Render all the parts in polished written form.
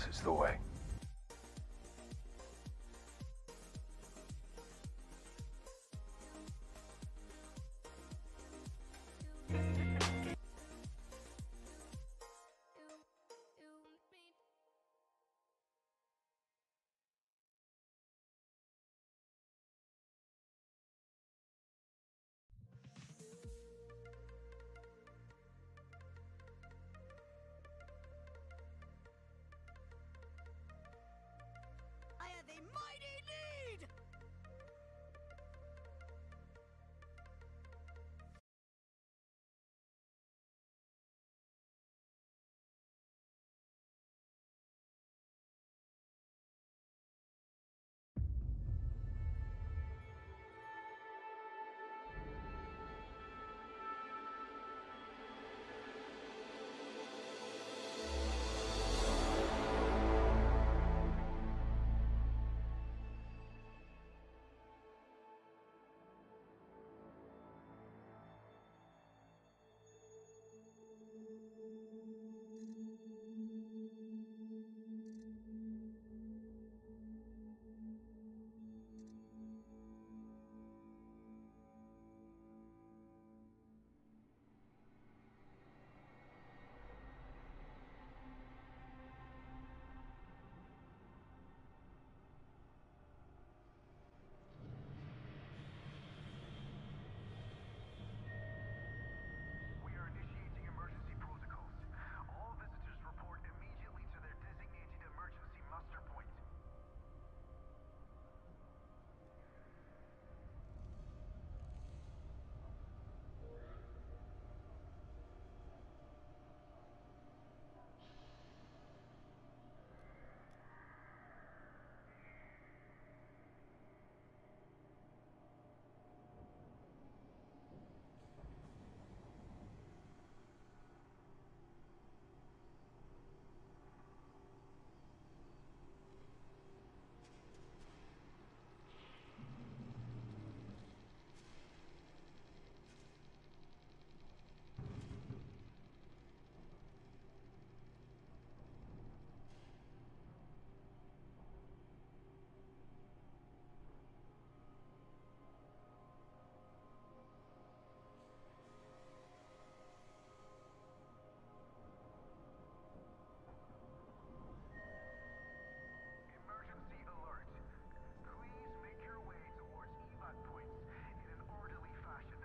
is the way. I have a mighty need! We are initiating emergency protocols. All visitors report immediately to their designated emergency muster point. Emergency alert. Please make your way towards evac points in an orderly fashion.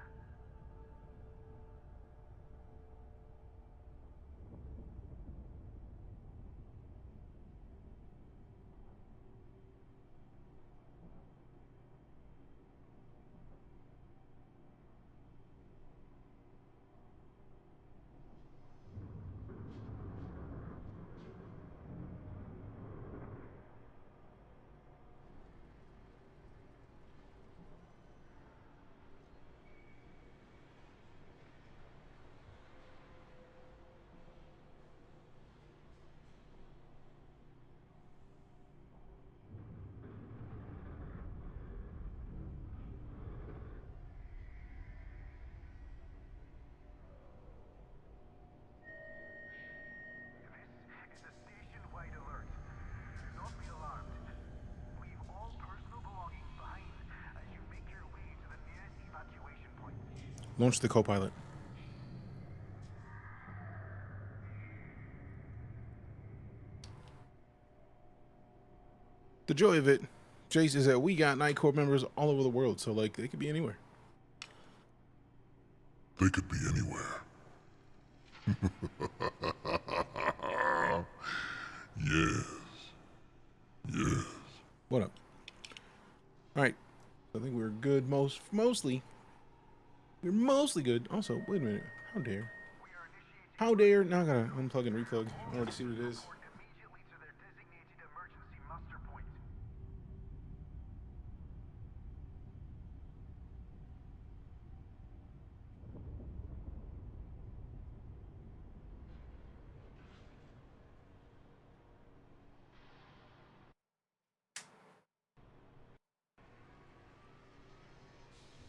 This is a station-wide alert. Do not be alarmed. Leave all personal belongings behind as you make your way to the nearest evacuation point. Launch the co-pilot. The joy of it, Jace, is that we got Night Corps members all over the world, so like they could be anywhere. They could be anywhere. Yes. Yes. What up? All right, I think we're good. Mostly, we're mostly good. Also, wait a minute. How dare? How dare? Now I gotta unplug and replug. I already see what it is. Report immediately to their designated emergency muster point.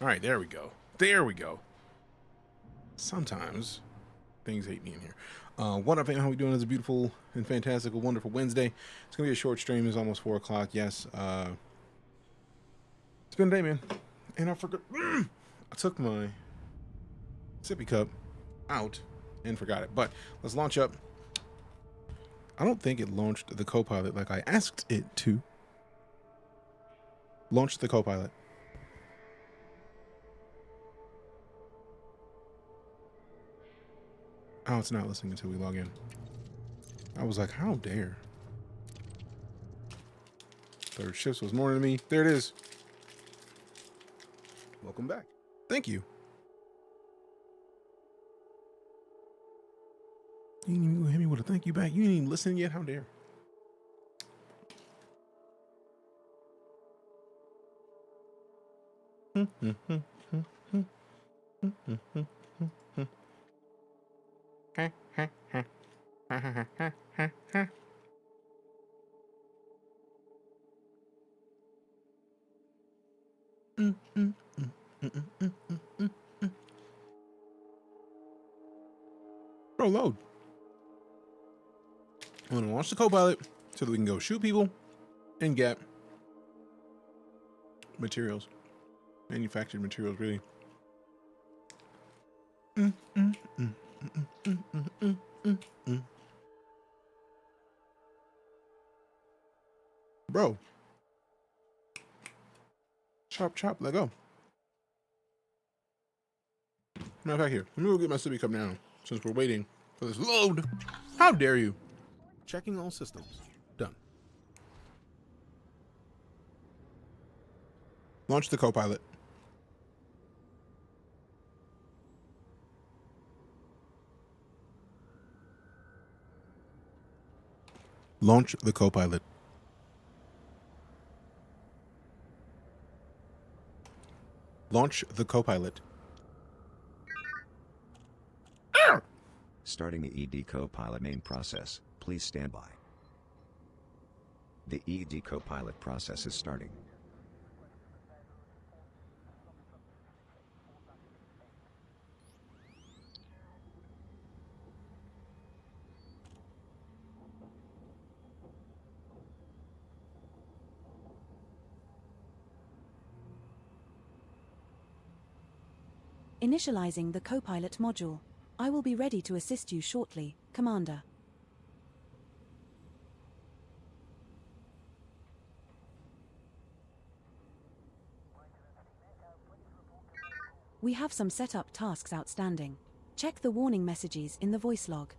All right, there we go. There we go. Sometimes things hate me in here. What up, fam? How we doing? It's a beautiful and fantastical, wonderful Wednesday. It's gonna be a short stream. It's almost 4 o'clock. Yes. It's been a day, man. And I forgot. I took my sippy cup out and forgot it. But let's launch up. I don't think it launched the Copilot like I asked it to. Launch the Copilot. Oh, it's not listening until we log in. I was like, how dare. Third shift was more than me. There it is. Welcome back. Thank you. You didn't even hit me with a thank you back. You didn't even listen yet. How dare. Bro, load. I'm gonna launch the Copilot so that we can go shoot people and get materials. Manufactured materials, really. Bro. Chop, chop, let go. Matter of fact, here. Let me go get my sippy cup now, since we're waiting for this load. How dare you? Checking all systems. Done. Launch the Copilot. Launch the Copilot. Launch the Copilot. Starting the ED Copilot main process, please stand by. The ED Copilot process is starting. Initializing the Copilot module. I will be ready to assist you shortly, Commander. We have some setup tasks outstanding. Check the warning messages in the voice log.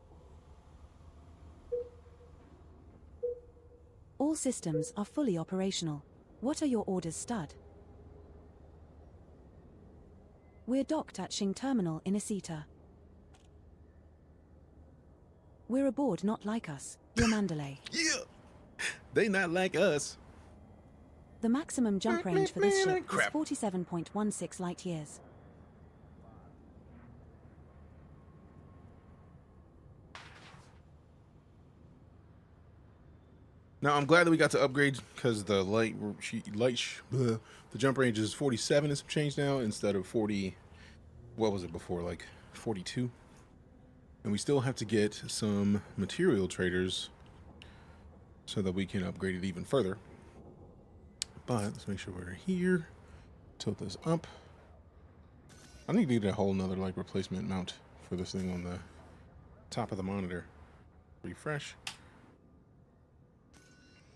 All systems are fully operational. What are your orders, Stud? We're docked at Shing Terminal in Isita. We're aboard Not Like Us, your Mandalay. Yeah! They not like us. The maximum jump range for this ship is Crap. 47.16 light years. Now I'm glad that we got to upgrade because the the jump range is 47 and some change now instead of 40. What was it before? Like 42. And we still have to get some material traders so that we can upgrade it even further. But let's make sure we're here. Tilt this up. I need to get a whole nother like replacement mount for this thing on the top of the monitor. Refresh.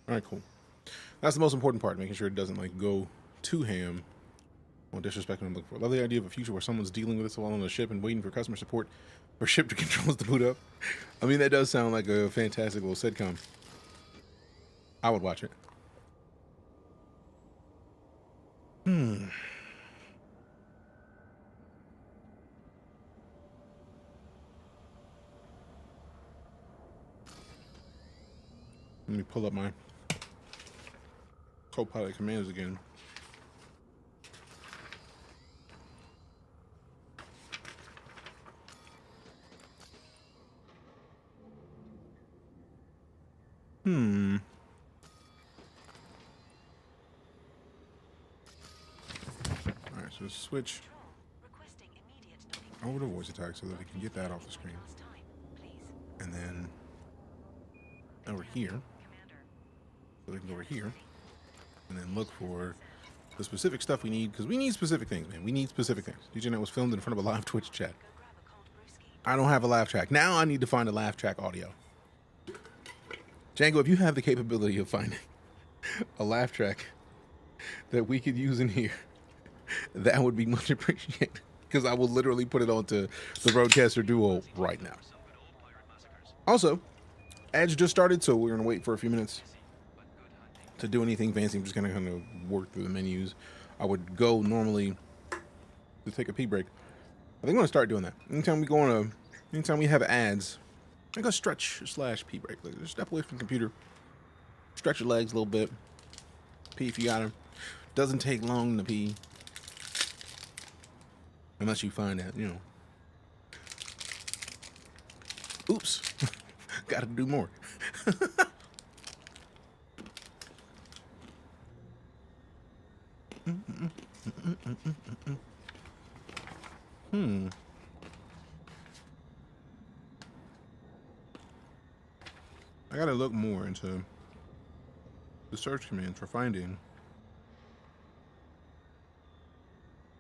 All right, cool. That's the most important part, making sure it doesn't like go too ham on disrespecting what I'm looking for. I love the idea of a future where someone's dealing with this while on the ship and waiting for customer support or ship to controls to boot up. I mean, that does sound like a fantastic little sitcom. I would watch it. Let me pull up my Copilot commands again. Alright, so switch over to voice attack so that we can get that off the screen. and then over here. So we can go over here and then look for the specific stuff we need, because we need specific things, man. We need specific things. DeejayKnight was filmed in front of a live Twitch chat. I don't have a laugh track. Now I need to find a laugh track audio. Django, if you have the capability of finding a laugh track that we could use in here, that would be much appreciated, because I will literally put it onto the Roadcaster Duo right now. Also, ads just started, so we're going to wait for a few minutes to do anything fancy. I'm just going to kind of work through the menus. I would go normally to take a pee break. I think I'm going to start doing that. Anytime we have ads, I go stretch / pee break. Like, just step away from the computer, stretch your legs a little bit, pee if you got them. Doesn't take long to pee, unless you find that, you know. Oops, got to do more. I gotta look more into the search commands for finding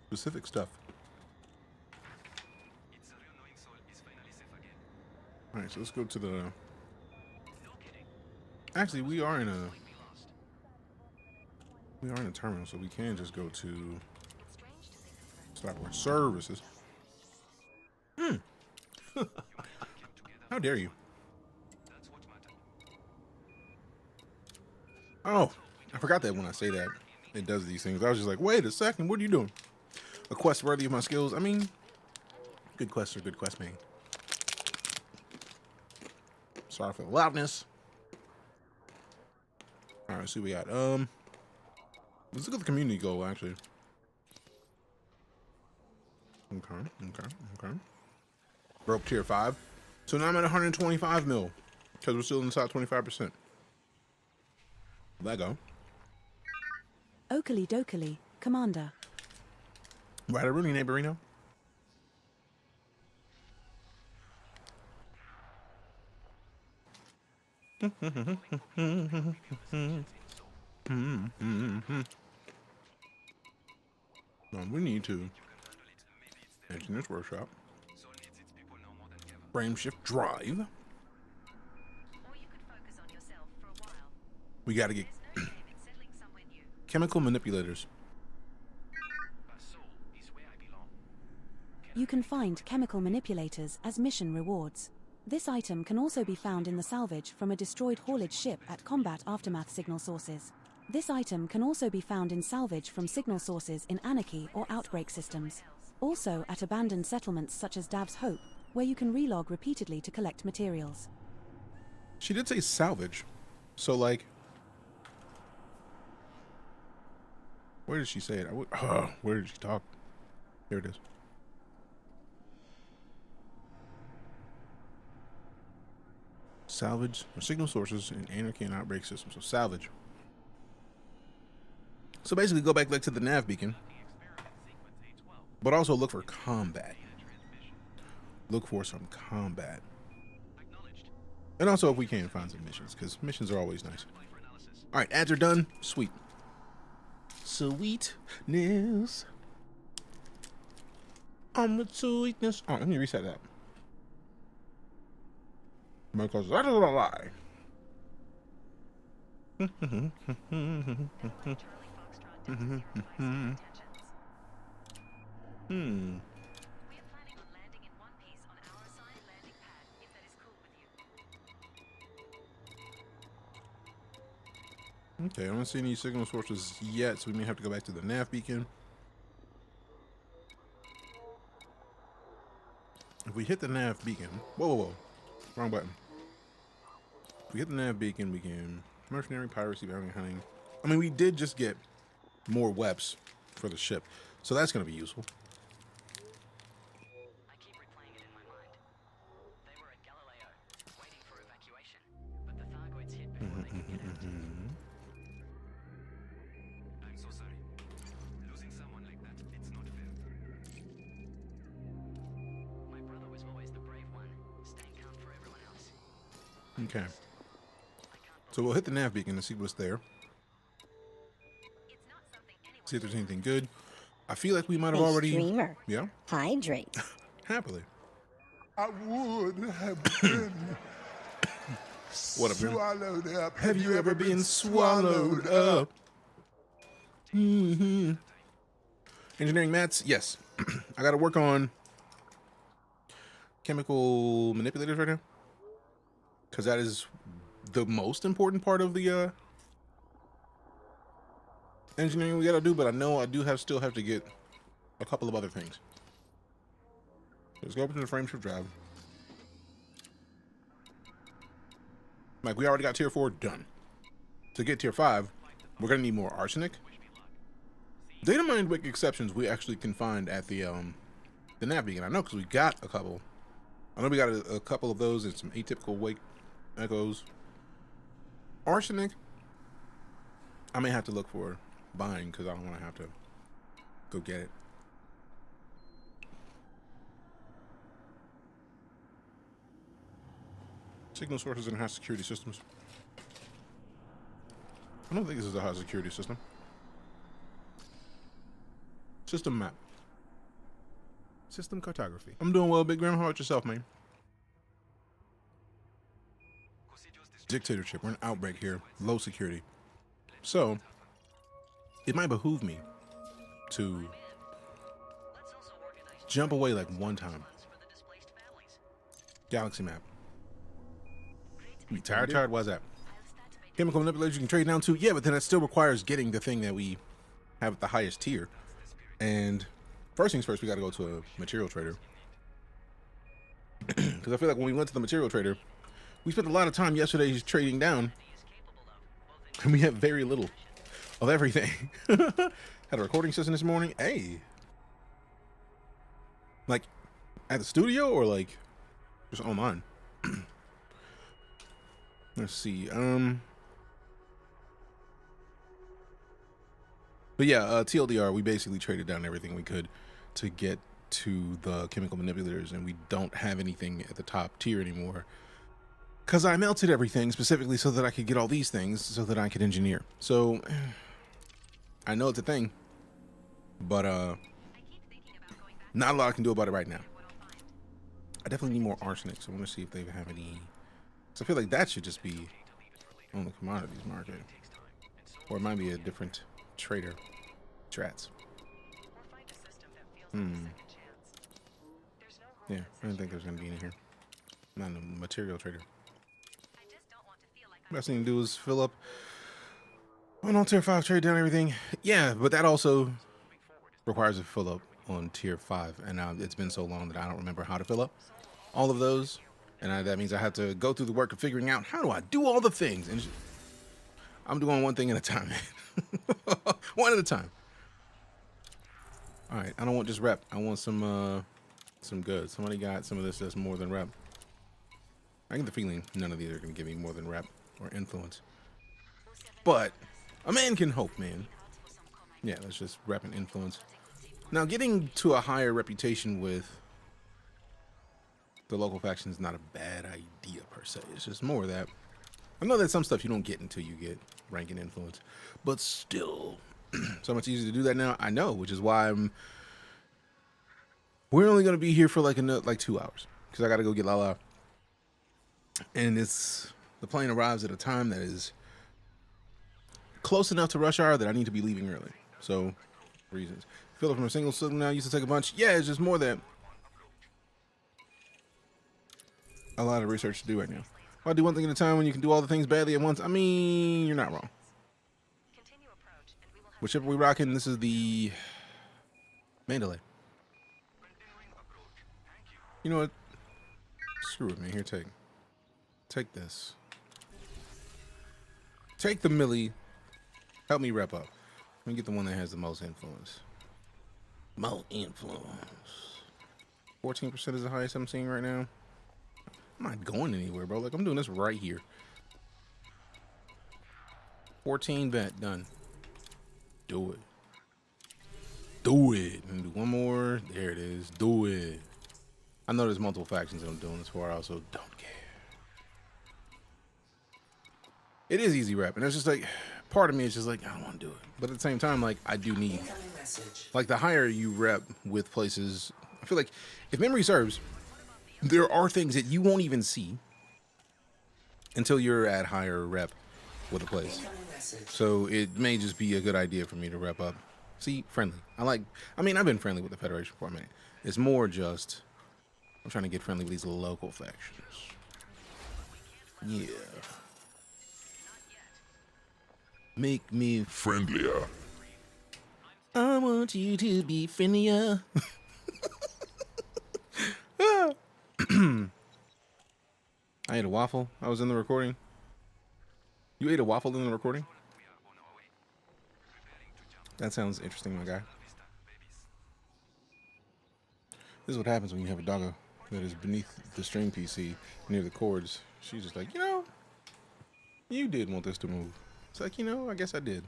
specific stuff. Alright, so let's go to the... Actually, we are in a terminal, so we can just go to Software Services. How dare you? Oh, I forgot that when I say that, it does these things. I was just like, wait a second, what are you doing? A quest worthy of my skills? I mean, good quests are good quests, man. Sorry for the loudness. Alright, let's see what we got. Let's look at the community goal, actually. Okay. Broke tier 5. So now I'm at 125 mil, because we're still inside 25%. Lego. Oakley Dokley, Commander. Right, a Rooney Neighborino. We need to Engineer's Workshop. Frame shift drive. We gotta get chemical manipulators. You can find chemical manipulators as mission rewards. This item can also be found in the salvage from a destroyed haulage ship at combat aftermath signal sources. This item can also be found in salvage from signal sources in Anarchy or Outbreak systems. Also at abandoned settlements such as Dav's Hope, where you can relog repeatedly to collect materials. She did say salvage. So, like, where did she say it? Where did she talk? Here it is. Salvage or signal sources in Anarchy and Outbreak systems. So salvage. So basically go back like to the nav beacon, but also look for combat. Look for some combat. And also if we can find some missions, because missions are always nice. Alright, ads are done. Sweet. Sweetness. I'm the sweetness. Oh, let me reset that. Because that is a lie. Okay, I don't see any signal sources yet, so we may have to go back to the nav beacon. If we hit the nav beacon, whoa, wrong button. If we hit the nav beacon, we can mercenary, piracy, bounty hunting. I mean, we did just get more weps for the ship, so that's going to be useful. I keep replaying it in my mind. They were at Galileo, waiting for evacuation, but the Thargoids hit before they could get out. I'm so sorry. Losing someone like that, it's not fair. My brother was always the brave one, staying calm for everyone else. Okay. So we'll hit the nav beacon and see what's there. See if there's anything good. I feel like we might have Hey, already. streamer. Yeah. Hydrate. Happily. I would have been What up, man? swallowed up. Have you ever been swallowed up? Mm-hmm. Engineering mats? Yes. I got to work on chemical manipulators right now, because that is the most important part of the engineering we got to do. But I know I do still have to get a couple of other things. Let's go up to the frame shift drive. Like, we already got tier 4 done. To get tier 5, we're gonna need more arsenic. Data mined wake exceptions we actually can find at the nav beacon. I know, because we got a couple. I know we got a couple of those and some atypical wake echoes. Arsenic, I may have to look for buying, because I don't want to have to go get it. Signal sources and high security systems. I don't think this is a high security system. System map. System cartography. I'm doing well, Big Graham. How about yourself, man? Dictatorship. We're in outbreak here. Low security. So, it might behoove me to jump away like one time. Galaxy map. You tired? Why's that? Chemical manipulators you can trade down to. Yeah, but then it still requires getting the thing that we have at the highest tier. And first things first, we got to go to a material trader. Because I feel like when we went to the material trader, we spent a lot of time yesterday trading down. And we have very little of everything. Had a recording session this morning. Hey. Like, at the studio or like just online? Let's see. But yeah, TLDR, we basically traded down everything we could to get to the chemical manipulators, and we don't have anything at the top tier anymore. Because I melted everything specifically so that I could get all these things so that I could engineer. So, I know it's a thing, but not a lot I can do about it right now. I definitely need more arsenic, so I want to see if they have any. So I feel like that should just be on the commodities market. Or it might be a different trader. Trats. Yeah, I don't think there's going to be any here. Not in the material trader. Best thing to do is fill up on tier 5, trade down everything. Yeah, but that also requires a fill up on tier 5. And now it's been so long that I don't remember how to fill up all of those. And that means I have to go through the work of figuring out how do I do all the things. And I'm doing one thing at a time. One at a time. All right, I don't want just rep. I want some good. Somebody got some of this that's more than rep. I get the feeling none of these are going to give me more than rep or influence. But a man can hope, man. Yeah, let's just rep and influence. Now, getting to a higher reputation with the local faction is not a bad idea per se. It's just more that I know that some stuff you don't get until you get rank and influence, but still, so much easier to do that now. I know, which is why we're only gonna be here for like 2 hours because I gotta go get Lala, and the plane arrives at a time that is close enough to rush hour that I need to be leaving early. So, reasons. Fill up from a single signal now. Used to take a bunch. Yeah, it's just more that. A lot of research to do right now. Why do one thing at a time when you can do all the things badly at once? I mean, you're not wrong. Which ship are we rocking? This is the Mandalay. You know what? Screw with me. Here, take this. Take the Millie. Help me rep up. Let me get the one that has the most influence. Most influence. 14% is the highest I'm seeing right now. I'm not going anywhere, bro. Like, I'm doing this right here. 14 bet done. Do it. Do it. And do one more. There it is. Do it. I know there's multiple factions that I'm doing this for. I also don't care. It is easy rep, and it's just like part of me is just like I don't want to do it, but at the same time, like I do need. Like the higher you rep with places, I feel like if memory serves, there are things that you won't even see until you're at higher rep with a place. So it may just be a good idea for me to rep up. See, friendly. I mean, I've been friendly with the Federation for a minute. It's more just, I'm trying to get friendly with these local factions. Yeah. Make me Friendlier. I want you to be friendlier. I ate a waffle. I was in the recording. You ate a waffle in the recording? That sounds interesting, my guy. This is what happens when you have a doggo that is beneath the stream PC near the cords. She's just like, you know, you did want this to move. It's like, you know, I guess I did.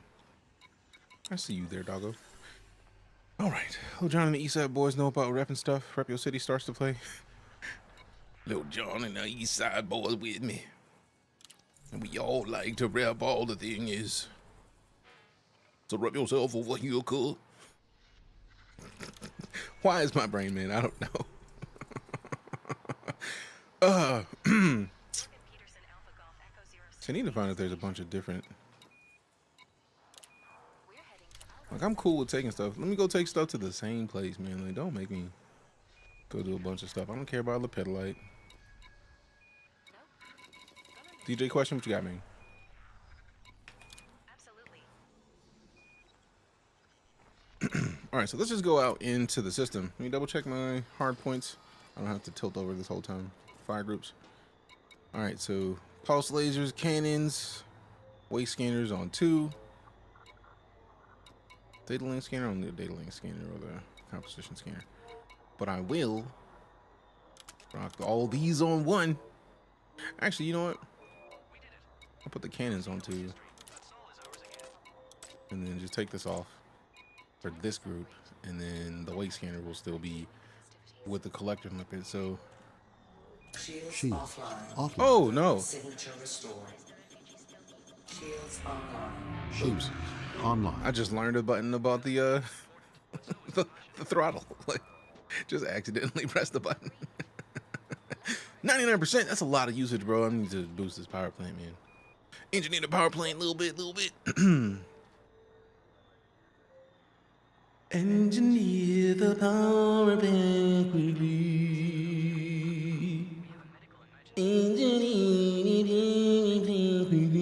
I see you there, doggo. All right. Little John and the Eastside boys know about rep and stuff. Rep Your City starts to play. Little John and the Eastside boys with me. And we all like to rep all the thing is. So rep yourself over here, cool. Why is my brain, man? I don't know. So I need to find if there's a bunch of different. Like, I'm cool with taking stuff. Let me go take stuff to the same place, man. Like, don't make me go do a bunch of stuff. I don't care about Lepidolite. DJ, question, what you got, man? All right, so let's just go out into the system. Let me double check my hard points. I don't have to tilt over this whole time. Fire groups. All right, so pulse lasers, cannons, waste scanners on 2. Data link scanner, I don't need a data link scanner or the composition scanner. But I will rock all these on 1. Actually, you know what? I'll put the cannons on 2. And then just take this off for this group. And then the weight scanner will still be with the collector limpet. So. Shields offline. Oh, no. Signature restored. Shields online. Oops. Online. I just learned a button about the the throttle. Like, just accidentally pressed the button. 99%. That's a lot of usage, bro. I need to boost this power plant, man. Engineer the power plant a little bit. Engineer the power plant quickly. Engineer it quickly.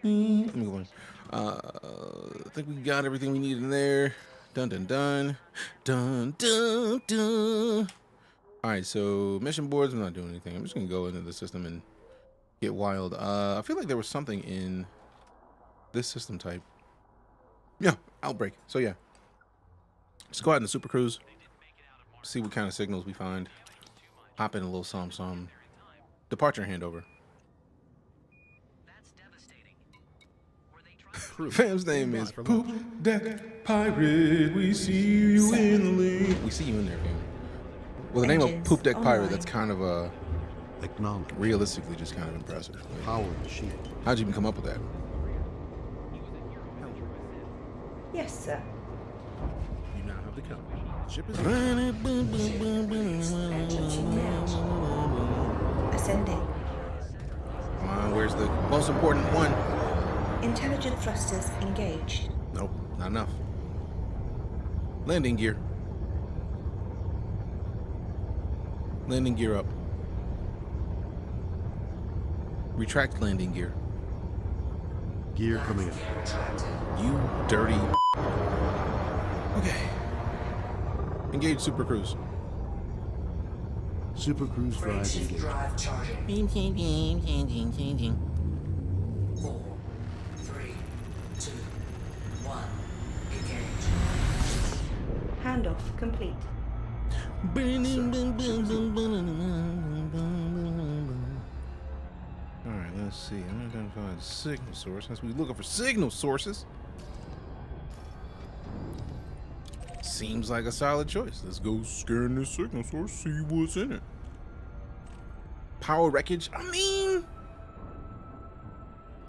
Let me go on. I think we got everything we need in there. Dun dun dun. Dun dun dun. Alright, so mission boards, I'm not doing anything. I'm just gonna go into the system and get wild. I feel like there was something in this system type. Yeah, outbreak. So yeah. Let's go out in the super cruise. See what kind of signals we find. Hop in a little some. Departure handover. Fam's name is Poop Deck Pirate. We see you in the link. We see you in there, fam. Well, the name of Poop Deck Pirate, that's kind of Acknowledge. realistically just kind of impressive. Like, Power machine. how'd you even come up with that? Yes, sir. You now have the count. Ship is Ascending. Come on, where's the most important one? Intelligent thrusters engaged. Nope, not enough. Landing gear. Landing gear up. Retract landing gear. gear coming up. You dirty. Okay. Engage Super Cruise. Super Cruise drive engaged. Drive charging. 4, 3, 2, 1. Engage. Handoff complete. Alright, let's see. I'm gonna find a signal source. As we looking for signal sources. Seems like a solid choice. Let's go scan this signal source, see what's in it. Power wreckage? I mean,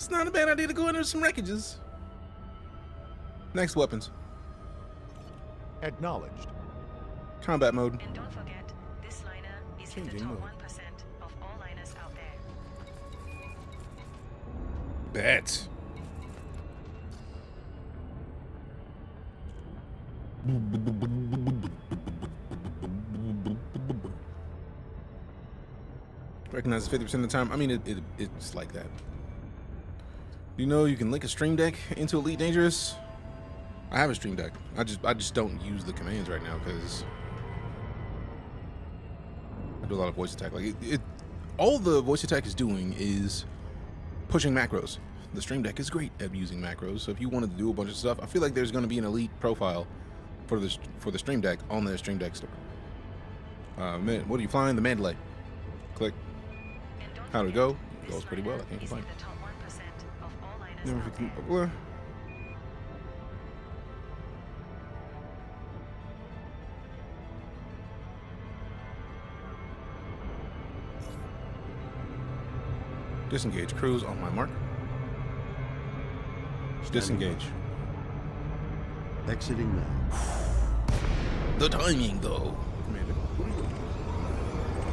It's not a bad idea to go under some wreckages. Next, weapons. Acknowledged. Combat mode. And don't forget, this liner is in the Changing top mode. 1% of all liners out there. Bet. Recognize 50% of the time. I mean, it's like that. You know, you can link a stream deck into Elite Dangerous. I have a stream deck. I just don't use the commands right now because I do a lot of voice attack. Like all the voice attack is doing is pushing macros. The stream deck is great at using macros. So if you wanted to do a bunch of stuff, I feel like there's going to be an elite profile for the stream deck on the stream deck store. What are you flying? The Mandalay. Click. How'd it go? It goes pretty well. I can't complain. Never forget popular. Disengage. Cruise on my mark. Disengage. Exiting now. The timing, though. Commander.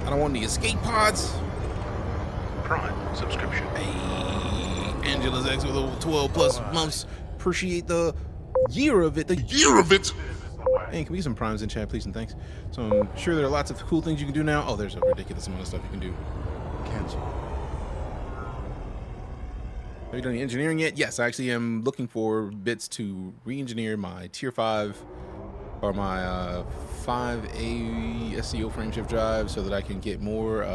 I don't want the escape pods. Prime subscription. Hey, Angela's X with over 12 plus months. Appreciate the year of it. The Year of it. Hey, can we get some primes in chat, please and thanks? So I'm sure there are lots of cool things you can do now. Oh, there's a ridiculous amount of stuff you can do. Cancel. Have you done any engineering yet? Yes, I actually am looking for bits to re-engineer my tier 5 or my 5A SCO frameshift drive so that I can get more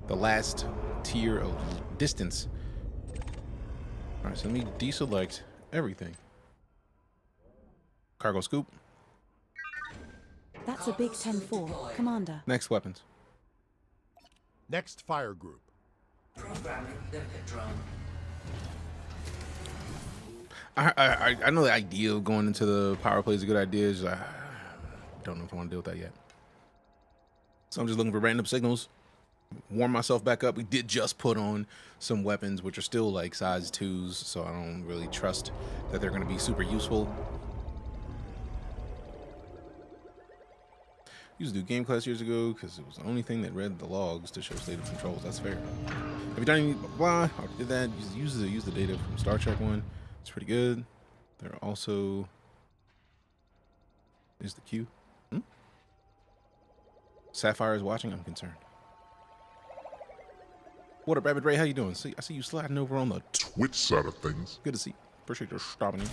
the last tier of distance. All right, so let me deselect everything. Cargo scoop. That's a big 10-4, Commander. Next weapons. Next fire group. Programming the pit drone. I know the idea of going into the power play is a good idea. I don't know if I want to deal with that yet. So I'm just looking for random signals. Warm myself back up. We did just put on some weapons which are still like size 2s, so I don't really trust that they're going to be super useful. Used to do game class years ago because it was the only thing that read the logs to show state of controls. That's fair. Have you done any blah? I did that. Use the data from Star Trek 1. It's pretty good. There are also is the Q. Sapphire is watching. I'm concerned. What up, Rabbit Ray? How you doing? I see you sliding over on the Twitch side of things. Good to see you. Appreciate you stopping in.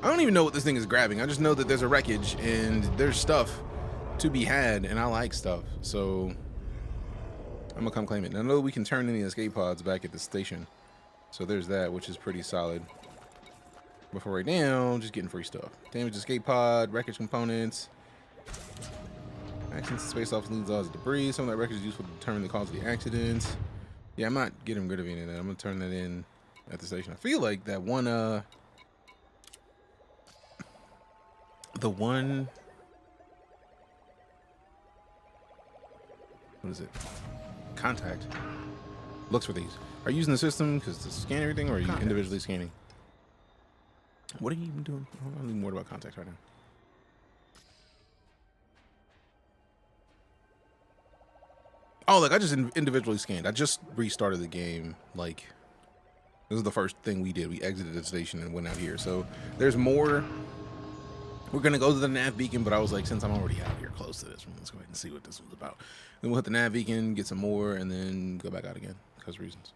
I don't even know what this thing is grabbing. I just know that there's a wreckage and there's stuff to be had, and I like stuff. So I'm gonna come claim it. And I know we can turn in the escape pods back at the station. So there's that, which is pretty solid. But for right now, just getting free stuff. Damaged escape pod, wreckage components. Accidents and space office leads odds of debris. Some of that wreckage is useful to determine the cause of the accidents. Yeah, I'm not getting rid of any of that. I'm gonna turn that in at the station. I feel like that one the one, what is it? Contact looks for these. Are you using the system because to scan everything, or are you individually scanning? What are you even doing? I don't even worry about contacts right now. Oh, like I just individually scanned. I just restarted the game. Like this is the first thing we did. We exited the station and went out here. So there's more. We're gonna go to the nav beacon, but I was like, since I'm already out here close to this one, let's go ahead and see what this was about. Then we'll hit the nav beacon, get some more, and then go back out again because reasons.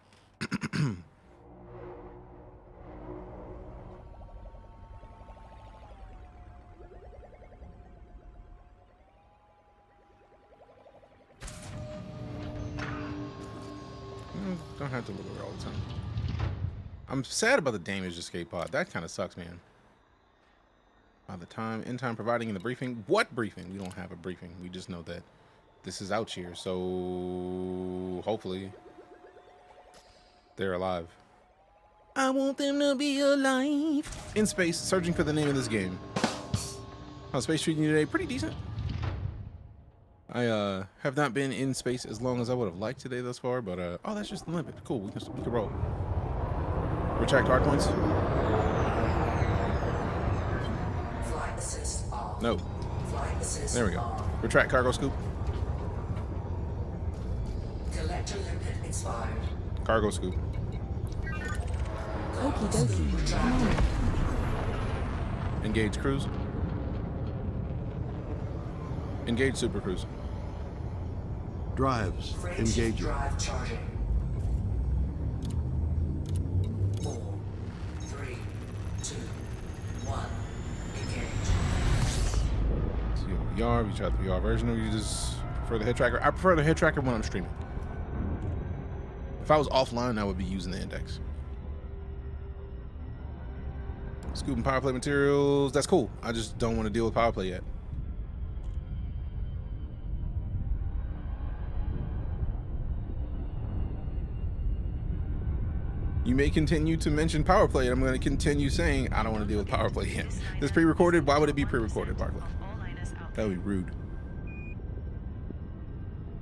Don't have to look over all the time. I'm sad about the damaged escape pod. That kind of sucks, man. By the time, in time providing in the briefing. What briefing? We don't have a briefing. We just know that this is out here. So hopefully they're alive. I want them to be alive. In space, searching for the name of this game. How's space treating you today? Pretty decent. I have not been in space as long as I would have liked today thus far, but oh, that's just the limit. Cool, we can roll. Retract hard points. Flight assist off. No. Flight assist There we go. on. Retract cargo scoop. Collector limpet expired. Cargo scoop. Okie dokie. Engage cruise. Engage super cruise. Drives Freight engaging. drive charging. 4, 3, 2, 1. Engage. So you have VR, we try the VR version, or you just prefer the head tracker? I prefer the head tracker when I'm streaming. If I was offline, I would be using the index. Scooping power play materials, that's cool. I just don't want to deal with power play yet. You may continue to mention power play, and I'm going to continue saying I don't want to deal with power play yet. This pre-recorded? Why would it be pre-recorded, power play? That would be rude.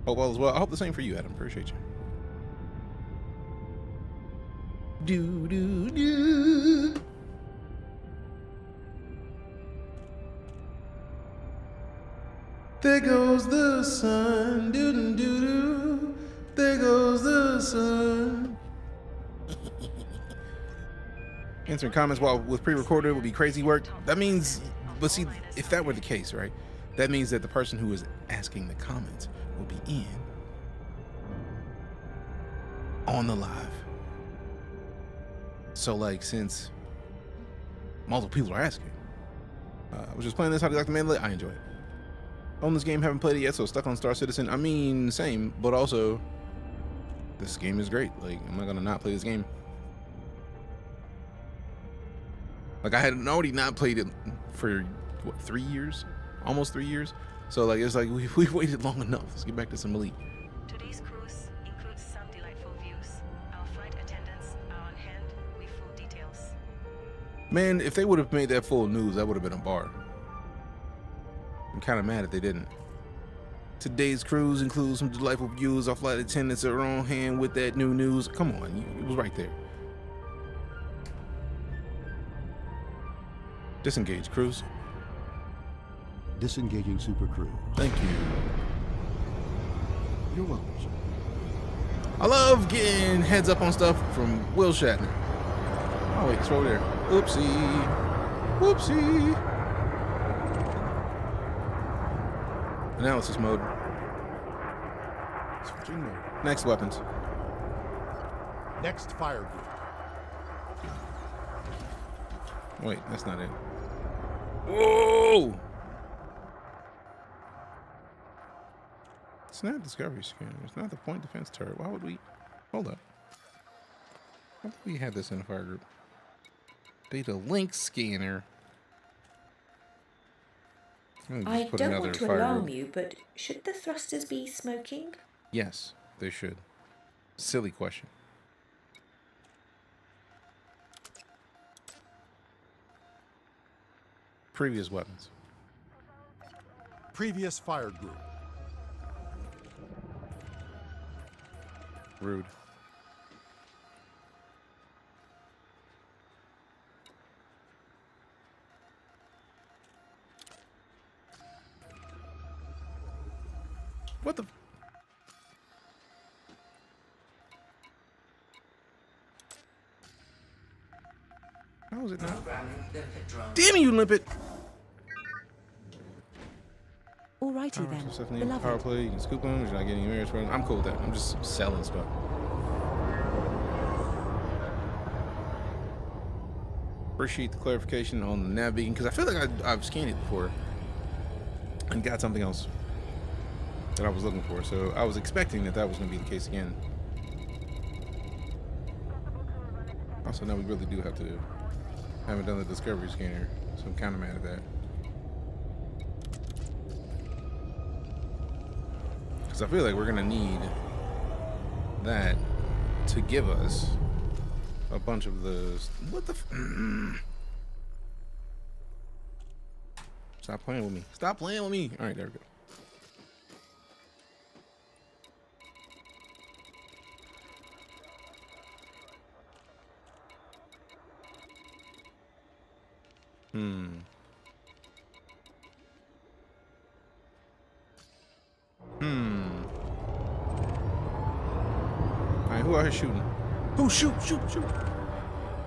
Hope all is well. I hope the same for you, Adam. Appreciate you. Do do do. There goes the sun. Do do do do. There goes the sun. Answering comments while with pre-recorded would be crazy work. That means, but see, if that were the case, right? That means that the person who is asking the comments will be in on the live. So, like, since multiple people are asking, I was just playing this. How do you like the mandate? I enjoy it. Own this game, haven't played it yet, so stuck on Star Citizen. I mean, same, but also, this game is great. Like, I'm not gonna not play this game. Like, I had already not played it for, what, 3 years? Almost 3 years? So, like, it's like, we've waited long enough. Let's get back to some Elite. Today's cruise includes some delightful views. Our flight attendants are on hand with full details. Man, if they would have made that full news, that would have been a bar. I'm kind of mad that they didn't. Today's cruise includes some delightful views. Our flight attendants are on hand with that new news. Come on, it was right there. Disengage cruise. Disengaging super crew. Thank you. You're welcome, sir. I love getting heads up on stuff from Will Shatner. Oh wait, it's over there. Oopsie. Whoopsie. Analysis mode. Switching mode. Next weapons. Next fire group. Wait, that's not it. Whoa! It's not discovery scanner. It's not the point defense turret. Why would we? Hold up. I think we had this in the fire group. Data link scanner. I don't want to alarm you, but should the thrusters be smoking? Yes, they should. Silly question. Previous weapons. Previous fire group. Rude. What the? How is it not? Damn you, Limpet! Alrighty then, Power beloved. play, you can scoop them, you're not getting mirrors for them. I'm cool with that. I'm just selling stuff. Appreciate the clarification on the nav beacon, because I feel like I've scanned it before and got something else that I was looking for. So I was expecting that was going to be the case again. Also, now we really do have to. Haven't done the discovery scanner, so I'm kind of mad at that. Because I feel like we're going to need that to give us a bunch of the... What the... Stop playing with me. Stop playing with me. All right, there we go. Alright, who out here shooting? Who shoot?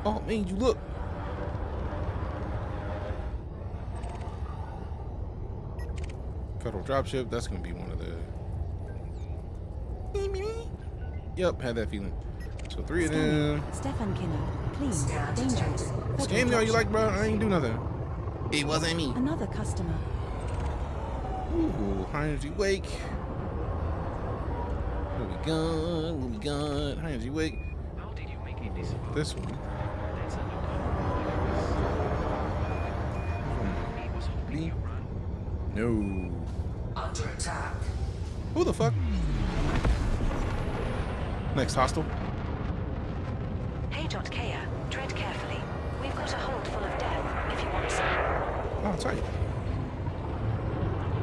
Oh, man, you look. Federal dropship, that's gonna be one of the... Yep, had that feeling. So 3 of them. Stefan Kinner, clean, dangerous. Scam me all you like, bro. I ain't do nothing. It wasn't me. Another customer. Ooh, high energy wake. What we got? High energy wake. How did you make it this far? This one. That's a He was hoping you run. No. Under attack. Who the fuck? Next hostile. Hey, Kea, tread carefully. We've got a hold full of death, if you want some. Oh, tight.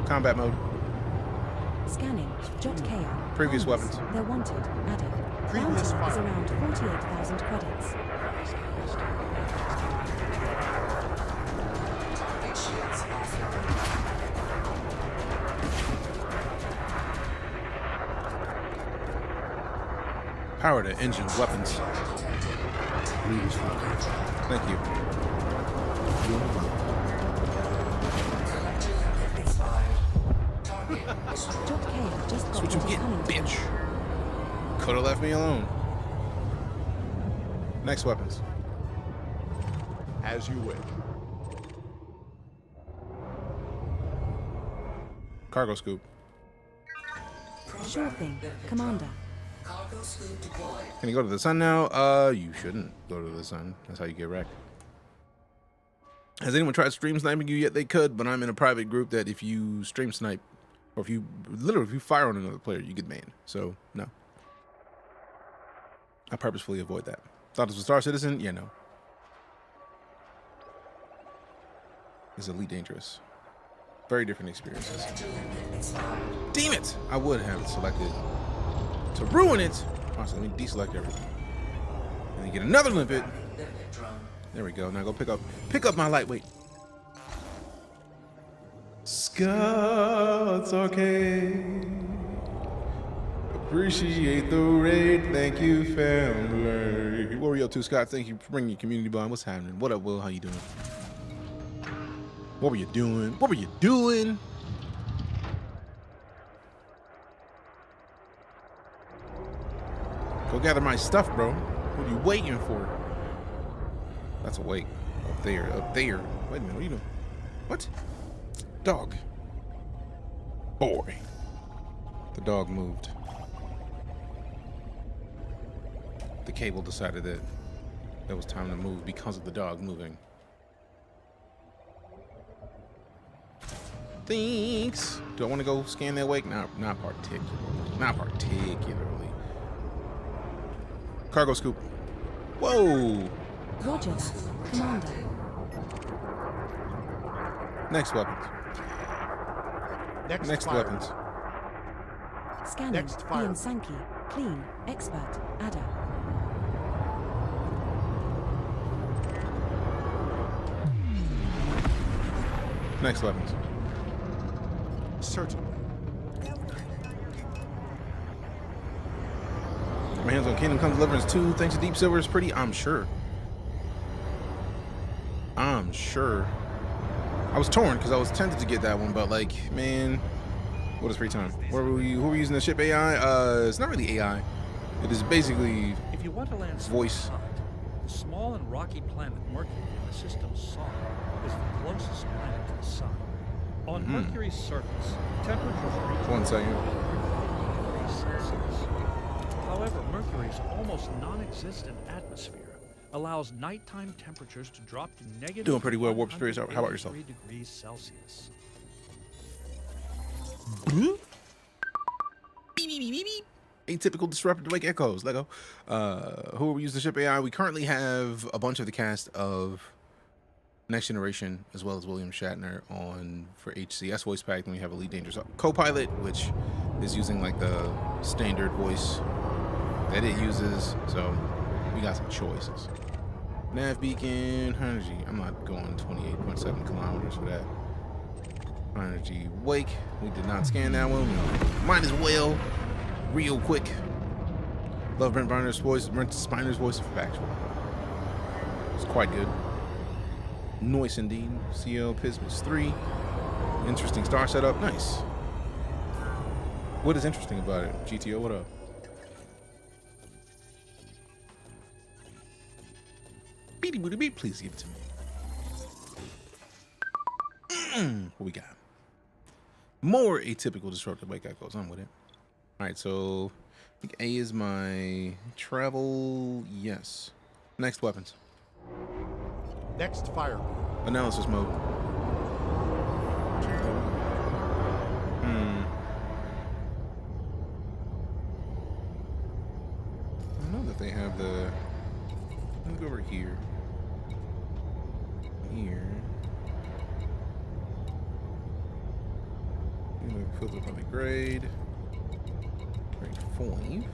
Combat mode. Scanning. Kea. Previous weapons. They're wanted. Added. Bounty is around 48,000 credits. Target shields offline. Power to engine weapons. Thank you. That's what you get, bitch. Could have left me alone. Next weapons. As you wish. Cargo scoop. Sure thing, Commander. Cargo scoop deployed. Can you go to the sun now? You shouldn't go to the sun. That's how you get wrecked. Has anyone tried stream sniping you yet? They could, but I'm in a private group that if you stream snipe, or if you fire on another player, you get banned. So, no. I purposefully avoid that. Thought this was Star Citizen? Yeah, no. It's EliteDangerous. Very different experiences. Damn it! I would have selected to ruin it. Also, let me deselect everything. And then get another limpet. There we go. Now go pick up my lightweight. Scott's okay. Appreciate the raid. Thank you, family. What were you up to, Scott? Thank you for bringing your community bond. What's happening? What up, Will? How you doing? What were you doing? What were you doing? Go gather my stuff, bro. What are you waiting for? That's a wait. Up there, up there. Wait a minute, what are you doing? What? Dog. Boy. The dog moved. The cable decided that it was time to move because of the dog moving. Thanks. Do I want to go scan that wake? Not particularly. Not particularly. Cargo scoop. Whoa. Roger that, Commander. Next weapons. Next weapons. Scanning. Next fire. Ian Sankey. Clean. Expert. Adder. Next weapons. Certainly. My hands on Kingdom Come Deliverance 2. Thanks to Deep Silver is pretty. I'm sure. I was torn because I was tempted to get that one, but like, man, what is free time? Who are we using the ship AI? It's not really AI. It is basically if you want to land voice. hot, the small and rocky planet Mercury in the system's Sol is the closest planet to the sun. On Mercury's surface, temperatures reach 1 second. degrees Celsius. However, Mercury's almost non-existent atmosphere allows nighttime temperatures to drop to negative. Doing pretty well, Warp Spirits. How about yourself? 183 degrees Celsius. Atypical disrupted wake echoes. Lego. Who are we using the ship AI? We currently have a bunch of the cast of Next Generation, as well as William Shatner on for HCS voice pack. Then we have EliteDangerous Copilot, which is using like the standard voice that it uses. So we got some choices. Nav beacon, high energy. I'm not going 28.7 kilometers for that. High energy wake. We did not scan that one. Might as well. Real quick. Love Brent Spiner's voice for factual. It's quite good. Noise indeed. CL Pismus 3. Interesting star setup. Nice. What is interesting about it? GTO, what up? Beady booty beep, please give it to me. What we got? More atypical disruptive wake echoes. I'm with it. Alright, so I think A is my travel. Yes. Next weapons. Next fire. Analysis mode. I know that they have the. Let me go over here. Here. Filter by the grade. Grade 5.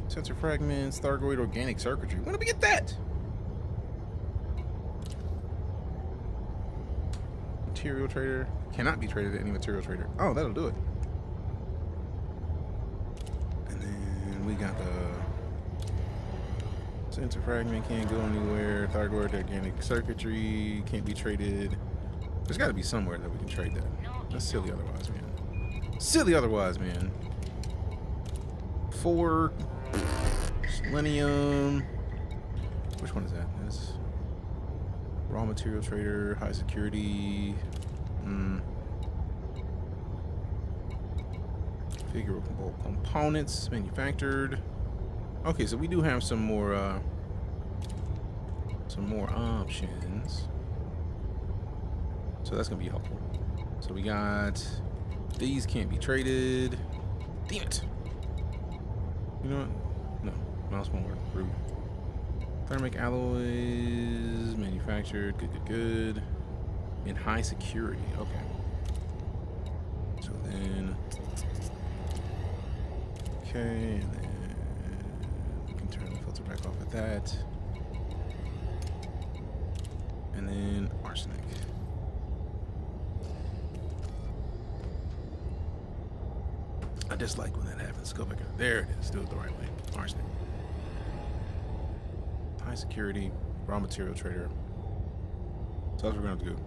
Sensor fragments, Thargoid organic circuitry. When did we get that? Material trader. Cannot be traded at any material trader. Oh, that'll do it. And then we got the sensor fragment, can't go anywhere. Thargoid organic circuitry can't be traded. There's got to be somewhere that we can trade that. That's silly otherwise, man. Silly otherwise, man. 4 selenium. Which one is that? That's raw material trader, high security. Figurable components manufactured. Okay, so we do have some more options. So that's gonna be helpful. So we got these can't be traded. Damn it. You know what? No, mouse won't work. Rude. Thermic alloys manufactured. Good. In high security. Okay. So then. Okay, and then we can turn the filter back off at that. And then arsenic. I dislike when that happens. Go back. There it is. Do it the right way. Arsenic. High security, raw material trader. So that's what we're gonna do.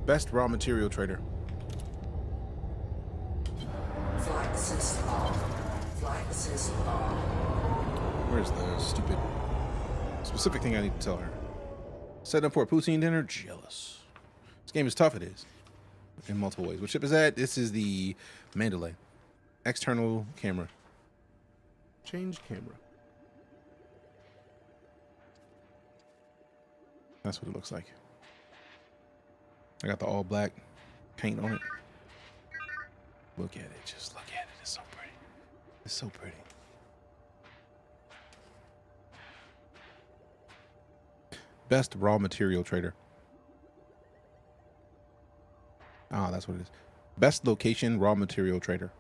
Best raw material trader. Flight assist off. Flight assist off. Where's the stupid specific thing I need to tell her? Setting up for a poutine dinner? Jealous. This game is tough, it is. In multiple ways. What ship is that? This is the Mandalay. External camera. Change camera. That's what it looks like. I got the all black paint on it. Look at it. Just look at it. It's so pretty. It's so pretty. Best raw material trader. Ah, that's what it is. Best location raw material trader.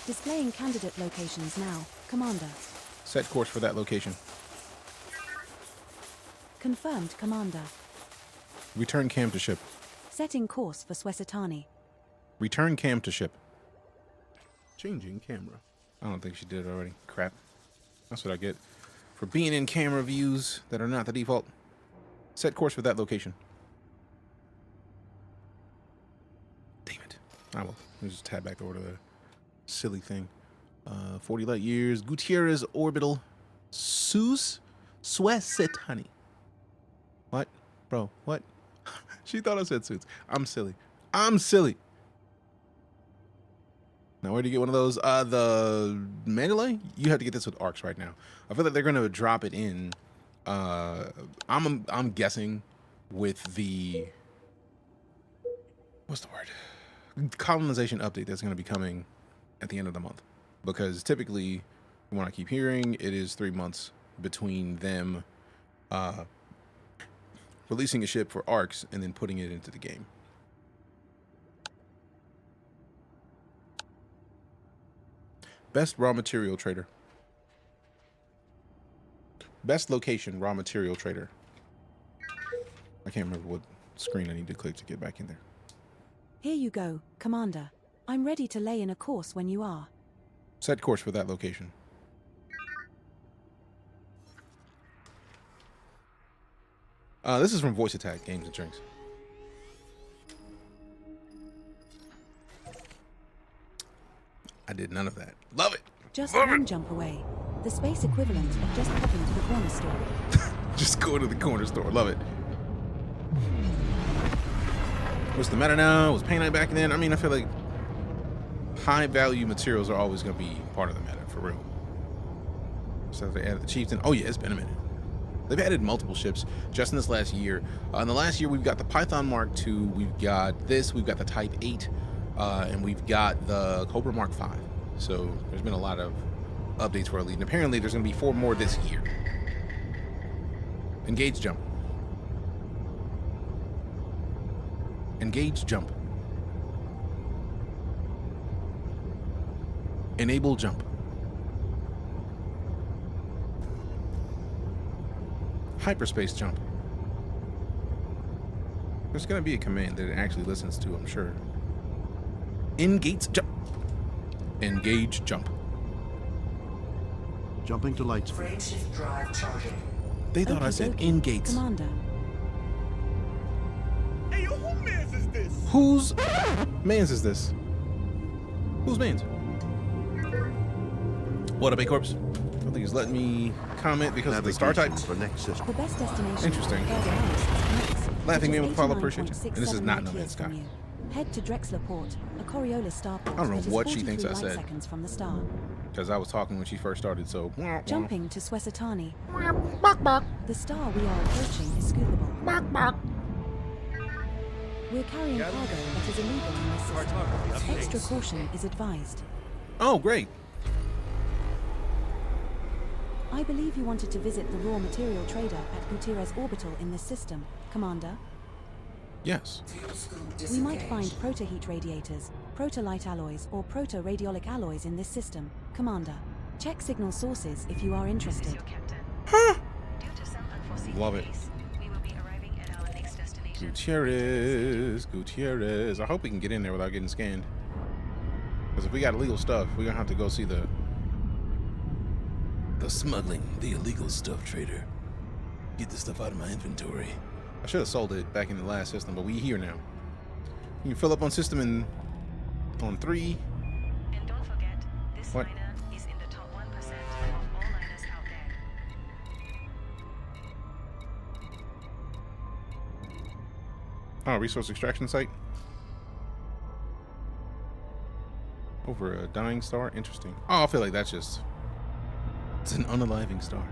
Displaying candidate locations now, Commander. Set course for that location. Confirmed, Commander. Return cam to ship. Setting course for Swesitani. Return cam to ship. Changing camera. I don't think she did it already. Crap. That's what I get for being in camera views that are not the default. Set course for that location. Damn it. I will. Let's just tab back over to the silly thing. 40 light years. Gutierrez orbital. Swesitani. What? Bro, what? She thought I said suits. I'm silly. I'm silly. Now, where do you get one of those? The Mandalay? You have to get this with ARCs right now. I feel like they're going to drop it in. I'm guessing with the... What's the word? Colonization update that's going to be coming at the end of the month. Because typically, from what I keep hearing, it is 3 months between them releasing a ship for ARCs and then putting it into the game. Best raw material trader. Best location raw material trader. I can't remember what screen I need to click to get back in there. Here you go, Commander. I'm ready to lay in a course when you are. Set course for that location. This is from Voice Attack Games and Drinks. I did none of that. Love it. Just one jump away. The space equivalent of just popping to the corner store. Just go to the corner store. Love it. What's the meta now? Was Paint Night back then? I mean, I feel like high value materials are always going to be part of the meta, for real. So they added the Chieftain. Oh yeah, it's been a minute. They've added multiple ships just in this last year. In the last year, we've got the Python Mark II, we've got this, we've got the Type 8, and we've got the Cobra Mark V. So there's been a lot of updates for Elite, and apparently there's going to be 4 more this year. Engage jump. Engage jump. Enable jump. Hyperspace jump. There's going to be a command that it actually listens to, I'm sure. Engage jump. Engage jump. Jumping to light speed. Frameshift drive charging. They thought I said engage. Commander. Hey, yo, who mans is this? Whose mans is this? Whose mans? What up, A-Corps? I think he's letting me comment because of the star types. For next system. The best destination. Interesting. Laughing man with follow, appreciate you. And this is not No Man's Sky. Head to Drexlerport, a Coriolis starport. I don't know what she thinks I said. Seconds from the star. Because I was talking when she first started, so. Jumping to Swesatani. The star we are approaching is scoopable. We're carrying cargo that is illegal in this system. Extra caution is advised. Oh, great. I believe you wanted to visit the raw material trader at Gutierrez Orbital in this system, Commander. Yes. We might find proto-heat radiators, proto-light alloys, or proto-radiolic alloys in this system, Commander. Check signal sources if you are interested. Huh? Due to some unforeseen Love it. delays, we will be arriving at our next destination. Gutierrez. I hope we can get in there without getting scanned. Because if we got illegal stuff, we're going to have to go see the smuggling, the illegal stuff trader. Get the stuff out of my inventory. I should have sold it back in the last system, but we here now. You can fill up on system on 3. And don't forget, this What? liner is in the top 1% of all liners out there. Oh, resource extraction site. Over a dying star? Interesting. Oh, I feel like that's just... It's an unaliving star.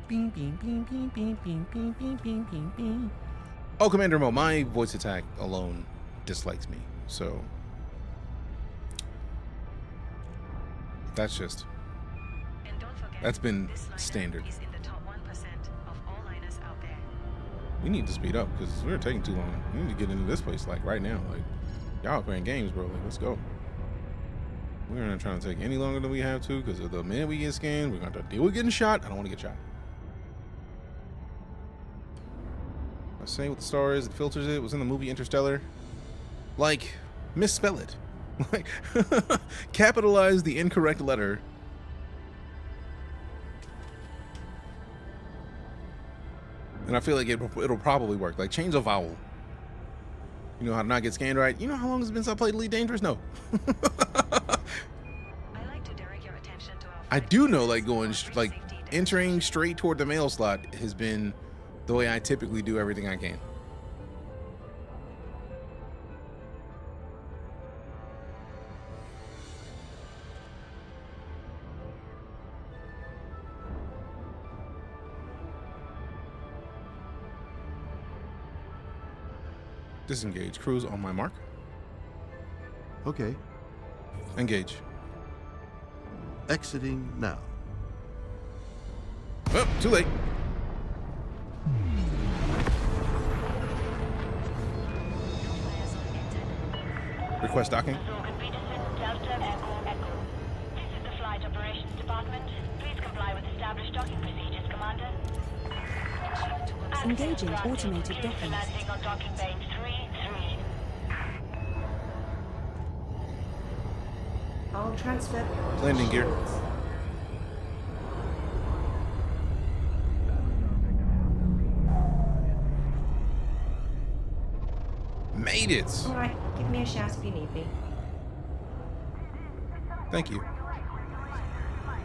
Beep, beep, beep, beep, beep, beep, beep, beep, beep, beep, beep. Oh, Commander Mo, my voice attack alone dislikes me, so... That's just... And don't forget, That's been this liner standard. is in the top 1% of all liners out there. We need to speed up, because we're taking too long. We need to get into this place, like, right now. Like, y'all playing games, bro. Like, let's go. We're not trying to take any longer than we have to, because the minute we get scanned, we're going to have to deal with getting shot. I don't want to get shot. I say what the star is, it filters it. It was in the movie Interstellar. Like, misspell it. Like, capitalize the incorrect letter. And I feel like it'll probably work. Like, change a vowel. You know how to not get scanned right? You know how long it's been since I played EliteDangerous? No. I like to direct your attention to our I do know, like, going, like, entering straight toward the mail slot has been the way I typically do everything I can. Disengage. Cruise on my mark. Okay. Engage. Exiting now. Oh, too late. Request docking. Delta Echo Echo. This is the Flight Operations Department. Please comply with established docking procedures, Commander. Engaging automated docking. Landing on docking bay 3-3. I'll transfer. Landing gear. Made it. All right, give me a shout if you need me. Thank you.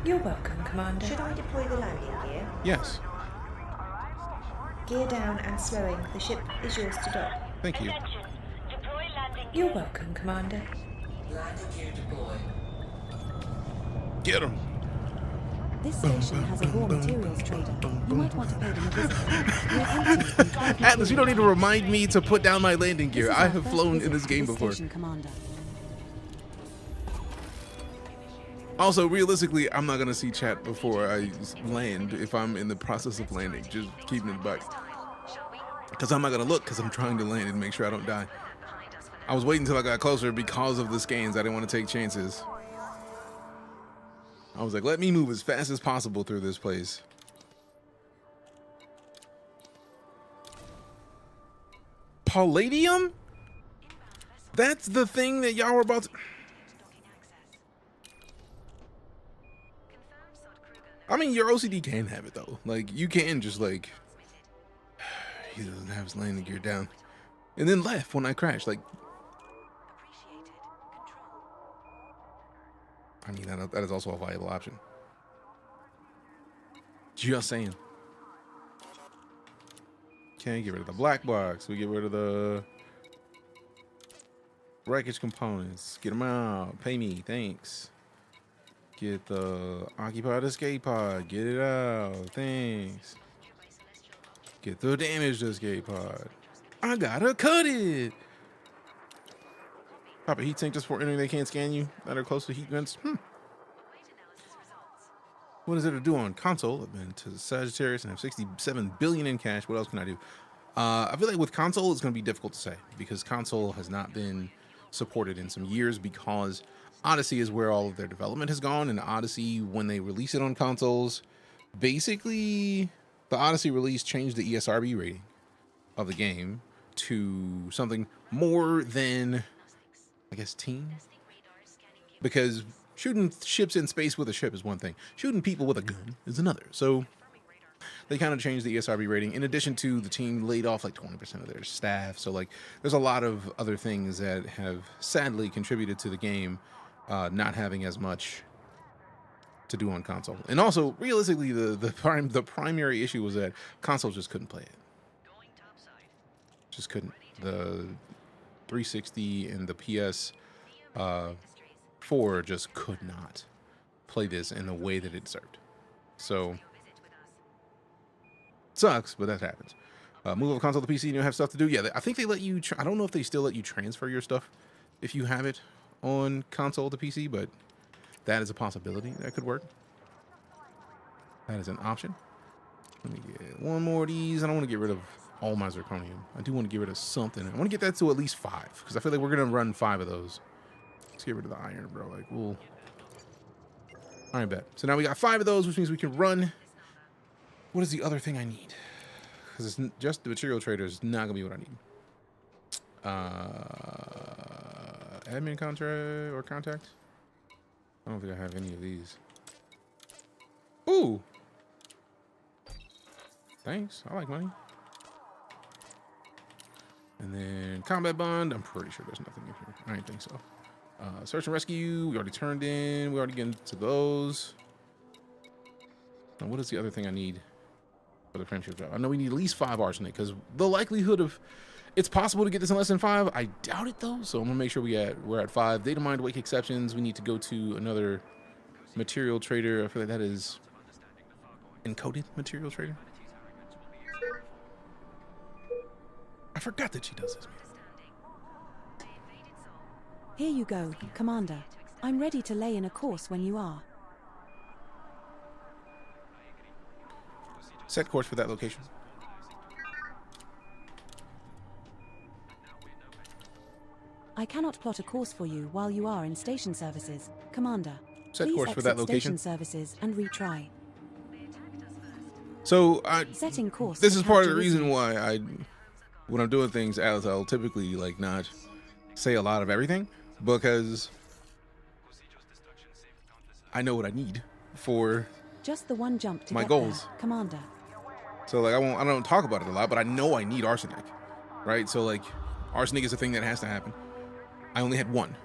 You're welcome, Commander. Should I deploy the landing gear? Yes. Gear down and slowing. The ship is yours to dock. Thank you. You're welcome, Commander. Landing gear deployed. Get him. This station has a raw materials trader. You might want to pay them a visit. Atlas, you don't need to remind me to put down my landing gear. I have flown in this game before. Commander. Also, realistically, I'm not gonna see chat before I land if I'm in the process of landing. Just keeping it back. Because I'm not gonna look because I'm trying to land and make sure I don't die. I was waiting until I got closer because of the scans. I didn't want to take chances. I was like, let me move as fast as possible through this place. Palladium? That's the thing that y'all were about to... I mean, your OCD can have it, though. Like, you can just, like... He doesn't have his landing gear down. And then left when I crashed. Like... I mean, that is also a viable option. Just saying. Okay, get rid of the black box. We get rid of the wreckage components. Get them out. Pay me. Thanks. Get the occupied escape pod. Get it out. Thanks. Get the damaged escape pod. I gotta cut it. Pop a heat sink just for entering. They can't scan you that are close to heat vents. What is there to do on console? I've been to Sagittarius and have 67 billion in cash. What else can I do? I feel like with console, it's going to be difficult to say because console has not been supported in some years because Odyssey is where all of their development has gone. And Odyssey, when they release it on consoles, basically the Odyssey release changed the ESRB rating of the game to something more than, I guess, teen, because shooting ships in space with a ship is one thing. Shooting people with a gun is another. So they kind of changed the ESRB rating. In addition to the team laid off like 20% of their staff. So like there's a lot of other things that have sadly contributed to the game not having as much to do on console. And also realistically, the primary issue was that console just couldn't play it. Just couldn't. The 360 and the PS 4 just could not play this in the way that it deserved. So sucks, but that happens. Move over console to PC and you'll have stuff to do. Yeah, I think they let you. I don't know if they still let you transfer your stuff if you have it on console to PC, but that is a possibility that could work. That is an option. Let me get one more of these. I don't want to get rid of all my zirconium. I do want to get rid of something. I want to get that to at least 5 because I feel like we're gonna run 5 of those. Let's get rid of the iron, bro. Like, we'll... Iron bet. So now we got 5 of those, which means we can run. What is the other thing I need? Because it's just the material trader is not gonna be what I need. Admin contract or contact? I don't think I have any of these. Ooh. Thanks. I like money. And then combat bond. I'm pretty sure there's nothing in here. I don't think so. Search and rescue. We already turned in. We already get into those. Now, what is the other thing I need for the friendship job? I know we need at least 5 arsenic because the likelihood of it's possible to get this in less than 5. I doubt it though. So I'm gonna make sure we're at 5. Data mined wake exceptions. We need to go to another material trader. I feel like that is encoded material trader. I forgot that she does this. Here you go, Commander. I'm ready to lay in a course when you are. Set course for that location. I I cannot plot a course for you while you are in station services, Commander. Set Please course for that exit location. station services and retry. So Setting course. this for is part of the Captain reason why when I'm doing things, I'll typically like not say a lot of everything, because I know what I need for just the one jump to my get goals, there, Commander. So like I don't talk about it a lot, but I know I need arsenic, right? So like arsenic is a thing that has to happen. I only had one.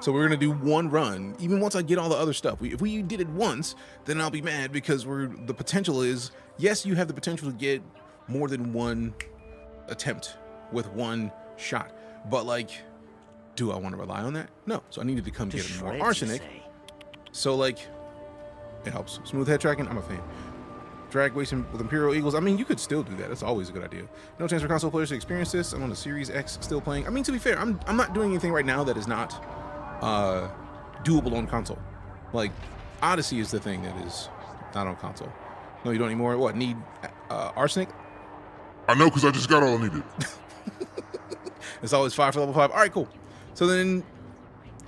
So we're gonna do one run. Even once I get all the other stuff, if we did it once, then I'll be mad, because the potential is, yes, you have the potential to get more than one attempt with one shot, but like, do I want to rely on that? No. So I needed to come get more arsenic. So like, it helps. Smooth head tracking, I'm a fan. Drag wasting with Imperial Eagles. I mean, you could still do that. That's always a good idea. No chance for console players to experience this. I'm on the Series X still playing. I mean, to be fair, I'm not doing anything right now that is not doable on console. Like Odyssey is the thing that is not on console. No, you don't anymore. What, need arsenic? I know, because I just got all I needed. It's always 5 for level 5. All right, cool. So then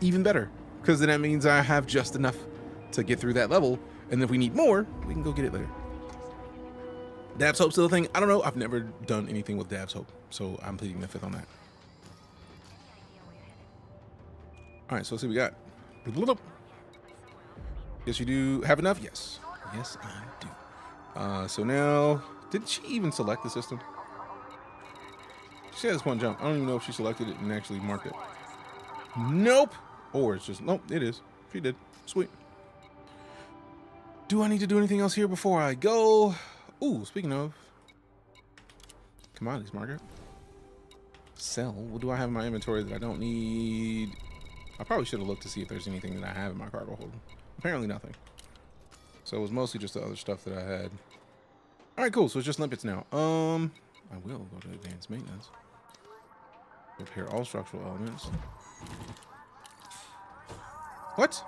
even better, because then that means I have just enough to get through that level, and if we need more, we can go get it later. Dab's Hope still a thing? I don't know. I've never done anything with Dab's Hope, so I'm pleading the fifth on that. All right, so let's see what we got. Yes, you do have enough? Yes. Yes, I do. So now, did she even select the system? She has one jump. I don't even know if she selected it and actually marked it. Nope. Or it's just, nope, it is. She did. Sweet. Do I need to do anything else here before I go? Ooh, speaking of commodities market. Sell. What do I have in my inventory that I don't need? I probably should have looked to see if there's anything that I have in my cargo hold. Apparently nothing. So it was mostly just the other stuff that I had. All right, cool. So it's just limpets now. I will go to advanced maintenance. Repair all structural elements. What?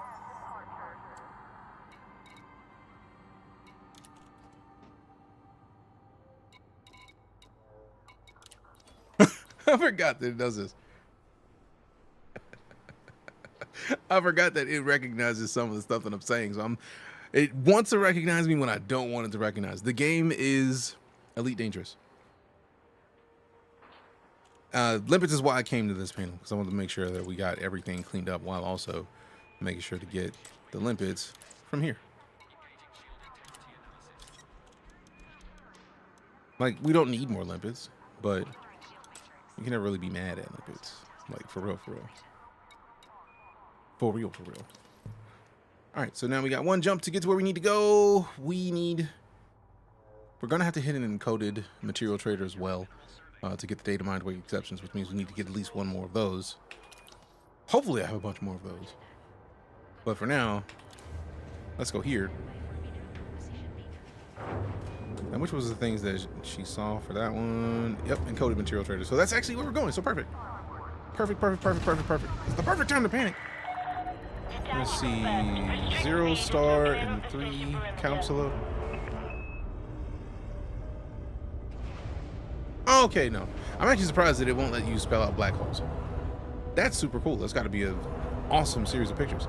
I forgot that it does this. I forgot that it recognizes some of the stuff that I'm saying. So it wants to recognize me when I don't want it to recognize. The game is EliteDangerous. Limpets is why I came to this panel, because I wanted to make sure that we got everything cleaned up while also making sure to get the limpets from here. Like, we don't need more limpets, but you can never really be mad at limpets. Like, for real, for real. For real, for real. All right, so now we got one jump to get to where we need to go. We're gonna have to hit an encoded material trader as well to get the data mined weight exceptions, which means we need to get at least one more of those. Hopefully I have a bunch more of those. But for now, let's go here. And which was the things that she saw for that one? Yep, encoded material trader. So that's actually where we're going, so perfect. Perfect, perfect, perfect, perfect, perfect. It's the perfect time to panic. Let's see, 0 star and 3 capsula. Okay, no. I'm actually surprised that it won't let you spell out black holes. That's super cool. That's got to be an awesome series of pictures.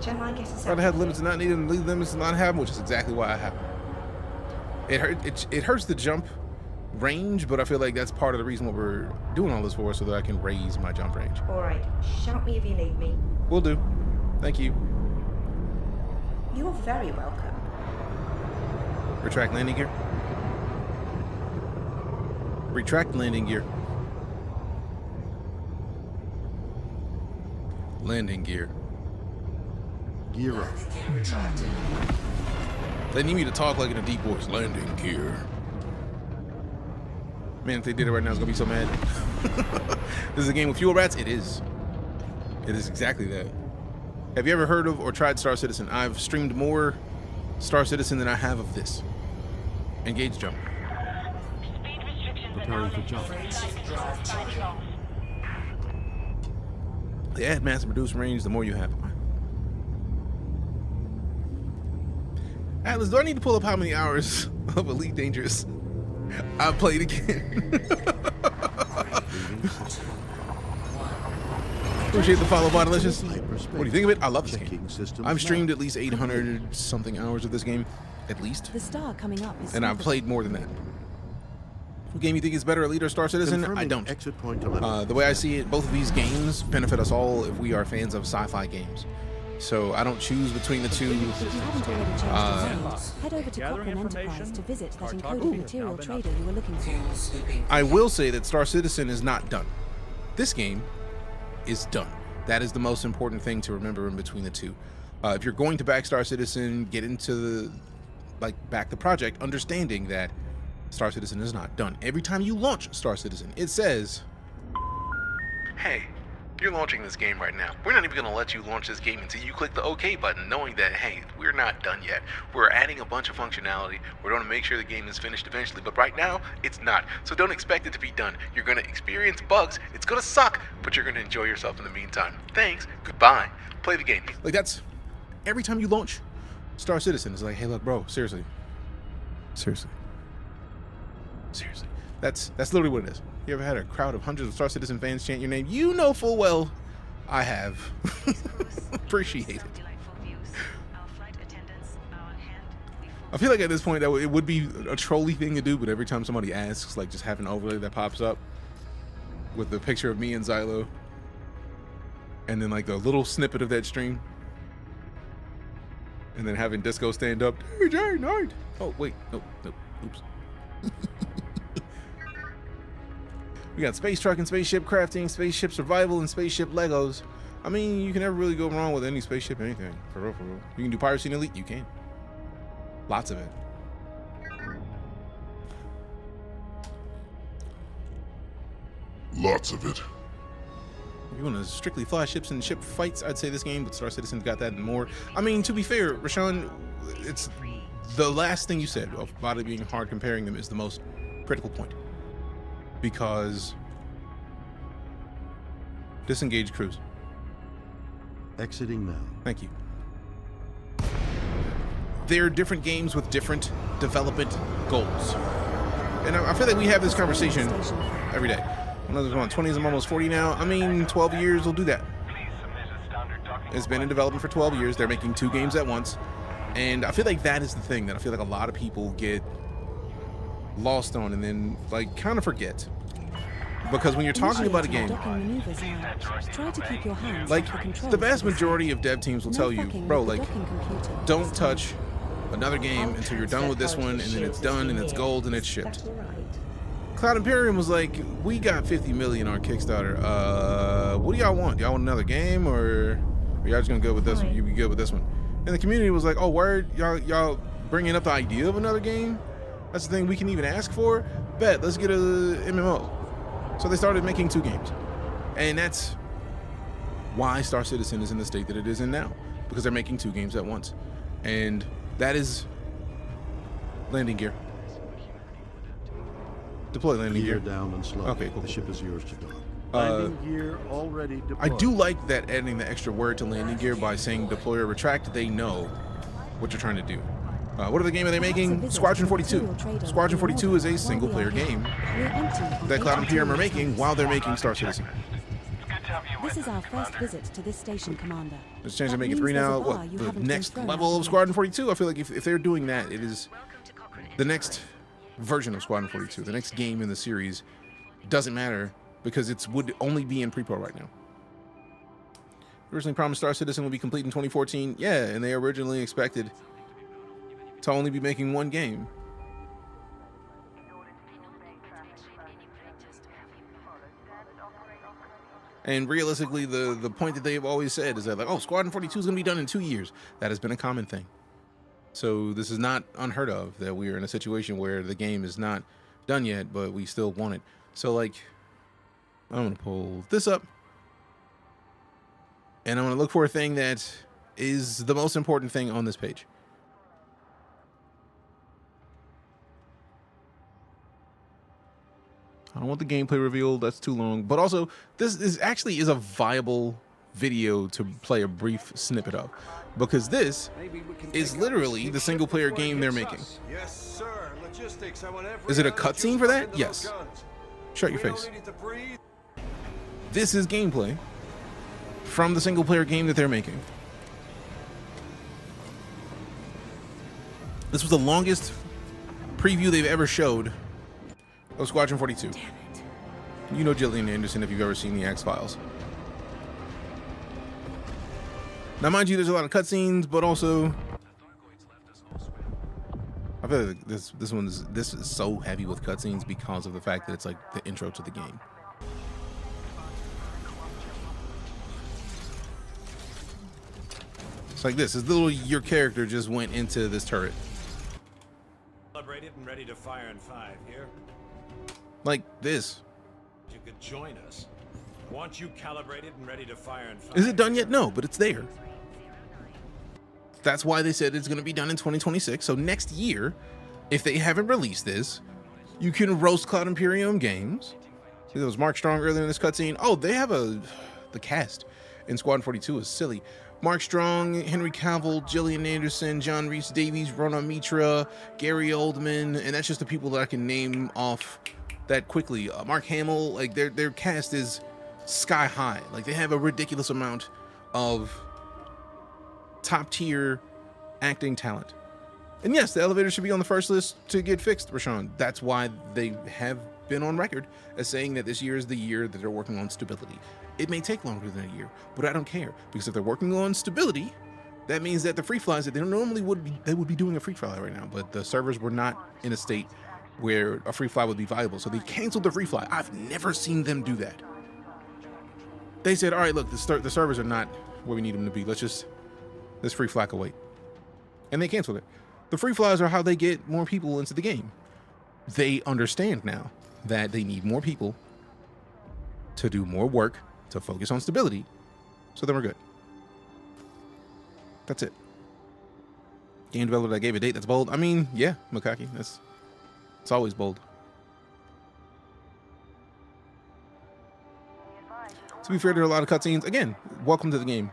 Rather have limits and not need them, leave limits and not have them, which is exactly why I have them. It hurts the jump range, but I feel like that's part of the reason what we're doing all this for, so that I can raise my jump range. All right, shout me if you need me. Will do. Thank you. You're very welcome. Retract landing gear. Retract landing gear. Landing gear. Gear up. They need me to talk like in a deep voice. Landing gear. Man, if they did it right now, I was gonna be so mad. This is a game with fuel rats? It is. It is exactly that. Have you ever heard of or tried Star Citizen? I've streamed more Star Citizen than I have of this. Engage jump. Preparing for jump. The add mass and reduce range, the more you have. Atlas, do I need to pull up how many hours of EliteDangerous I've played again? Appreciate the follow, Bodilicious. What do you think of it? I love this game. I've streamed at least 800 something hours of this game, at least. The star coming up is and I've played more than that. What game you think is better, Elite or Star Citizen? I don't. The way I see it, both of these games benefit us all if we are fans of sci-fi games. So I don't choose between the two. If you haven't already changed your names, head over to Cochrane Enterprise to visit that encoded material trader you were looking for. I will say that Star Citizen is not done. This game is done. That is the most important thing to remember in between the two. If you're going to back Star Citizen, get into back the project, understanding that Star Citizen is not done. Every time you launch Star Citizen, it says, hey, you're launching this game right now. We're not even going to let you launch this game until you click the OK button, knowing that, hey, we're not done yet. We're adding a bunch of functionality. We're going to make sure the game is finished eventually, but right now, it's not. So don't expect it to be done. You're going to experience bugs. It's going to suck, but you're going to enjoy yourself in the meantime. Thanks. Goodbye. Play the game. That's every time you launch Star Citizen, it's like, hey, look, bro, seriously. That's literally what it is. You ever had a crowd of hundreds of Star Citizen fans chant your name? You know full well I have. Appreciate it. I feel like at this point that it would be a trolly thing to do, but every time somebody asks, just have an overlay that pops up with the picture of me and Xylo, and then the little snippet of that stream, and then having Disco stand up, DeejayKnight. Oh wait, nope, oops. We got space truck and spaceship crafting, spaceship survival, and spaceship Legos. I mean, you can never really go wrong with any spaceship anything. For real, for real. You can do piracy in Elite, you can. Lots of it. Lots of it. If you want to strictly fly ships and ship fights, I'd say this game, but Star Citizen's got that and more. I mean, to be fair, Rashawn, it's the last thing you said about it being hard comparing them is the most critical point. Because disengage cruise. Exiting now. Thank you. They're different games with different development goals. And I feel like we have this conversation every day. When I was on 20s, I'm almost 40 now. I mean, 12 years will do that. It's been in development for 12 years. They're making 2 games at once. And I feel like that is the thing that I feel like a lot of people get lost on and then kind of forget. Because when you're talking about a game, try to keep your hands the vast majority of dev teams will tell you, bro, don't touch another game until you're done with this one, and then it's done and it's gold and it's shipped. Cloud Imperium was like, we got 50 million on Kickstarter. What do y'all want? Y'all want another game, or are y'all just gonna go with this one? You be good with this one? And the community was like, oh, word, y'all bringing up the idea of another game? That's the thing we can even ask for? Bet, let's get a MMO. So they started making 2 games. And that's why Star Citizen is in the state that it is in now. Because they're making 2 games at once. And that is landing gear. Deploy landing gear. Down and slow. Okay, cool. The ship is yours to dock. Landing gear already deployed. I do like that adding the extra word to landing gear by saying deploy or retract. They know what you're trying to do. What other game are they making? Squadron 42. Squadron 42 is a single-player game that Cloud Imperium are making while they're making Star Citizen. This is our first visit to this station, Commander. Let's change to make it 3 now. What, the next level of Squadron 42? I feel like if they're doing that, it is the next version of Squadron 42. The next game in the series doesn't matter because it would only be in pre-pro right now. Originally promised Star Citizen would be complete in 2014. Yeah, and they originally expected to only be making 1 game. And realistically, the point that they've always said is that oh, Squadron 42 is going to be done in 2 years. That has been a common thing. So this is not unheard of that we are in a situation where the game is not done yet, but we still want it. So I'm going to pull this up. And I'm going to look for a thing that is the most important thing on this page. I don't want the gameplay revealed. That's too long. But also, this is actually a viable video to play a brief snippet of. Because this is literally the single-player game they're making. Yes, sir. Logistics. Is it a cutscene for that? Yes. Shut your face. This is gameplay from the single player game that they're making. This was the longest preview they've ever showed of Squadron 42. Damn it. You know Gillian Anderson if you've ever seen the X-Files. Now, mind you, there's a lot of cutscenes, but also I feel like this is so heavy with cutscenes because of the fact that it's like the intro to the game. It's like this. This little your character just went into this turret. Calibrated and ready to fire in 5 here. Like this. You could join us. Want you calibrated and ready to fire in 5. Is it done yet? No, but it's there. That's why they said it's going to be done in 2026. So next year, if they haven't released this, you can roast Cloud Imperium Games. See, there was Mark Strong earlier in this cutscene. Oh, they have the cast in Squadron 42 is silly. Mark Strong, Henry Cavill, Gillian Anderson, John Rhys Davies, Rona Mitra, Gary Oldman, and that's just the people that I can name off that quickly. Mark Hamill, like their cast is sky high. Like they have a ridiculous amount of top tier acting talent. And yes, the elevator should be on the first list to get fixed, Rashawn. That's why they have been on record as saying that this year is the year that they're working on stability. It may take longer than a year, but I don't care, because if they're working on stability, that means that the free flies that they normally would be doing a free fly right now, but the servers were not in a state where a free fly would be viable, so they canceled the free fly. I've never seen them do that. They said, all right, look, the servers are not where we need them to be. Let's free fly can wait. And they canceled it. The free flies are how they get more people into the game. They understand now that they need more people to do more work, to focus on stability, so then we're good. That's it. Game developer that gave a date that's bold. I mean, yeah, Makaki, it's always bold. To be fair, there are a lot of cutscenes. Again, welcome to the game.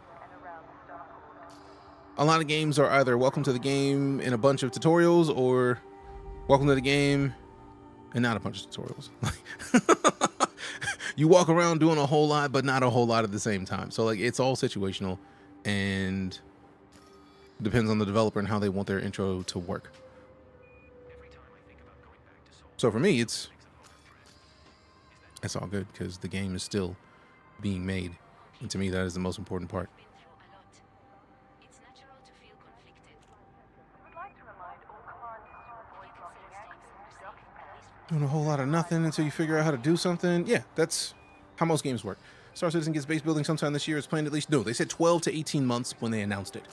A lot of games are either welcome to the game in a bunch of tutorials or welcome to the game and not a bunch of tutorials. You walk around doing a whole lot, but not a whole lot at the same time. So like it's all situational and depends on the developer and how they want their intro to work. So for me, it's all good because the game is still being made. And to me, that is the most important part. Doing a whole lot of nothing until you figure out how to do something. Yeah, that's how most games work. Star Citizen gets base building sometime this year. It's planned at least. No, they said 12 to 18 months when they announced it.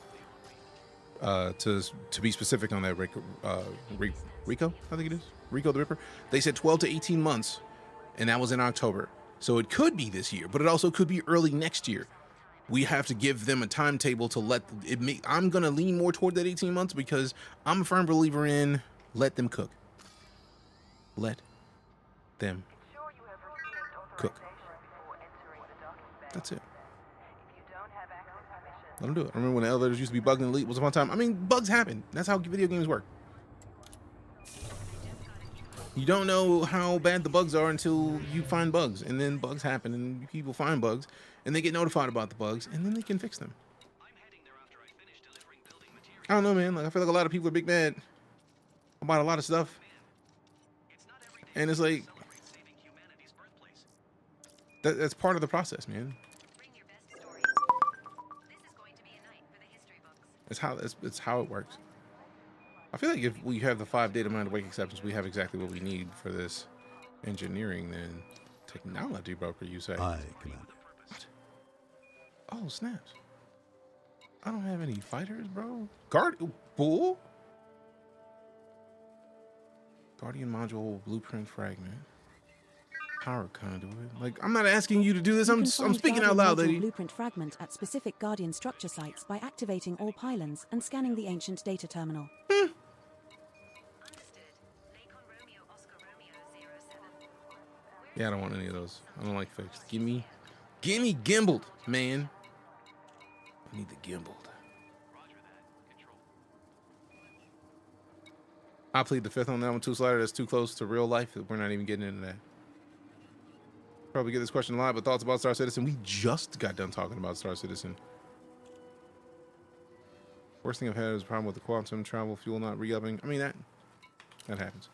To be specific on that, Rico, I think it is. Rico the Ripper. They said 12 to 18 months, and that was in October. So it could be this year, but it also could be early next year. We have to give them a timetable to let it make. I'm going to lean more toward that 18 months because I'm a firm believer in let them cook. Let them cook. That's it. Let them do it. I remember when the elevators used to be bugged in Elite was one time. I mean, bugs happen. That's how video games work. You don't know how bad the bugs are until you find bugs, and then bugs happen, and people find bugs, and they get notified about the bugs, and then they can fix them. I don't know, man. Like I feel like a lot of people are big mad about a lot of stuff. And it's like, that's part of the process, man. It's how it works. I feel like if we have the 5 data mined awake exceptions, we have exactly what we need for this engineering, then technology broker, you say. Aye, Commander. What? Oh, snaps. I don't have any fighters, bro. Bull? Guardian module, blueprint fragment, power conduit. Like, I'm not asking you to do this. I'm speaking out loud, lady. Blueprint fragment at specific Guardian structure sites by activating all pylons and scanning the ancient data terminal. Yeah, I don't want any of those. I don't like fixed. Give me gimbaled, man. I need the gimbaled. I plead the 5th on that one too, Slider. That's too close to real life. We're not even getting into that. Probably get this question a lot, but thoughts about Star Citizen? We just got done talking about Star Citizen. Worst thing I've had is a problem with the quantum travel fuel not re-upping. I mean, that happens.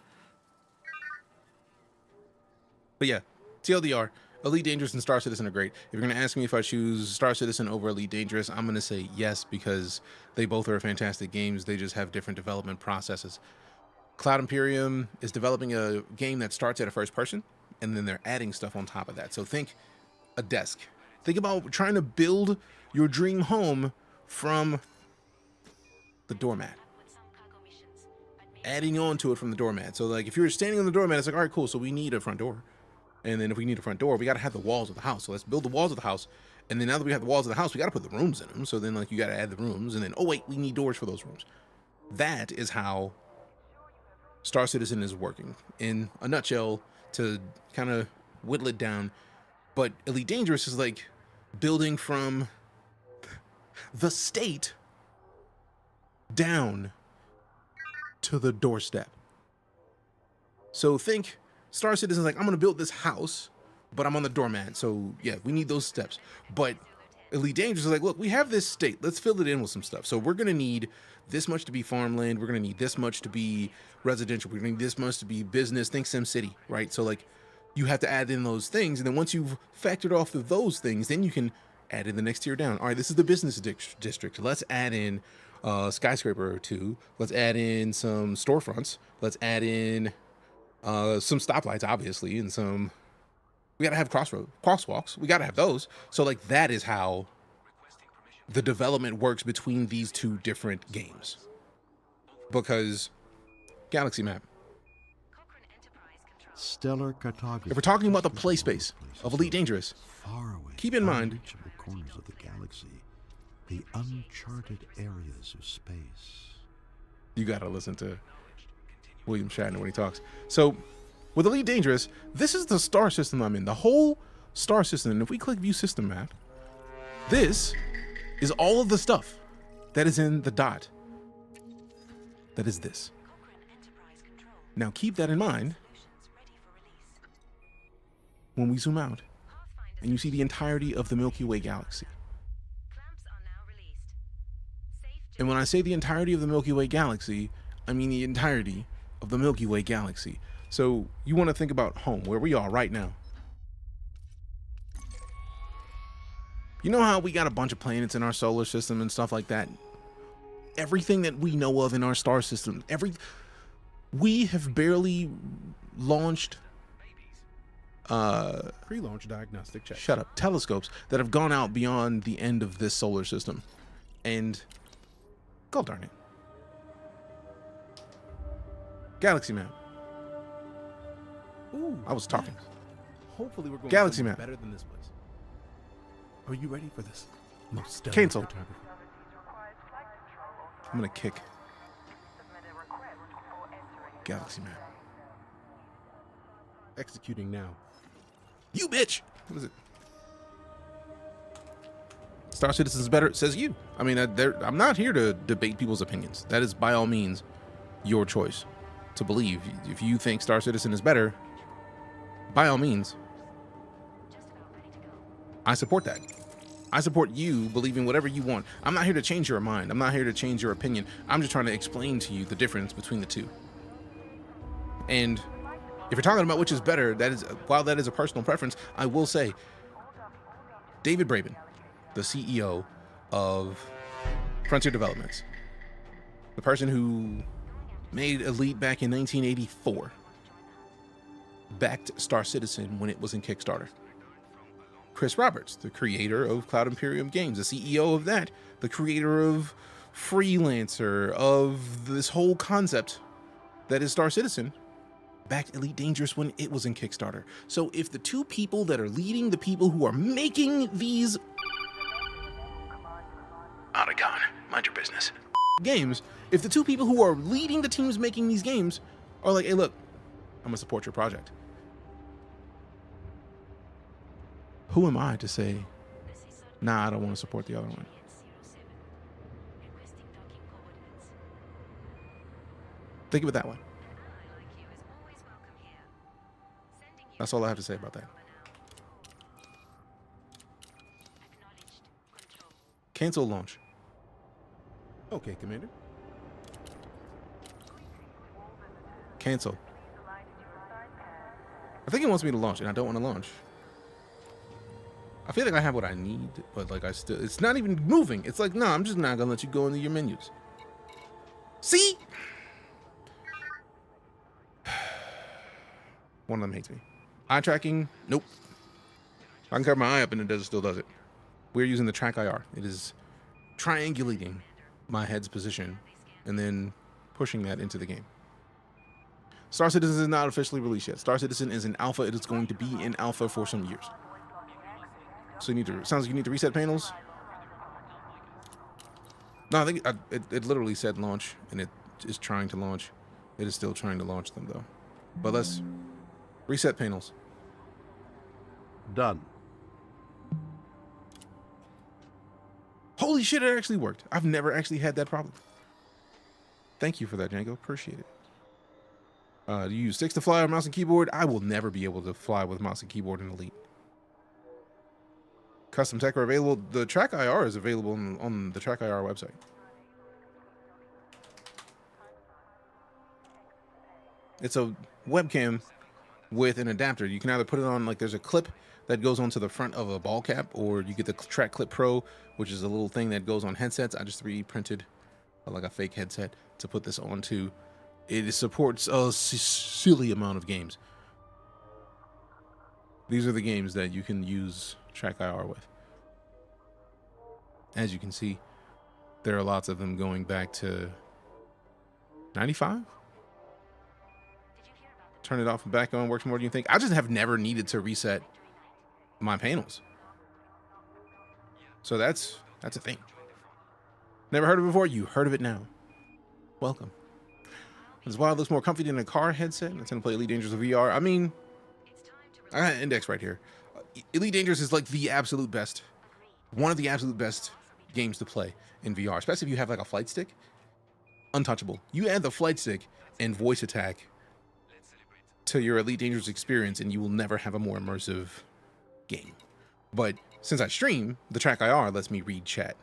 But yeah, TLDR, Elite Dangerous and Star Citizen are great. If you're going to ask me if I choose Star Citizen over Elite Dangerous, I'm going to say yes, because they both are fantastic games. They just have different development processes. Cloud Imperium is developing a game that starts at a first person, and then they're adding stuff on top of that. So think a desk. Think about trying to build your dream home from the doormat. Adding on to it from the doormat. So like if you're standing on the doormat, it's like, all right, cool. So we need a front door. And then if we need a front door, we got to have the walls of the house. So let's build the walls of the house. And then now that we have the walls of the house, we got to put the rooms in them. So then like you got to add the rooms. And then, oh wait, we need doors for those rooms. That is how Star Citizen is working in a nutshell, to kind of whittle it down. But Elite Dangerous is like building from the state down to the doorstep. So think Star Citizen's like, I'm going to build this house, but I'm on the doormat. So yeah, we need those steps. But Elite Dangerous is like, look, we have this state. Let's fill it in with some stuff. So we're going to need this much to be farmland. We're going to need this much to be residential. We're going to need this much to be business. Think SimCity, right? So like you have to add in those things. And then once you've factored off of those things, then you can add in the next tier down. All right, this is the business district. Let's add in skyscraper or two. Let's add in some storefronts. Let's add in some stoplights, obviously, and some. We gotta have crosswalks. We gotta have those. So like that is how the development works between these two different games. Because galaxy map. Stellar cartography. If we're talking about the play space of Elite Dangerous, far away, keep in mind unreachable corners of the galaxy, the uncharted areas of space. You gotta listen to William Shatner when he talks. So with Elite Dangerous, this is the star system I'm in. The whole star system. And if we click view system map, this is all of the stuff that is in the dot. That is this. Now keep that in mind when we zoom out and you see the entirety of the Milky Way galaxy. And when I say the entirety of the Milky Way galaxy, I mean the entirety of the Milky Way galaxy. So you want to think about home, where we are right now. You know how we got a bunch of planets in our solar system and stuff like that? Everything that we know of in our star system, we have barely launched pre-launch diagnostic checks. Shut up. Telescopes that have gone out beyond the end of this solar system. And God darn it. Galaxy map. Ooh, I was talking. Hopefully we're going Galaxy map. better than this place. Are you ready for this? Cancel. I'm gonna kick. Galaxy map. Executing now. You bitch! What is it? Star Citizen is better, says you. I mean, I'm not here to debate people's opinions. That is by all means your choice to believe. If you think Star Citizen is better, by all means, I support that. I support you believing whatever you want. I'm not here to change your mind. I'm not here to change your opinion. I'm just trying to explain to you the difference between the two. And if you're talking about which is better, while that is a personal preference, I will say David Braben, the CEO of Frontier Developments, the person who made Elite back in 1984, backed Star Citizen when it was in Kickstarter. Chris Roberts, the creator of Cloud Imperium Games, the CEO of that, the creator of Freelancer, of this whole concept that is Star Citizen, backed Elite Dangerous when it was in Kickstarter. So if the two people that are leading the people who are making these Otacon, mind your business games, if the two people who are leading the teams making these games are like, hey, look, I'm gonna support your project, who am I to say, nah, I don't want to support the other one? Think of it that way. That's all I have to say about that. Cancel launch. Okay, Commander. Cancel. I think it wants me to launch, and I don't want to launch. I feel like I have what I need, but like it's not even moving. It's like, no, I'm just not gonna let you go into your menus. See? One of them hates me. Eye tracking, nope. I can cover my eye up and it still does it. We're using the TrackIR. It is triangulating my head's position and then pushing that into the game. Star Citizen is not officially released yet. Star Citizen is in alpha. It is going to be in alpha for some years. So you need to, sounds like you need to reset panels. No, I think it literally said launch, and it is trying to launch. It is still trying to launch them though. But let's reset panels. Done. Holy shit, it actually worked. I've never actually had that problem. Thank you for that, Django. Appreciate it. Do you use sticks to fly or mouse and keyboard? I will never be able to fly with mouse and keyboard in Elite. Custom tech are available. The TrackIR is available on the TrackIR website. It's a webcam with an adapter. You can either put it on, like there's a clip that goes onto the front of a ball cap, or you get the Track Clip Pro, which is a little thing that goes on headsets. I just 3D printed like a fake headset to put this onto. It supports a silly amount of games. These are the games that you can use TrackIR with. As you can see, there are lots of them going back to 95. Turn it off and back on, works more than you think. I just have never needed to reset my panels. So that's a thing. Never heard of it before? You heard of it now. Welcome. This Wild looks more comfy than a car headset. It's going to play EliteDangerous VR. I mean, I got an index right here. EliteDangerous is like the absolute best, one of the absolute best games to play in VR, especially if you have like a flight stick. Untouchable. You add the flight stick and voice attack to your EliteDangerous experience, and you will never have a more immersive game. But since I stream, the TrackIR lets me read chat.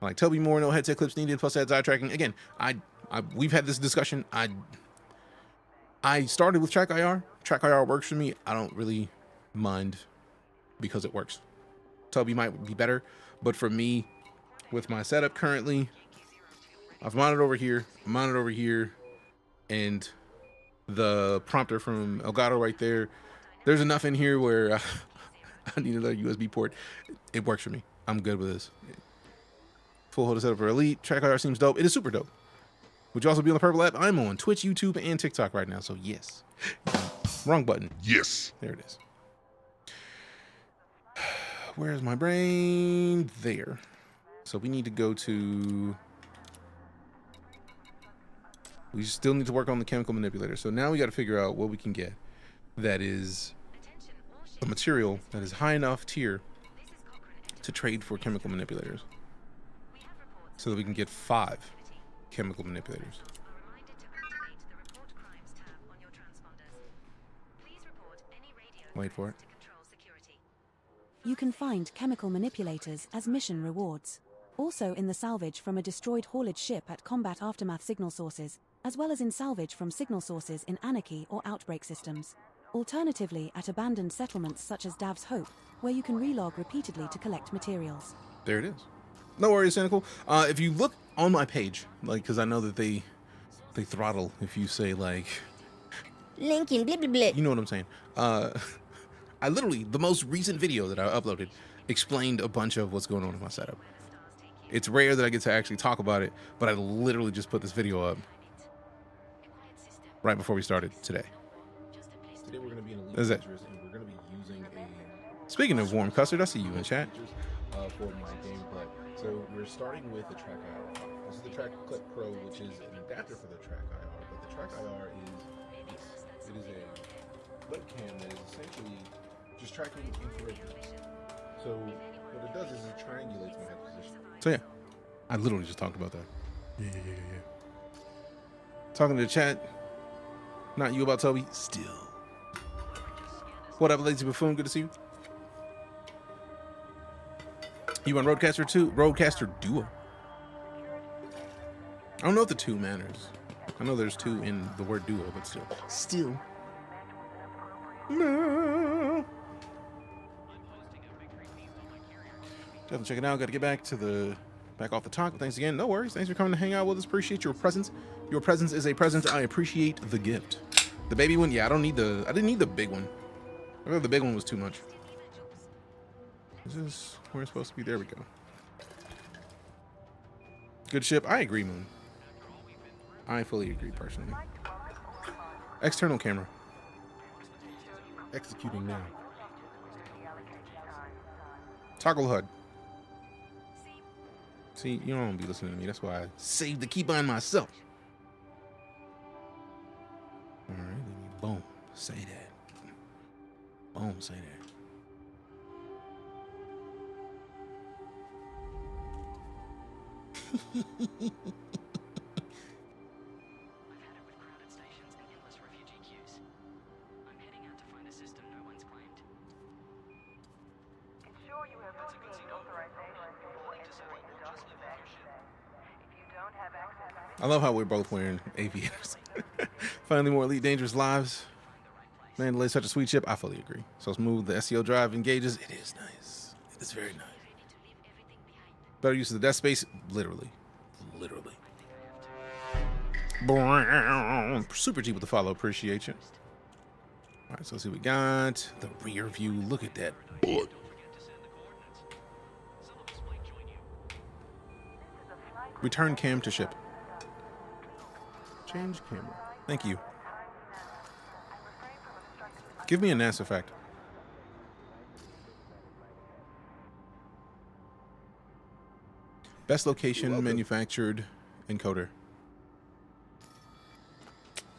Like, tell me more, no headset clips needed, plus eye tracking. Again, we've had this discussion. I started with TrackIR. TrackIR works for me. I don't really mind because it works. Toby might be better, but for me, with my setup currently, I've mounted over here, and the prompter from Elgato right there. There's enough in here where I need another USB port. It works for me. I'm good with this. Full holder setup for Elite. TrackIR seems dope. It is super dope. Would you also be on the Purple app? I'm on Twitch, YouTube, and TikTok right now, so yes. Wrong button. Yes. There it is. Where's my brain? There. So we need to go to... We still need to work on the chemical manipulator. So now we got to figure out what we can get that is a material that is high enough tier to trade for chemical manipulators, so that we can get 5 chemical manipulators. Wait for it. You can find chemical manipulators as mission rewards. Also in the salvage from a destroyed haulage ship at combat aftermath signal sources, as well as in salvage from signal sources in Anarchy or Outbreak systems. Alternatively, at abandoned settlements such as Dav's Hope, where you can relog repeatedly to collect materials. There it is. No worries, Cynical. If you look on my page, like, because I know that they throttle if you say, like... Lincoln, blah, blah, blah. You know what I'm saying. I literally, the most recent video that I uploaded explained a bunch of what's going on with my setup. It's rare that I get to actually talk about it, but I literally just put this video up right before we started today. Today we're going to be in EliteDangerous, and we're going to be using a... Speaking of warm custard, I see you in chat. For my gameplay. So we're starting with the TrackIR. This is the Track Clip Pro, which is an adapter for the TrackIR, but the TrackIR is a webcam that is essentially just tracking infrared beams. So what it does is it triangulates my head position. So yeah, I literally just talked about that. Yeah. Talking to the chat. Not you about Toby. Still. What up, Lazy Buffoon? Good to see you. You want Roadcaster 2? Roadcaster Duo. I don't know if the 2 matters. I know there's 2 in the word duo, but still. Still. No. Definitely check it out. Got to get back off the talk. Thanks again. No worries. Thanks for coming to hang out with us. Appreciate your presence. Your presence is a present. I appreciate the gift. The baby one, yeah, I didn't need the big one. I thought the big one was too much. Is this where it's supposed to be? There we go. Good ship. I agree, Moon. I fully agree, personally. External camera. Executing now. Toggle HUD. See, you don't be listening to me. That's why I saved the key behind myself. All right, boom. Say that. Boom, say that. I love how we're both wearing aviators. Finally, more Elite Dangerous lives. Man, the such a sweet ship. I fully agree. So smooth. The SEO drive engages. It is nice. It is very nice. Better use of the death space. Literally. Literally. Super G with the follow. Appreciate you. All right, so let's see what we got. The rear view. Look at that butt. Return cam to ship. Change camera. Thank you. Give me a NASA fact. Best location manufactured encoder.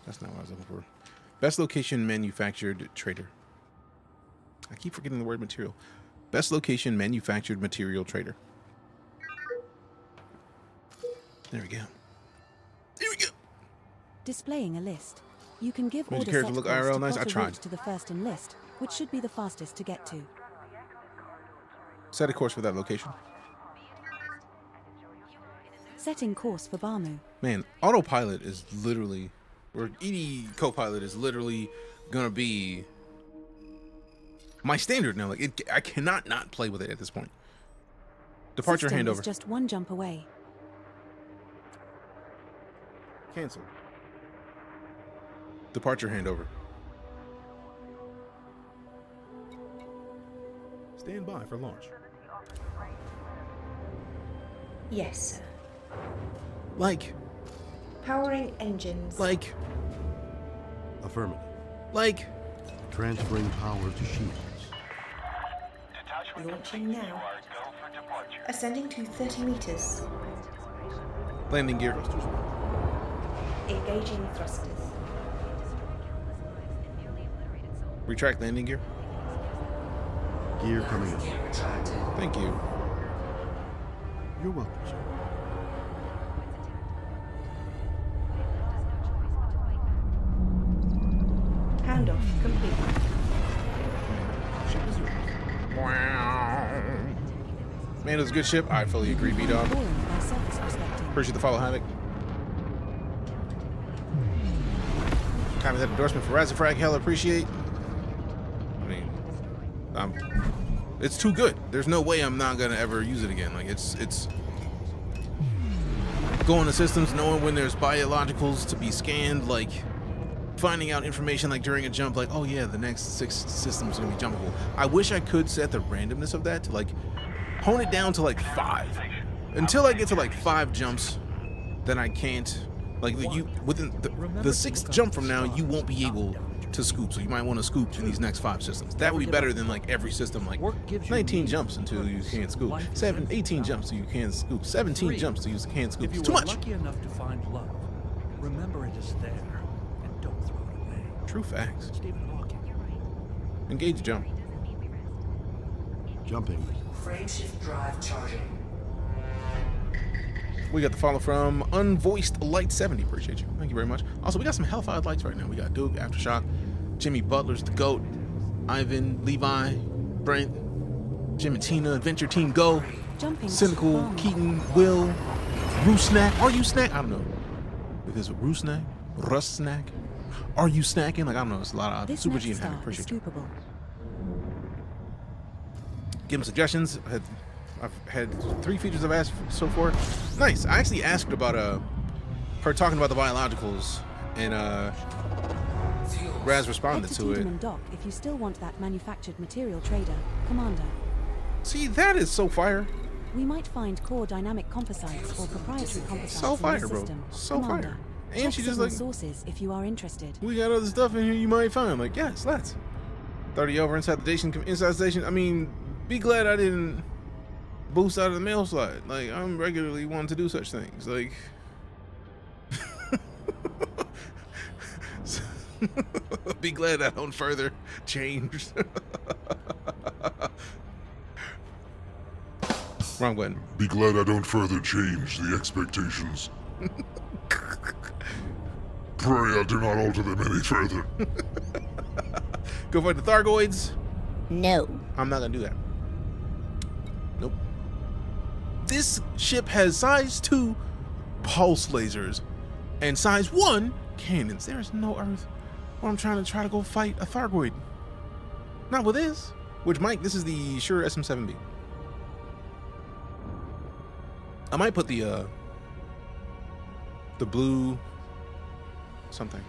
That's not what I was looking for. Best location manufactured trader. I keep forgetting the word material. Best location manufactured material trader. There we go. There we go. Displaying a list. You can give Made order your set character look course IRL to nice. plot I a tried. route to the first in list, which should be the fastest to get to. Set a course for that location. Setting course for Barmu. Man, autopilot is literally, or ED Copilot is literally gonna be my standard now. Like I cannot not play with it at this point. Departure System handover. is just one jump away. Cancel. Departure handover. Stand by for launch. Yes, sir. Like. Powering engines. Like. Affirmative. Like. Transferring power to shields. Launching now. Ascending to 30 meters. Landing gear. Engaging thrusters. Retract landing gear. Gear coming in. Thank you. You're welcome, sir. Handoff complete. Ship is yours. Wow. Man, it was a good ship. I fully agree, B-Dog. Appreciate the follow, Havoc. Copy that endorsement for Razafrag. Hell, appreciate. I mean, it's too good. There's no way I'm not gonna ever use it again. Like it's going to systems, knowing when there's biologicals to be scanned, like finding out information like during a jump, like, oh yeah, the next 6 systems are gonna be jumpable. I wish I could set the randomness of that to like hone it down to like 5. Until I get to like 5 jumps, then I can't. Like you within the 6th jump from now, you won't be able to scoop. So you might want to scoop in these next 5 systems. That would be better than like every system, like 19 jumps until you can't scoop. 18 jumps so you can't scoop. 17 jumps so you can't scoop. It's too much. Lucky enough to find love, remember it is there, and don't throw it away. True facts. Stephen Hawking. Engage jump. Jumping. Frameshift drive charging. We got the follow from Unvoiced Light 70. Appreciate you. Thank you very much. Also, we got some Hellfire lights right now. We got Duke, Aftershock, Jimmy Butler's the GOAT, Ivan, Levi, Brent, Jim and Tina, Adventure Team Go. Jumping Cynical, farming. Keaton, Will, Roosnack. Are you snack? I don't know. If it's Roosnack, Rust-snack. Are you snacking? Like, I don't know. It's a lot of This Super next G and star Hammer. is Appreciate you. scoopable. Give them suggestions. I've had 3 features I've asked so far. Nice. I actually asked about her talking about the biologicals, and Raz responded Head to to it. Tiedemann Dock if you still want that manufactured material trader, Commander. See, that is so fire. We might find core dynamic composites or proprietary composites So in fire, this bro. system, So Commander. fire. And Check she just signal like, sources if you are interested. we got other stuff in here you might find. Like, yes, let's. 30 over inside the station. I mean, be glad I didn't boost out of the mail slide. Like, I'm regularly wanting to do such things. Like, be glad I don't further change. Wrong button. Be glad I don't further change the expectations. Pray I do not alter them any further. Go fight the Thargoids. No. I'm not gonna do that. Nope. This ship has size 2 pulse lasers and size 1 cannons. There is no Earth where I'm trying to go fight a Thargoid. Not with this. Which, Mike, this is the Shure SM7B. I might put the blue something.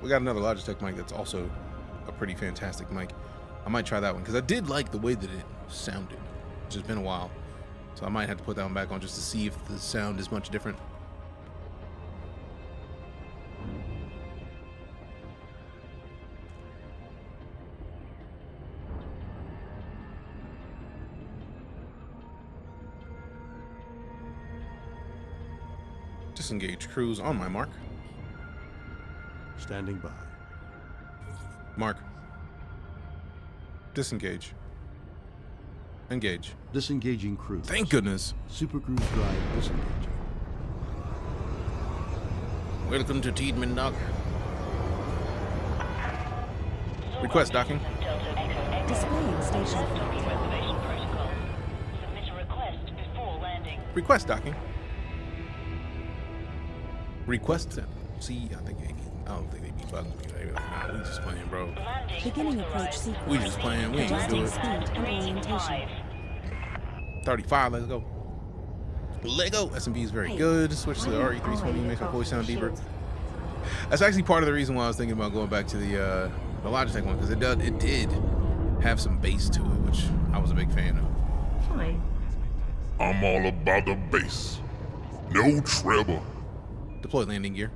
We got another Logitech mic that's also a pretty fantastic mic. I might try that one because I did like the way that it sounded. It's just been a while, so I might have to put that one back on just to see if the sound is much different. Disengage cruise on my mark. Standing by. Mark. Disengage. Engage. Disengaging cruise. Thank goodness. Super cruise drive disengaging. Welcome to Tiedemann Dock. Request docking. Displaying station. Request docking. Request sent. See, I don't think they be bugging me. Nah, we just playing, bro. Beginning approach sequence. We just playing. We ain't gonna do Adjusting it. speed and orientation. 35, let's go. Lego S&B is very good. Switch to the RE320, makes my voice sound deeper. That's actually part of the reason why I was thinking about going back to the Logitech one, because it did have some bass to it, which I was a big fan of. Fine. I'm all about the bass. No treble. Deploy landing gear.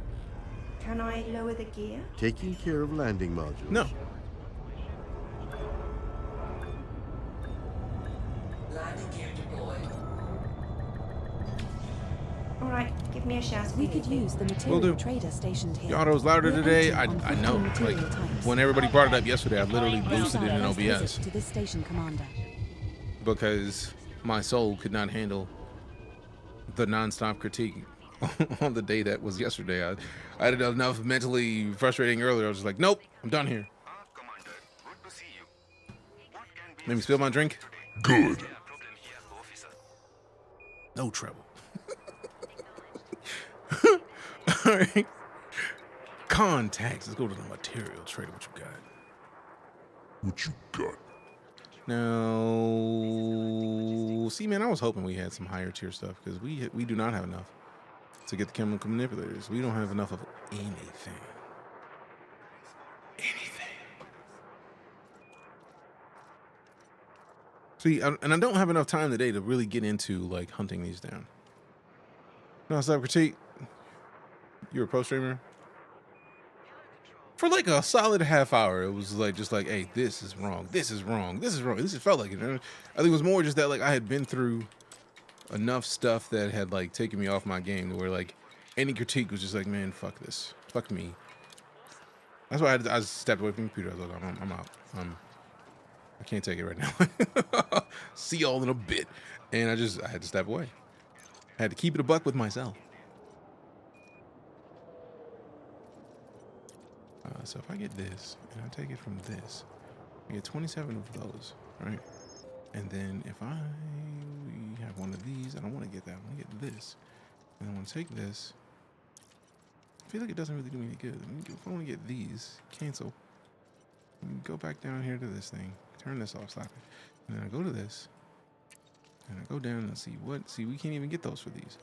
Can I lower the gear? Taking care of landing modules. No. Landing gear deployed. All right, give me a shout. We could use the material trader stationed here. The auto's louder We're today. I entering on know. 15 Like, material types. when everybody brought it up yesterday, I literally boosted it in Best visit OBS to this station, Commander. because my soul could not handle the nonstop critique on the day that was yesterday. I had enough mentally frustrating earlier. I was just like, nope, I'm done here. Made me spill my drink. Good. No trouble. All right. Contacts. Let's go to the material trader. What you got? What you got? Now, see, man, I was hoping we had some higher tier stuff because we do not have enough to get the chemical manipulators. We don't have enough of anything. See, and I don't have enough time today to really get into like hunting these down. No, stop critique. You're a pro streamer. For like a solid half hour, it was like just like, hey, this is wrong. This is wrong. This is wrong. This just felt like it. I think it was more just that like I had been through enough stuff that had like taken me off my game to where like any critique was just like, man, fuck this, fuck me. That's why I stepped away from the computer. I was like, I'm out. I can't take it right now. See y'all in a bit. And I had to step away. I had to keep it a buck with myself. So if I get this and I take it from this, I get 27 of those, right? And then if we have one of these, I don't want to get that. I want to get this. And I want to take this. I feel like it doesn't really do me any good. If I want to get these, cancel. Go back down here to this thing. Turn this off, slap it. And then I go to this. And I go down and see what. See, we can't even get those for these.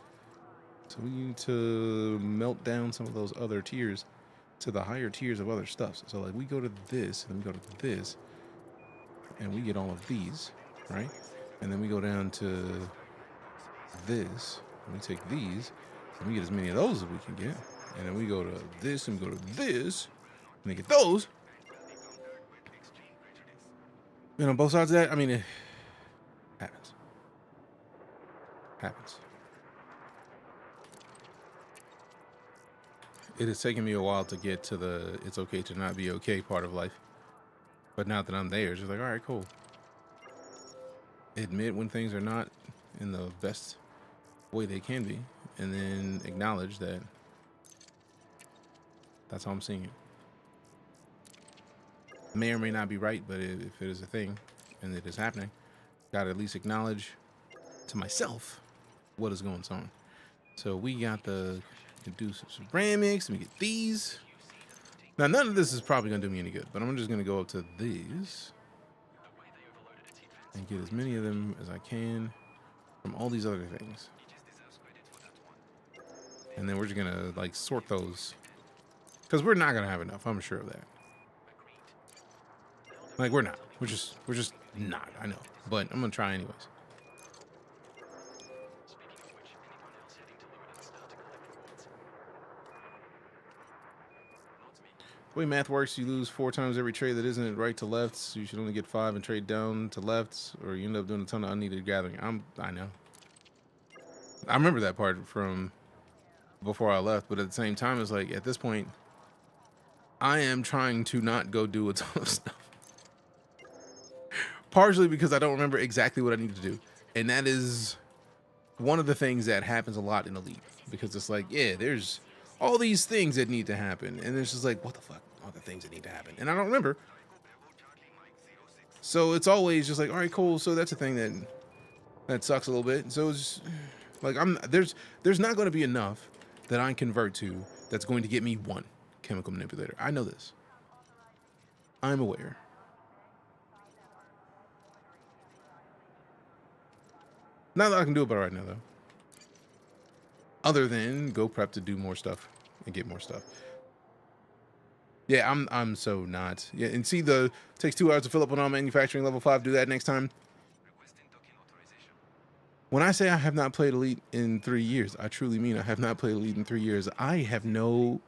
So we need to melt down some of those other tiers to the higher tiers of other stuff. So like we go to this, and then we go to this, and we get all of these, right? And then we go down to this, and we take these, and we get as many of those as we can get. And then we go to this, and we go to this, and they get those. And on both sides of that, I mean, it happens. Happens. It has taken me a while to get to the it's okay to not be okay part of life. But now that I'm there, it's just like, all right, cool. Admit when things are not in the best way they can be, and then acknowledge that that's how I'm seeing it. May or may not be right, but if it is a thing and it is happening, gotta at least acknowledge to myself what is going on. So we got the do some ceramics, and we get these. Now none of this is probably gonna do me any good, but I'm just gonna go up to these and get as many of them as I can from all these other things. And then we're just gonna like sort those, because we're not gonna have enough, I'm sure of that. Like we're not. We're just not, I know. But I'm gonna try anyways. The way math works, you lose 4 times every trade that isn't right to left, so you should only get 5 and trade down to lefts, or you end up doing a ton of unneeded gathering. I know. I remember that part from before I left, but at the same time, it's like, at this point, I am trying to not go do a ton of stuff. Partially because I don't remember exactly what I need to do. And that is one of the things that happens a lot in Elite, because it's like, yeah, there's all these things that need to happen, and it's just like, what the fuck are the things that need to happen? And I don't remember. So it's always just like, all right, cool. So that's a thing that sucks a little bit. So it's just, like, there's not going to be enough that I convert to that's going to get me 1 chemical manipulator. I know this. I'm aware. Not that I can do about it right now, though. Other than go prep to do more stuff and get more stuff. Yeah, I'm so not. Yeah, and see, takes 2 hours to fill up on all manufacturing level 5. Do that next time. When I say I have not played Elite in 3 years, I truly mean I have not played Elite in 3 years. I have no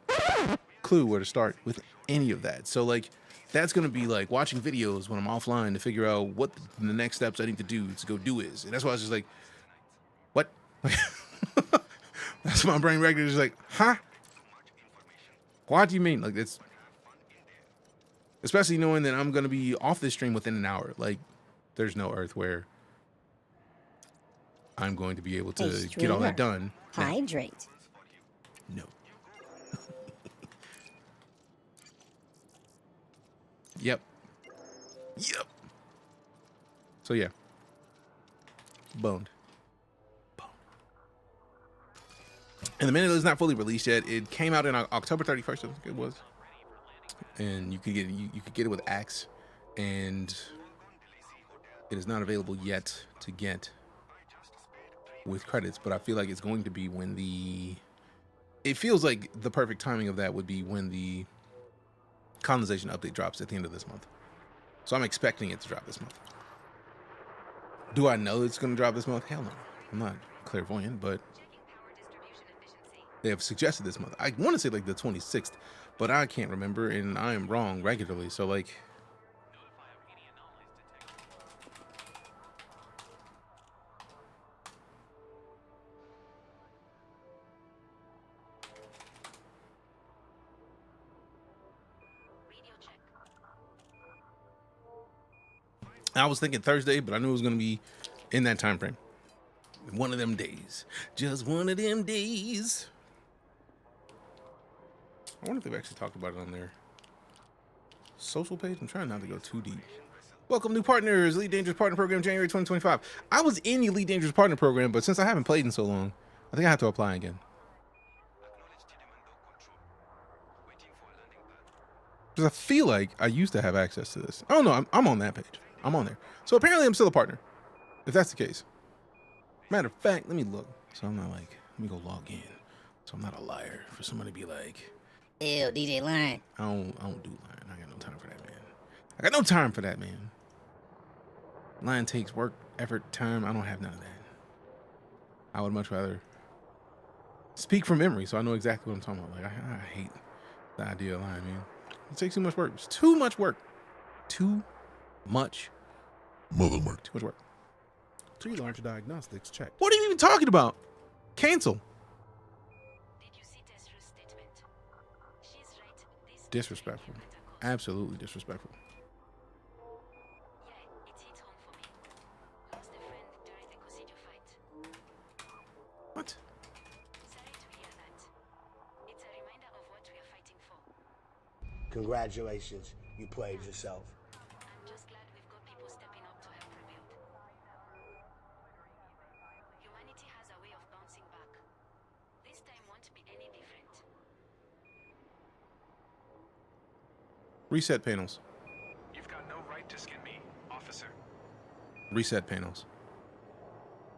clue where to start with any of that. So like, that's gonna be like watching videos when I'm offline to figure out what the next steps I need to do to go do is. And that's why I was just like, what? That's my brain regularly just like, huh? What do you mean? Like, it's especially knowing that I'm gonna be off this stream within an hour. Like, there's no earth where I'm going to be able to get all that done. Hydrate. No. Yep. So yeah. Boned. And the minute is not fully released yet. It came out in October 31st, I think it was. And you could get it with Axe, and it is not available yet to get with credits, but I feel like it's going to be when it feels like the perfect timing of that would be when the colonization update drops at the end of this month. So I'm expecting it to drop this month. Do I know it's going to drop this month? Hell no. I'm not clairvoyant, but they have suggested this month. I want to say like the 26th, but I can't remember, and I am wrong regularly. So like, I was thinking Thursday, but I knew it was going to be in that time frame. One of them days. Just one of them days. I wonder if they've actually talked about it on their social page. I'm trying not to go too deep. Welcome, new partners. Elite Dangerous Partner Program, January 2025. I was in the Elite Dangerous Partner Program, but since I haven't played in so long, I think I have to apply again. Because I feel like I used to have access to this. Oh, no, I'm on that page. I'm on there. So apparently I'm still a partner, if that's the case. Matter of fact, let me look. So I'm not like, let me go log in. So I'm not a liar for somebody to be like, ew, DJ lying. I don't do lying. I got no time for that, man. I got no time for that, man. Lying takes work, effort, time. I don't have none of that. I would much rather speak from memory so I know exactly what I'm talking about. Like, I hate the idea of lying, man. It takes too much work. It's too much work. Too much work. Too much work. 3 large diagnostics check. What are you even talking about? Cancel. Did you see Desru's statement? She's right. This Disrespectful. Absolutely disrespectful. Yeah, it hit home for me. Lost a friend during the Cosidio fight. What? Sorry to hear that. It's a reminder of what we are fighting for. Congratulations, you played yourself. I'm just glad we've got people stepping up to help rebuild. Humanity has a way of bouncing back. This time won't be any different. Reset panels. You've got no right to skin me, officer. Reset panels.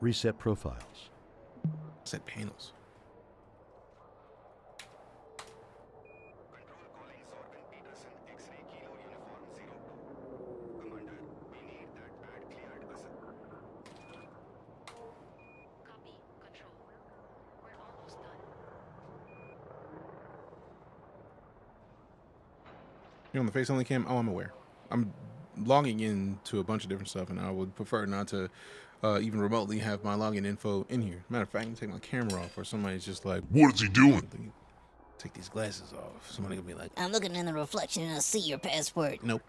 Reset profiles. Reset panels. Copy, control. We're almost done. You're on the face only cam? Oh, I'm aware. I'm logging into a bunch of different stuff, and I would prefer not to even remotely have my login info in here. Matter of fact, I can take my camera off, or somebody's just like, what is he doing? Take these glasses off. Somebody will be like, I'm looking in the reflection and I see your password. nope.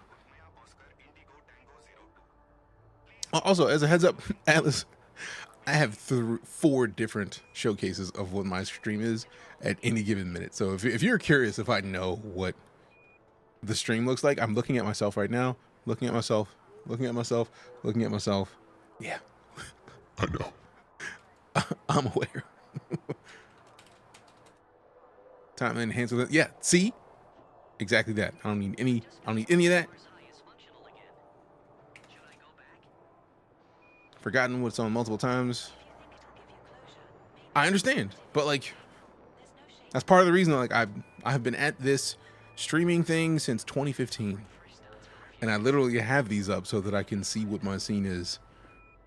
Also, as a heads up, Atlas, I have 4 different showcases of what my stream is at any given minute. So if you're curious if I know what the stream looks like, I'm looking at myself right now, looking at myself, looking at myself, looking at myself. Yeah. I know. I'm aware. Time and enhance with it. Yeah, see? Exactly that. I don't need any of that. Forgotten what's on multiple times. I understand, but like that's part of the reason like I've been at this streaming thing since 2015. And I literally have these up so that I can see what my scene is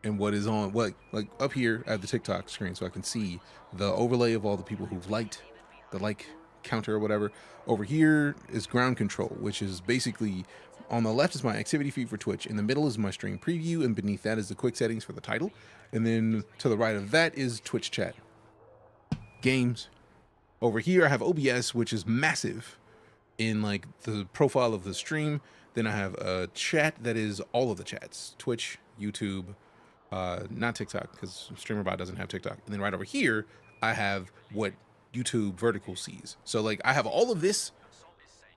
and what is on what like up here at the TikTok screen so I can see the overlay of all the people who've liked the like counter or whatever. Over here is ground control, which is basically on the left is my activity feed for Twitch. In the middle is my stream preview, and beneath that is the quick settings for the title. And then to the right of that is Twitch chat. Games. Over here I have OBS, which is massive in like the profile of the stream. Then I have a chat that is all of the chats. Twitch, YouTube, not TikTok, because StreamerBot doesn't have TikTok. And then right over here, I have what YouTube vertical sees. So like I have all of this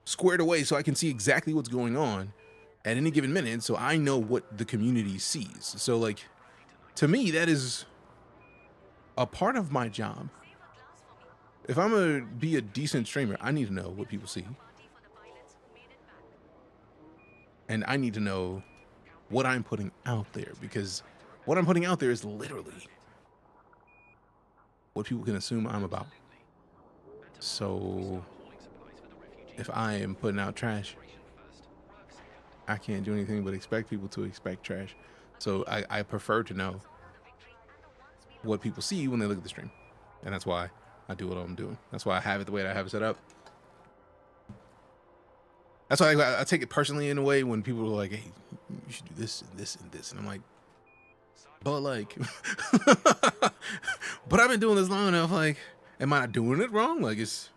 squared away so I can see exactly what's going on at any given minute, so I know what the community sees. So like to me, that is a part of my job. If I'm gonna be a decent streamer, I need to know what people see. And I need to know what I'm putting out there, because what I'm putting out there is literally what people can assume I'm about. So if I am putting out trash, I can't do anything but expect people to expect trash. So I prefer to know what people see when they look at the stream. And that's why I do what I'm doing. That's why I have it the way that I have it set up. That's why I take it personally in a way when people are like, hey, you should do this and this and this. And I'm like, but like, but I've been doing this long enough. Like, am I not doing it wrong? Like it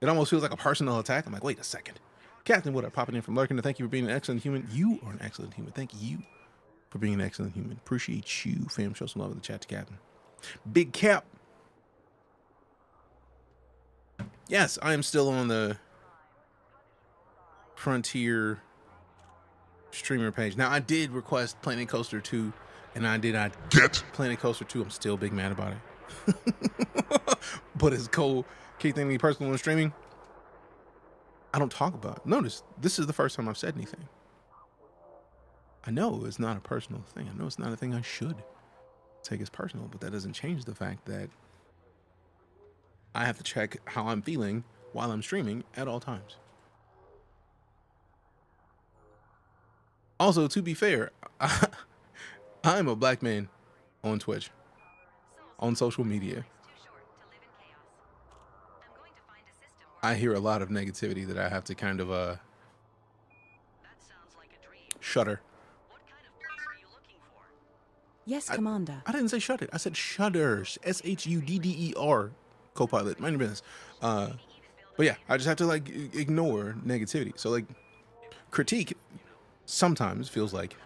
almost feels like a personal attack. I'm like, wait a second. Captain Wood, popping in from Lurking to thank you for being an excellent human. You are an excellent human. Thank you for being an excellent human. Appreciate you, fam. Show some love in the chat to Captain. Big Cap. Yes, I am still on the Frontier streamer page. Now, I did request Planet Coaster 2, and I did not get Planet Coaster 2. I'm still big mad about it. But it's cool. Keep anything personal in streaming. I don't talk about it. Notice, this is the first time I've said anything. I know it's not a personal thing. I know it's not a thing I should take as personal, but that doesn't change the fact that I have to check how I'm feeling while I'm streaming at all times. Also, to be fair, I'm a black man on Twitch, on social media. I hear a lot of negativity that I have to kind of shudder. Yes, Commander. I didn't say shut it. I said shudders. SHUDDER. Co-pilot. Mind your business. But yeah, I just have to like ignore negativity. So like critique sometimes feels like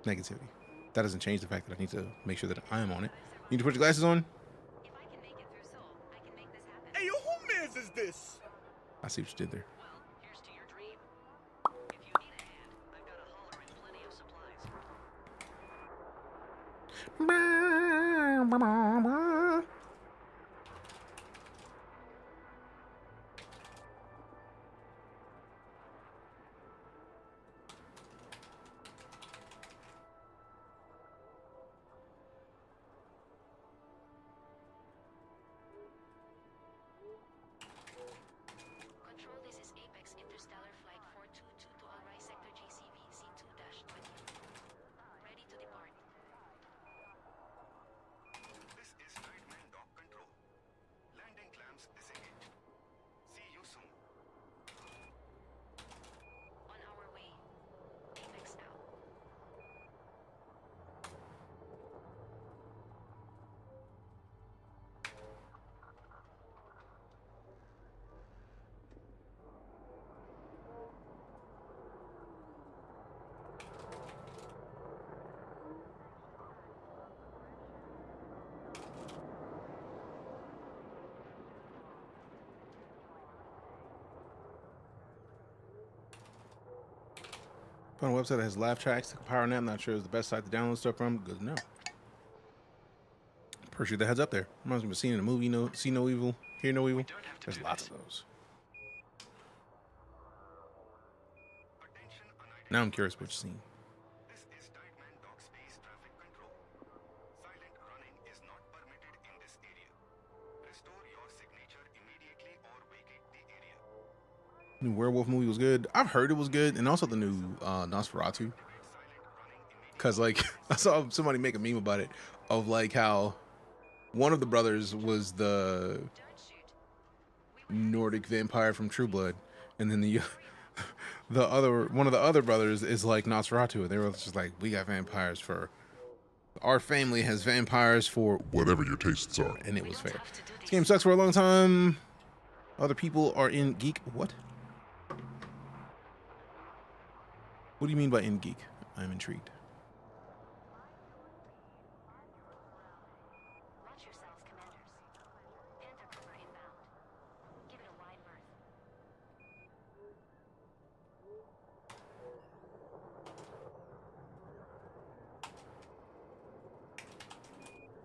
negativity. That doesn't change the fact that I need to make sure that I am on it. You need to put your glasses on. Hey, yo, who mans is this? I see what you did there. Control, this is Apex Interstellar Flight 422 to All-Rise Sector JCV C2-20. Ready to depart. This is Nightman Dock Control. Landing clamps disengaged. See you soon. On our way. Apex out. Found a website that has laugh tracks to power nap. Not sure it's the best site to download stuff from. Good to know. Appreciate the heads up there. Reminds me of seeing in a movie, see no evil, hear no evil. There's lots of those. Now I'm curious what you've seen. This is Nightman Dock Space Traffic Control. Silent running is not permitted in this area. Restore your signature immediately or vacate the area. New werewolf movie was good. I've heard it was good, and also the new Nosferatu. Cause like I saw somebody make a meme about it, of like how one of the brothers was the Nordic vampire from True Blood, and then the one of the other brothers is like Nosferatu. They were just like, we got vampires for our family has vampires for whatever your tastes are, and it was fair. This game sucks for a long time. Other people are in geek. What? What do you mean by in geek? I'm intrigued. Watch yourselves, commanders. Panther cover inbound. Give it a wide berth.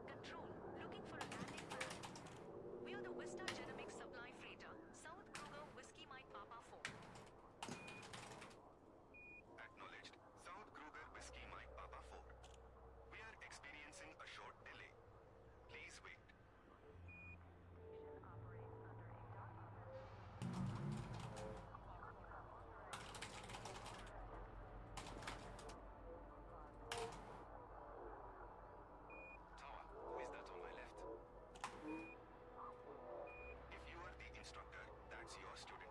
Control, looking for a landing pad. We are the Vista Genomics supply freighter, South Kruger Whiskey Mike Papa 4. Acknowledged. South Kruger Whiskey Mike Papa 4. We are experiencing a short delay. Please wait. Tower, who is that on my left? If you are the instructor, that's your student.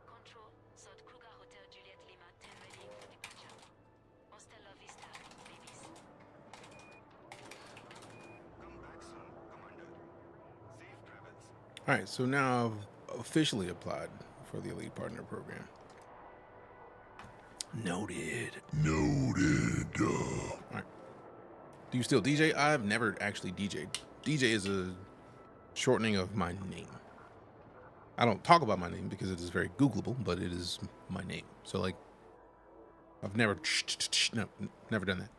Control, South Kruger Hotel Juliet Lima 10 ready for departure. Hostel La Vista, babies. Come back soon, Commander. Safe travels. All right, so now I've officially applied for the Elite Partner Program. Noted. Noted. All right. Do you still DJ? I've never actually DJ'd. DJ is a shortening of my name. I don't talk about my name because it is very Googleable, but it is my name. So like, I've never done that.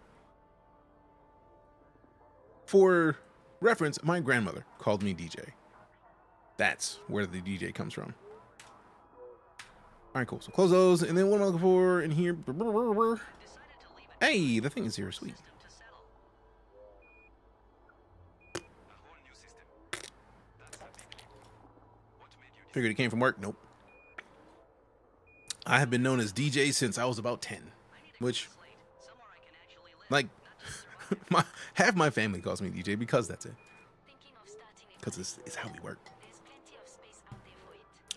For reference, my grandmother called me DJ. That's where the DJ comes from. All right, cool. So close those, and then what am I looking for in here? Hey, the thing is here, sweet. Figured it came from work. Nope. I have been known as DJ since I was about 10, which, like, half my family calls me DJ because that's it. Because it's how we work.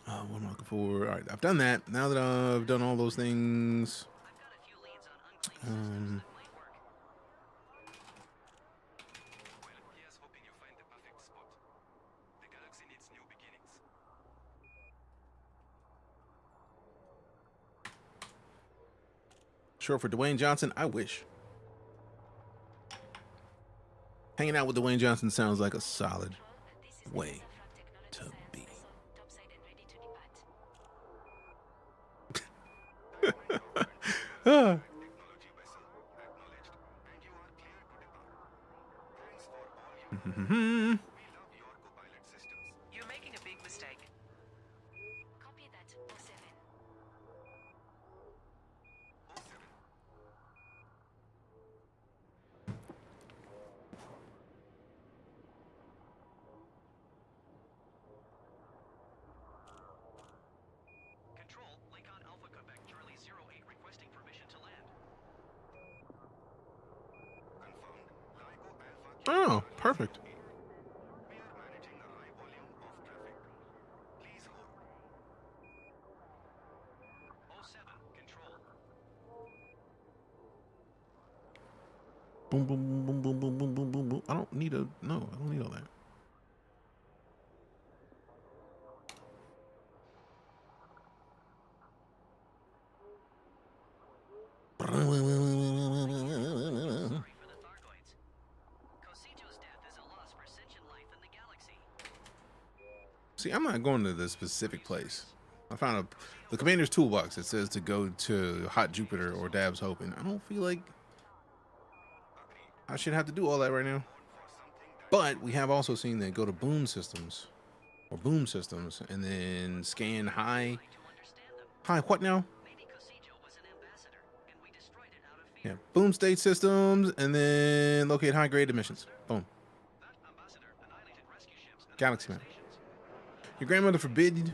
What am I looking for? All right, I've done that. Now that I've done all those things, short for Dwayne Johnson. I wish. Hanging out with Dwayne Johnson sounds like a solid way to be. You're making a big mistake. Copy that, 07. Control, Lakon Alpha Quebec Charlie 08 requesting permission to land. Oh, perfect. Boom, boom, boom, boom, boom, boom, boom, boom, boom. I don't need I don't need all that. See, I'm not going to the specific place. I found the commander's toolbox. It says to go to Hot Jupiter or Dab's Hope, and I don't feel like I should have to do all that right now. But we have also seen that go to Boom Systems, and then scan high. What now? Yeah, Boom State Systems, and then locate high grade emissions. Boom. Galaxy map. Your grandmother forbid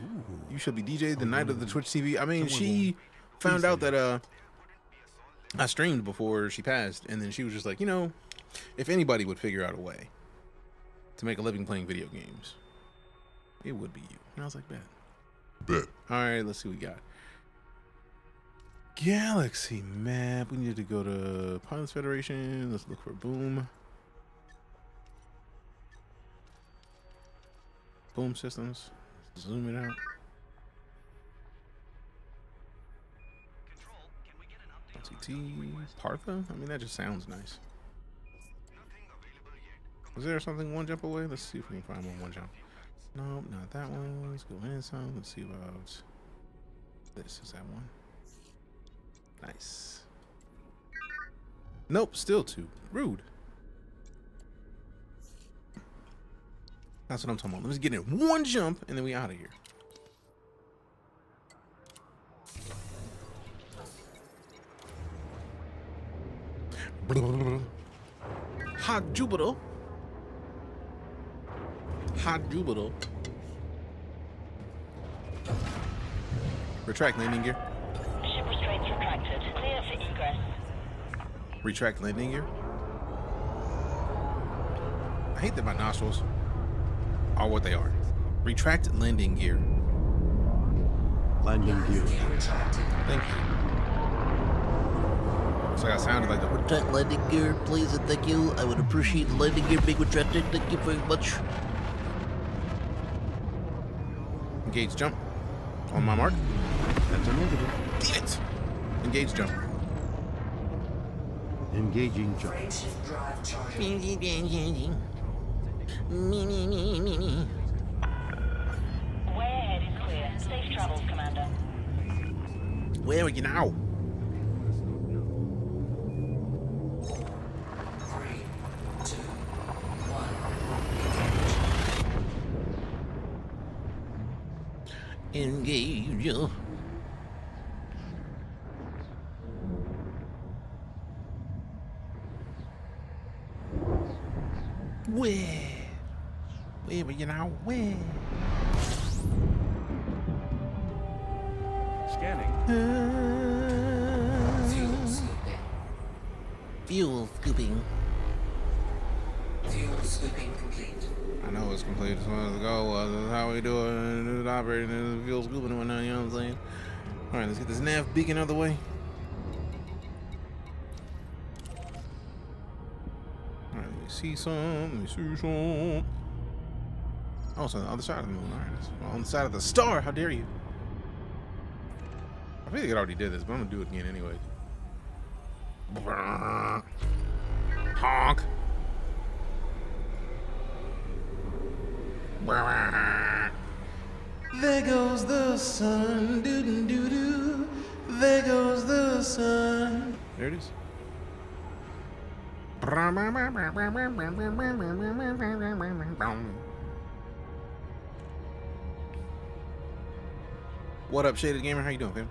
you should be DJ the night of the Twitch TV. I mean, she found out that I streamed before she passed, and then she was just like, you know, if anybody would figure out a way to make a living playing video games, it would be you. And I was like, bet. All right, let's see what we got. Galaxy map. We need to go to Pilots Federation. Let's look for Boom. Boom Systems. Zoom it out. LTT. Partha? I mean, that just sounds nice. Is there something one jump away? Let's see if we can find one jump. Nope, not that one. Let's go in some. Let's see about this. Is that one? Nice. Nope, still two. Rude. That's what I'm talking about. Let's get in one jump and then we out of here. Hot Jupiter. Hot Jupiter. Retract landing gear. Ship restraints retracted. Clear for egress. Retract landing gear. I hate that my nostrils are what they are. Retract landing gear. Landing gear. Thank you. So I sounded like the retract landing gear, please and thank you. I would appreciate the landing gear being retracted. Thank you very much. Engage jump. On my mark. That's a negative. Damn it! Engage jump. Engaging jump. Frameshift drive charging. Way ahead is clear. Safe travels, Commander. Where are you now? 3, 2, 1. Engage. Where are you now? Where? Scanning. Fuel scooping. Fuel scooping. Fuel scooping complete. I know it's complete. Just wanted to go. This is how we do it. Operating and fuel scooping and whatnot. You know what I'm saying? All right, let's get this nav beacon out of the way. All right, let me see some. Oh, it's on the other side of the moon. All right, it's on the side of the star. How dare you? I feel like I already did this, but I'm gonna do it again anyway. Honk. There goes the sun. Doo doo doo doo. There goes the sun. There it is. What up, Shaded Gamer? How you doing, fam?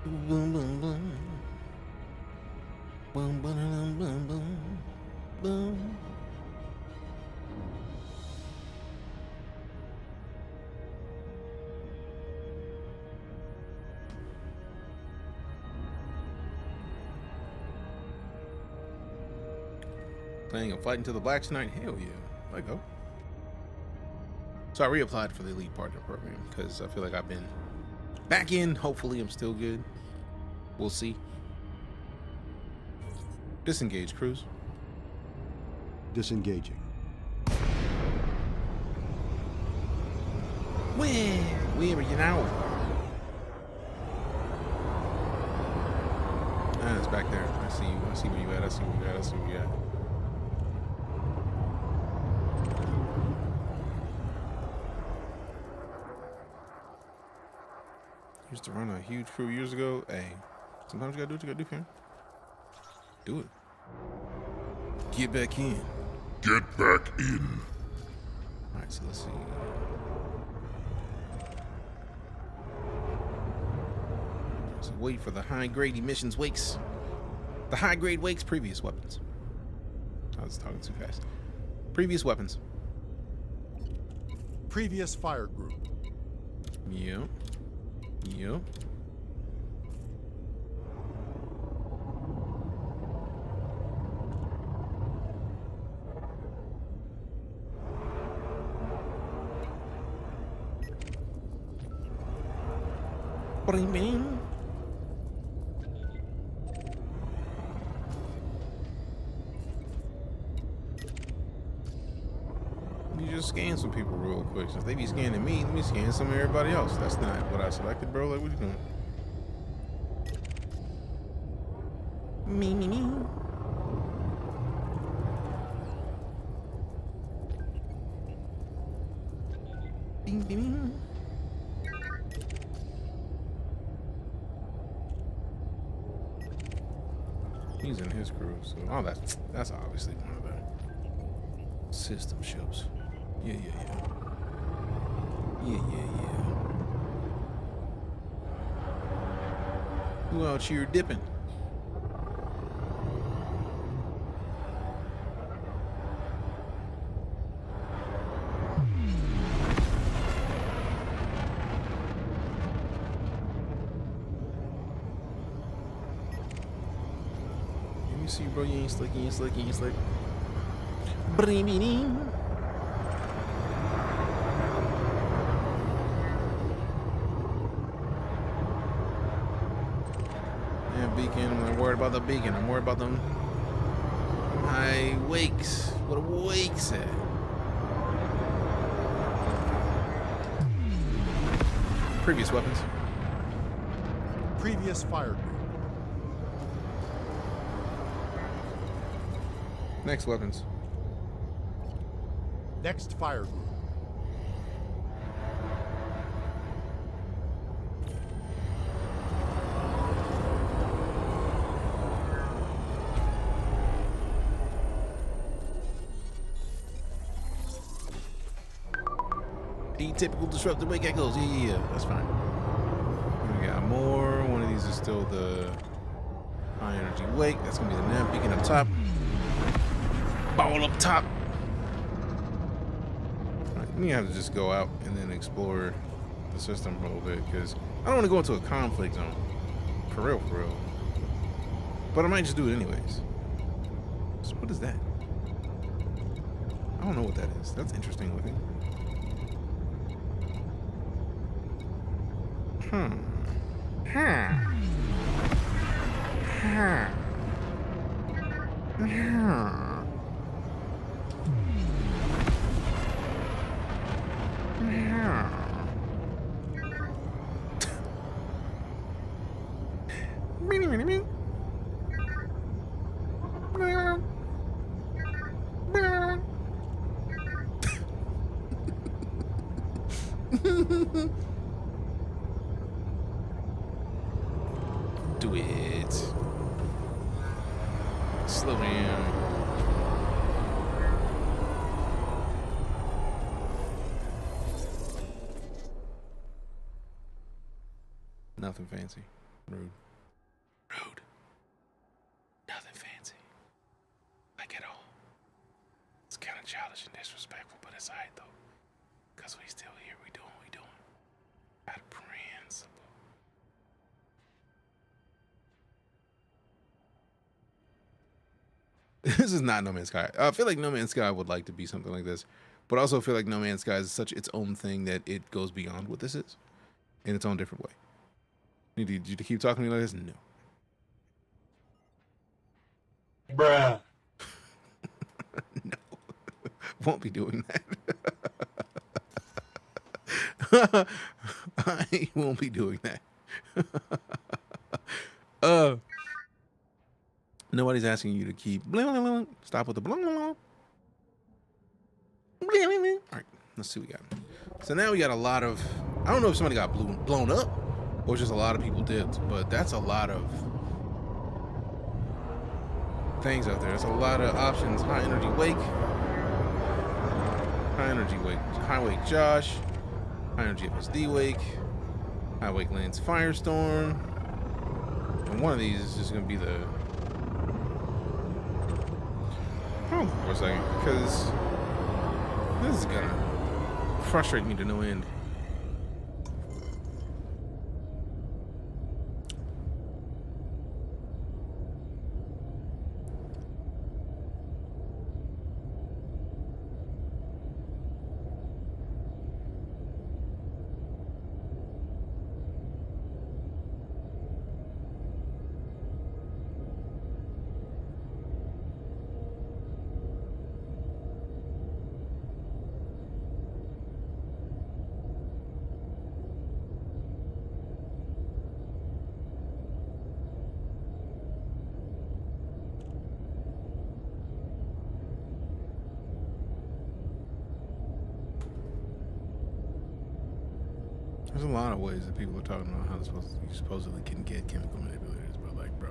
Boom, boom, boom. Boom, boom, boom, boom, boom, boom. Planning on fighting to the blacks tonight? Hell yeah. Let go. So I reapplied for the Elite Partner Program because I feel like I've been back in. Hopefully I'm still good. We'll see. Disengage, Cruz. Disengaging. Where are you now? Ah, it's back there. I see you. I see where you at. I see where you at. I see where you at. Used to run a huge crew years ago. Hey, sometimes you gotta do what you gotta do, fam. Do it. Get back in. Get back in. Alright, so let's see. So wait for the high-grade emissions wakes. The high-grade wakes, previous weapons. I was talking too fast. Previous weapons. Previous fire group. Yep. Yep. Bring me in. You just scan some people real quick. Since they be scanning me, let me scan some of everybody else. That's not what I selected, bro. Like, what you doing? Me. Bing, bing. He's in his crew, so that's obviously one of the system ships. Yeah. Who out here dipping? Let me see, bro. You ain't slick. Bring me in. Beacon. I'm not worried about the beacon. I'm worried about them high wakes. What a wakes at? Previous weapons. Previous fire group. Next weapons. Next fire group. Typical disruptive wake echoes. Yeah, that's fine. We got more. One of these is still the high energy wake. That's gonna be the nav beacon up top. Ball up top. Alright, we have to just go out and then explore the system a little bit because I don't want to go into a conflict zone. For real, for real. But I might just do it anyways. So what is that? I don't know what that is. That's interesting looking. Do it. Slow down. Nothing fancy. Rude. Rude. Nothing fancy. Like at all. It's kind of childish and disrespectful, but it's alright though. Because we still here. We doing what we doing. Out of principle. This is not No Man's Sky. I feel like No Man's Sky would like to be something like this, but I also feel like No Man's Sky is such its own thing that it goes beyond what this is in its own different way. Need you to keep talking to me like this? No. Bruh. No. Won't be doing that. I won't be doing that. Nobody's asking you to keep stop with the all right, let's see what we got. So now we got a lot of, I don't know if somebody got blown up or just a lot of people did, but that's a lot of things out there. There's a lot of options. High energy wake, high wake Josh, high energy FSD wake, high wake Lance Firestorm, and one of these is just gonna be the hold on for a second, because this is gonna frustrate me to no end. There's a lot of ways that people are talking about how you supposedly can get chemical manipulators, but like, bro,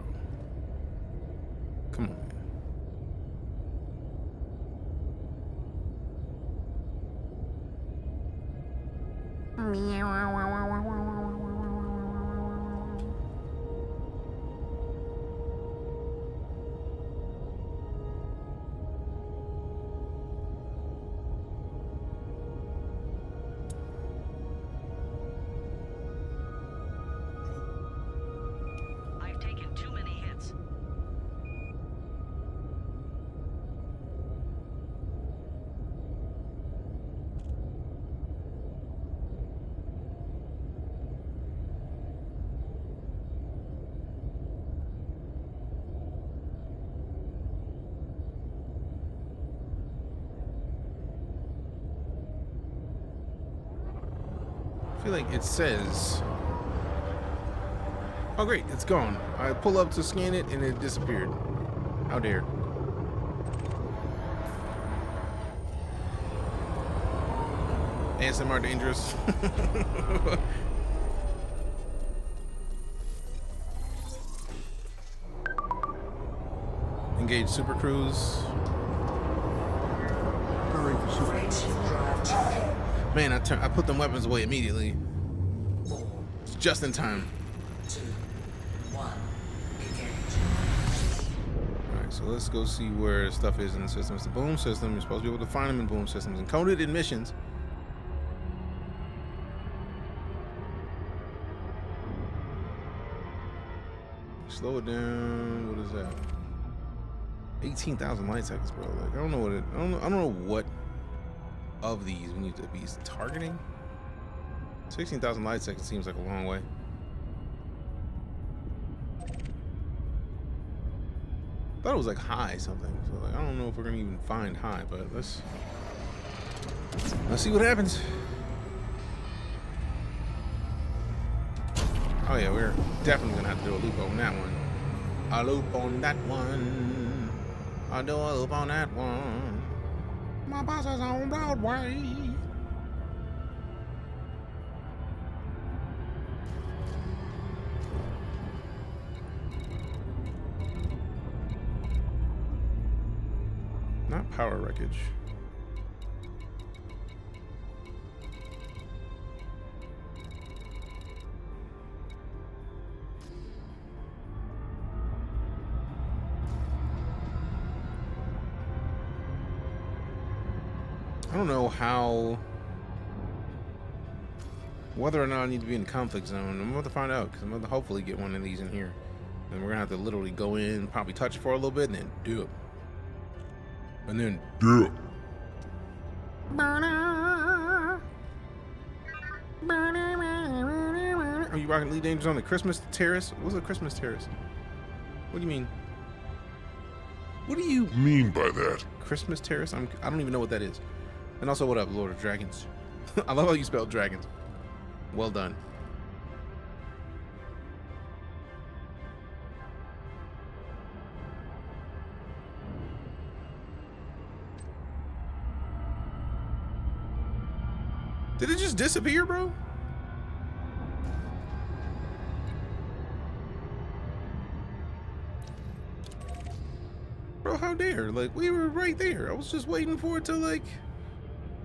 come on, man. I feel like it says, Oh great, it's gone. I pull up to scan it and it disappeared. How dare. ASMR dangerous. Engage super cruise. Man, I put them weapons away immediately. It's just in time. 2, 1, engage. Alright, so let's go see where stuff is in the system. It's the boom system. You're supposed to be able to find them in boom systems. Encoded admissions. Slow it down. What is that? 18,000 light seconds, bro. Like I don't know what it. I don't know what of these we need to be targeting. 16,000 light seconds seems like a long way. Thought it was like high something. So like I don't know if we're gonna even find high, but let's see what happens. Oh yeah, we're definitely gonna have to do a loop on that one. A loop on that one. I'll do a loop on that one. My boss is on Broadway. Not power wreckage. I don't know whether or not I need to be in the conflict zone. I'm about to find out because I'm about to hopefully get one of these in here. And we're gonna have to literally go in, probably touch it for a little bit, and then do it. And then do it. Are you rocking EliteDangerous on the Christmas terrace? What's a Christmas terrace? What do you mean? What do you mean by that? Christmas terrace? I don't even know what that is. And also, what up, Lord of Dragons? I love how you spelled dragons. Well done. Did it just disappear, bro? Bro, how dare? Like, we were right there. I was just waiting for it to, like,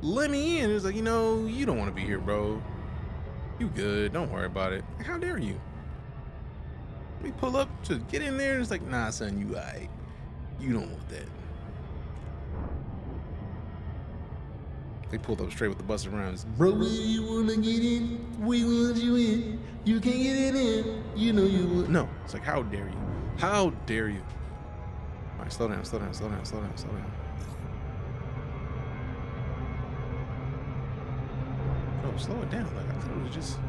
let me in. It's like, you know, you don't want to be here, bro. You good. Don't worry about it. How dare you? Let me pull up to get in there, and it's like, nah, son, you aight. You don't want that. They pulled up straight with the busted rounds. Bro, you wanna get in? We want you in. You can't get it in. You know you would. No, it's like, how dare you? How dare you? All right, slow down, slow down, slow down, slow down, slow down. Bro, slow it down. Like, I thought it was just...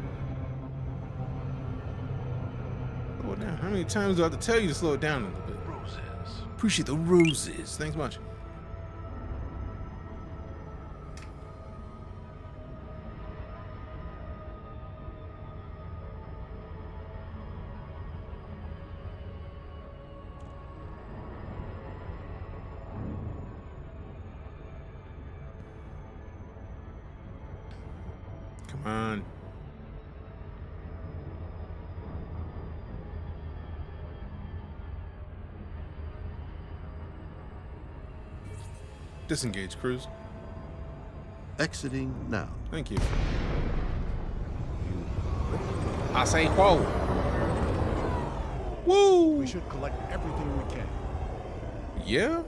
Slow it down. How many times do I have to tell you to slow it down a little bit? Roses. Appreciate the roses. Thanks much. Come on. Disengage, cruise. Exiting now. Thank you. I say whoa. Woo! We should collect everything we can. Yeah?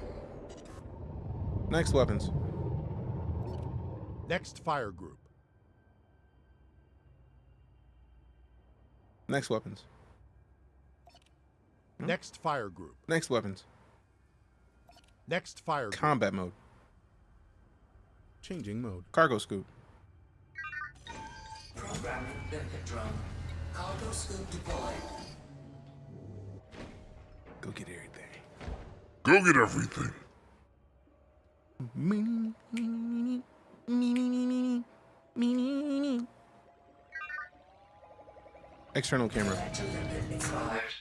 Next weapons. Next fire group. Next weapons. Next fire group. Next weapons. Next fire group. Combat mode. Changing mode. Cargo scoop. Programming limpet drone. Cargo scoop deployed. Go get everything. Go get everything. External camera.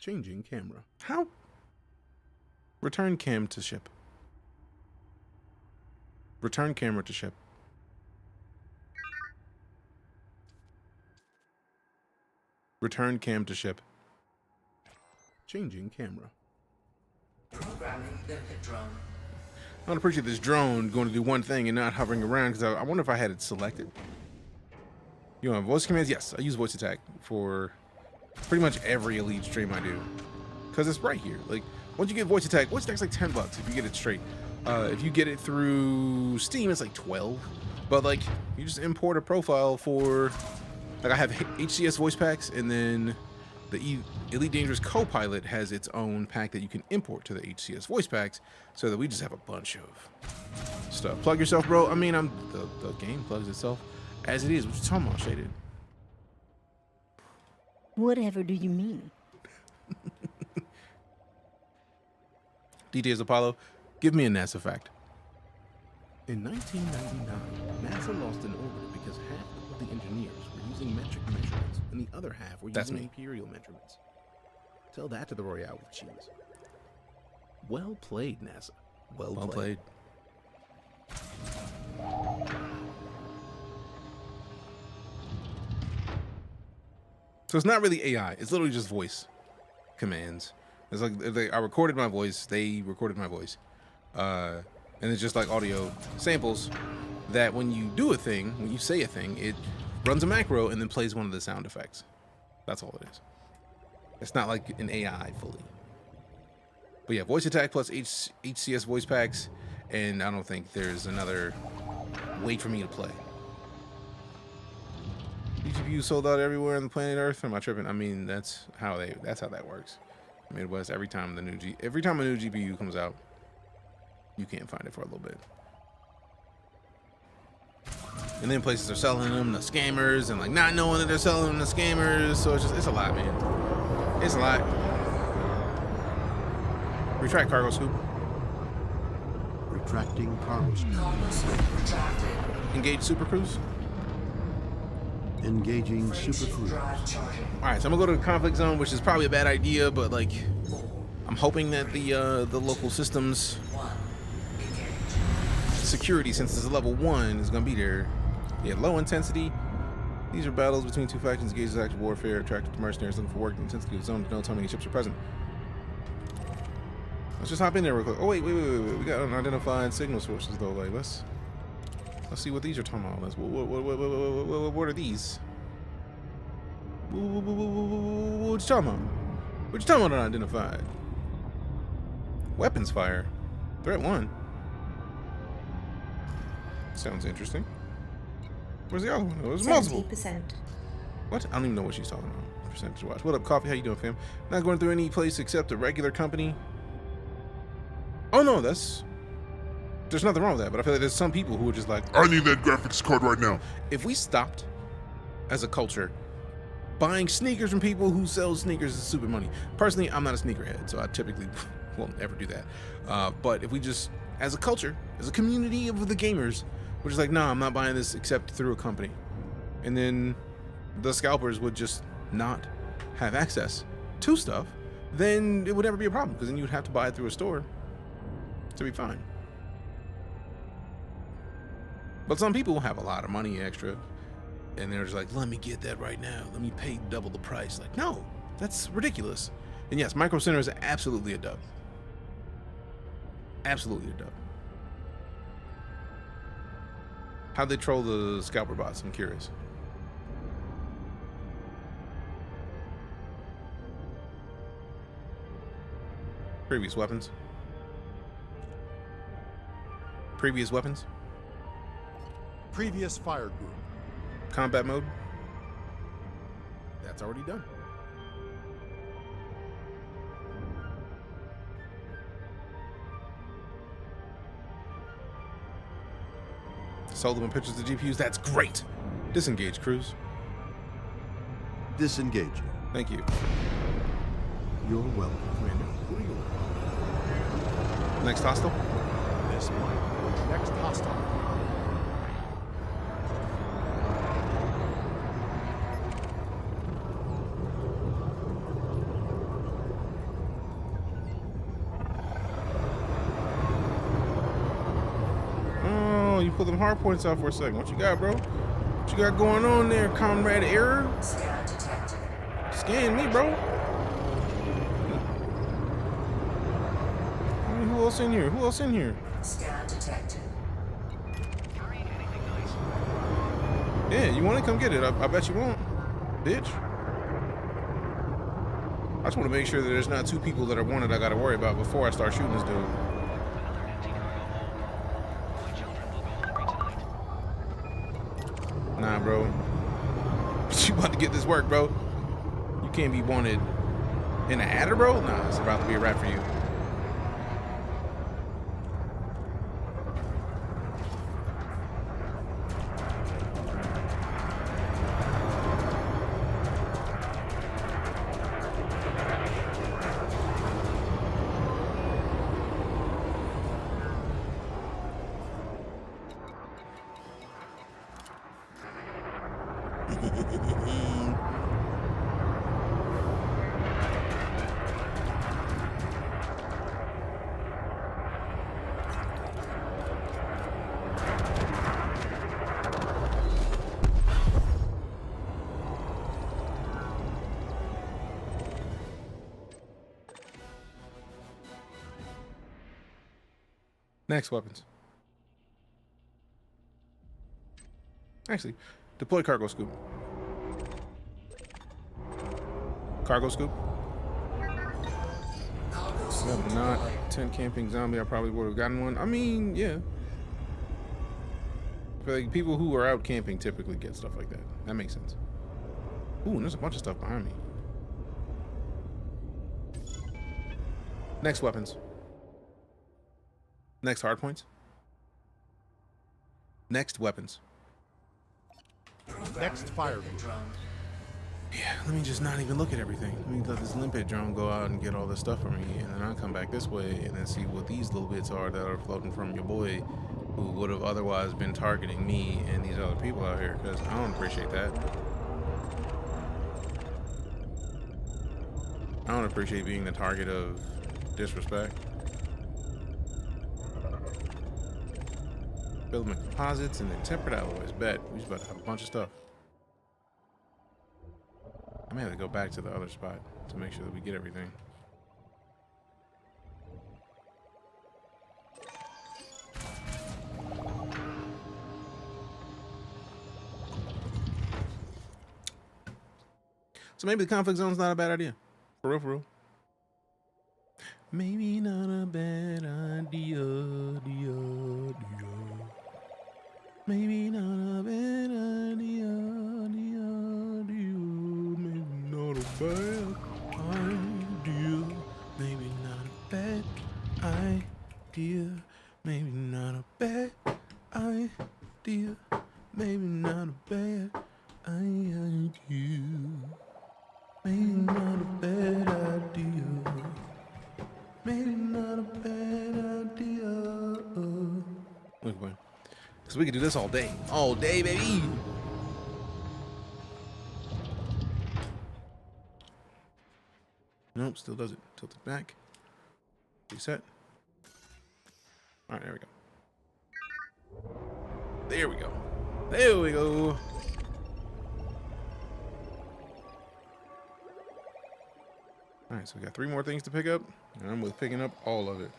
Changing camera. How? Return cam to ship. Return camera to ship. Return cam to ship. Changing camera. Programming limit drone. I don't appreciate this drone going to do one thing and not hovering around, because I wonder if I had it selected. You want voice commands? Yes, I use voice attack for pretty much every Elite stream I do, because it's right here. Like, once you get voice attack's like $10 if you get it straight. If you get it through Steam, it's like 12. But like, you just import a profile for, like, I have HCS voice packs, and then the EliteDangerous Copilot has its own pack that you can import to the HCS voice packs, so that we just have a bunch of stuff. Plug yourself, bro. I mean, the game plugs itself as it is. What you talking about, Shaded? Whatever do you mean? DJ's Apollo, give me a NASA fact. In 1999, NASA lost an orbiter because half of the engineers were using metric measurements and the other half were using imperial measurements. Tell that to the Royale with cheese. Well played, NASA. Well played. So it's not really AI. It's literally just voice commands. It's like I recorded my voice. They recorded my voice. And it's just like audio samples that when you do a thing, when you say a thing, it runs a macro and then plays one of the sound effects. That's all it is. It's not like an AI fully. But yeah, voice attack plus HCS voice packs, and I don't think there's another way for me to play. GPU sold out everywhere on the planet Earth. Am I tripping? I mean, that's how that works. Midwest, every time a new GPU comes out, you can't find it for a little bit. And then places are selling them to scammers and like not knowing that they're selling them to scammers. So it's a lot, man. It's a lot. Retract cargo scoop. Retracting cargo scoop. Engage super cruise. Engaging super cruise. Alright, so I'm gonna go to the conflict zone, which is probably a bad idea, but like I'm hoping that the local systems security, since it's a level 1, is gonna be there. Yeah, low intensity. These are battles between two factions, engages active warfare, attractive to mercenaries looking for work. The intensity of the zone, no telling any ships are present. Let's just hop in there real quick. Oh wait. We got unidentified signal sources though. Like let's see what these are talking about. What are these? What you talking about? What you talking about unidentified? Weapons fire. Threat 1. Sounds interesting. Where's the other one? It was multiple. 70%. What? I don't even know what she's talking about. Percentage watch. What up, Coffee? How you doing, fam? Not going through any place except a regular company. Oh no, there's nothing wrong with that, but I feel like there's some people who are just like, I need that graphics card right now. If we stopped as a culture buying sneakers from people who sell sneakers as stupid money. Personally, I'm not a sneakerhead, so I typically won't ever do that. But if we just, as a culture, as a community of the gamers, we're just like, nah, I'm not buying this except through a company. And then the scalpers would just not have access to stuff, then it would never be a problem, because then you would have to buy it through a store to be fine. But some people have a lot of money extra, and they're just like, let me get that right now. Let me pay double the price. Like, no, that's ridiculous. And yes, Micro Center is absolutely a dub. Absolutely a dub. How'd they troll the scalper bots? I'm curious. Previous weapons. Previous weapons. Previous fire group. Combat mode. That's already done. Sold them in pictures of the GPUs. That's great. Disengage, crews. Disengaging. Thank you. You're welcome. Next hostile. This one. Next hostile. pull them hard points out for a second. What you got, bro? What you got going on there, comrade error? Scan detected. Scan me, bro. I mean, who else in here? Who else in here? Scan detected. Yeah, you want it? Come get it. I bet you won't, bitch. I just want to make sure that there's not two people that are wanted I got to worry about before I start shooting this dude. Nah, bro. You about to get this work, bro. You can't be wanted in an adder, bro? Nah, it's about to be a wrap for you. Next weapons. Actually, deploy cargo scoop. Cargo scoop. If not tent camping zombie, I probably would have gotten one. I mean, yeah. But like, people who are out camping typically get stuff like that. That makes sense. Ooh, and there's a bunch of stuff behind me. Next weapons. Next hard points. Next weapons. Next fire. Yeah, let me just not even look at everything. Let me let this limpet drone go out and get all this stuff for me, and then I'll come back this way and then see what these little bits are that are floating from your boy, who would have otherwise been targeting me and these other people out here, because I don't appreciate that. I don't appreciate being the target of disrespect. Building composites and then tempered alloys. Bet. We just about to have a bunch of stuff. I may have to go back to the other spot to make sure that we get everything. So maybe the conflict zone's not a bad idea. For real, for real. Maybe not a bad idea. Maybe not a bad idea. Maybe not a bad idea. Maybe not a bad idea. Maybe not a bad idea. Maybe not a bad idea. Maybe not a bad idea. Maybe not a bad idea. Wait, wait. Because we could do this all day. All day, baby. Nope, still does it. Tilt it back. Reset. All right, there we go. There we go. There we go. All right, so we got 3 more things to pick up, and I'm with picking up all of it.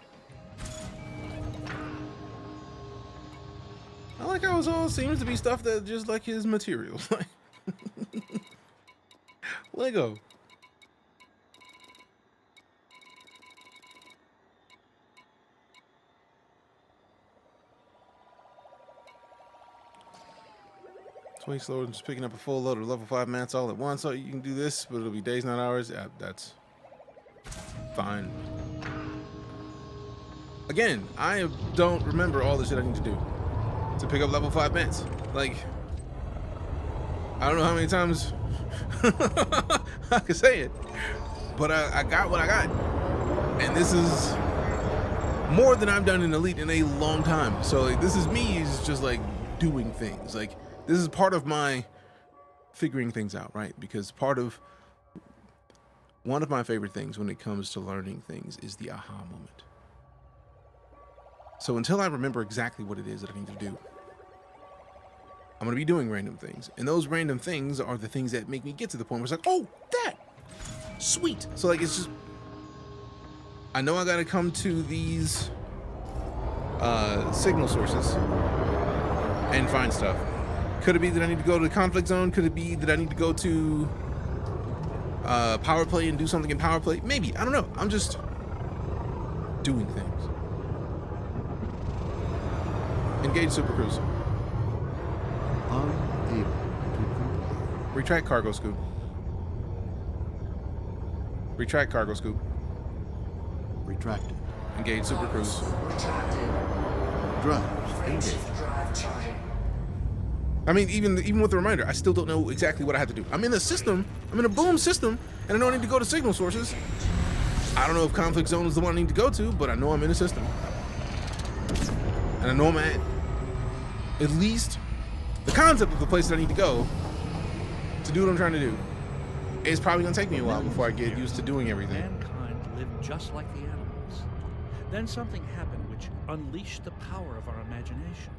I like how it all seems to be stuff that just like his materials. Lego. It's way slower than just picking up a full load of level 5 mats all at once. So you can do this, but it'll be days, not hours. Yeah, that's fine. Again, I don't remember all the shit I need to do to pick up level 5 mats. Like, I don't know how many times I can say it, but I got what I got. And this is more than I've done in Elite in a long time. So like, this is me is just like doing things. Like, this is part of my figuring things out, right? Because one of my favorite things when it comes to learning things is the aha moment. So until I remember exactly what it is that I need to do, I'm going to be doing random things. And those random things are the things that make me get to the point where it's like, oh, that, sweet. So like, it's just, I know I got to come to these signal sources and find stuff. Could it be that I need to go to the conflict zone? Could it be that I need to go to power play and do something in power play? Maybe, I don't know. I'm just doing things. Engage Super Cruise. Unable to comply. Retract cargo scoop. Retract cargo scoop. Retracted. Engage Super Cruise. Drives engaged. I mean, even with the reminder, I still don't know exactly what I have to do. I'm in the system. I'm in a boom system, and I know I need to go to signal sources. I don't know if conflict zone is the one I need to go to, but I know I'm in a system. And I know I'm at least the concept of the place that I need to go to do what I'm trying to do. It's probably gonna take me a while before I get used to doing everything. Mankind lived just like the animals. Then something happened which unleashed the power of our imagination.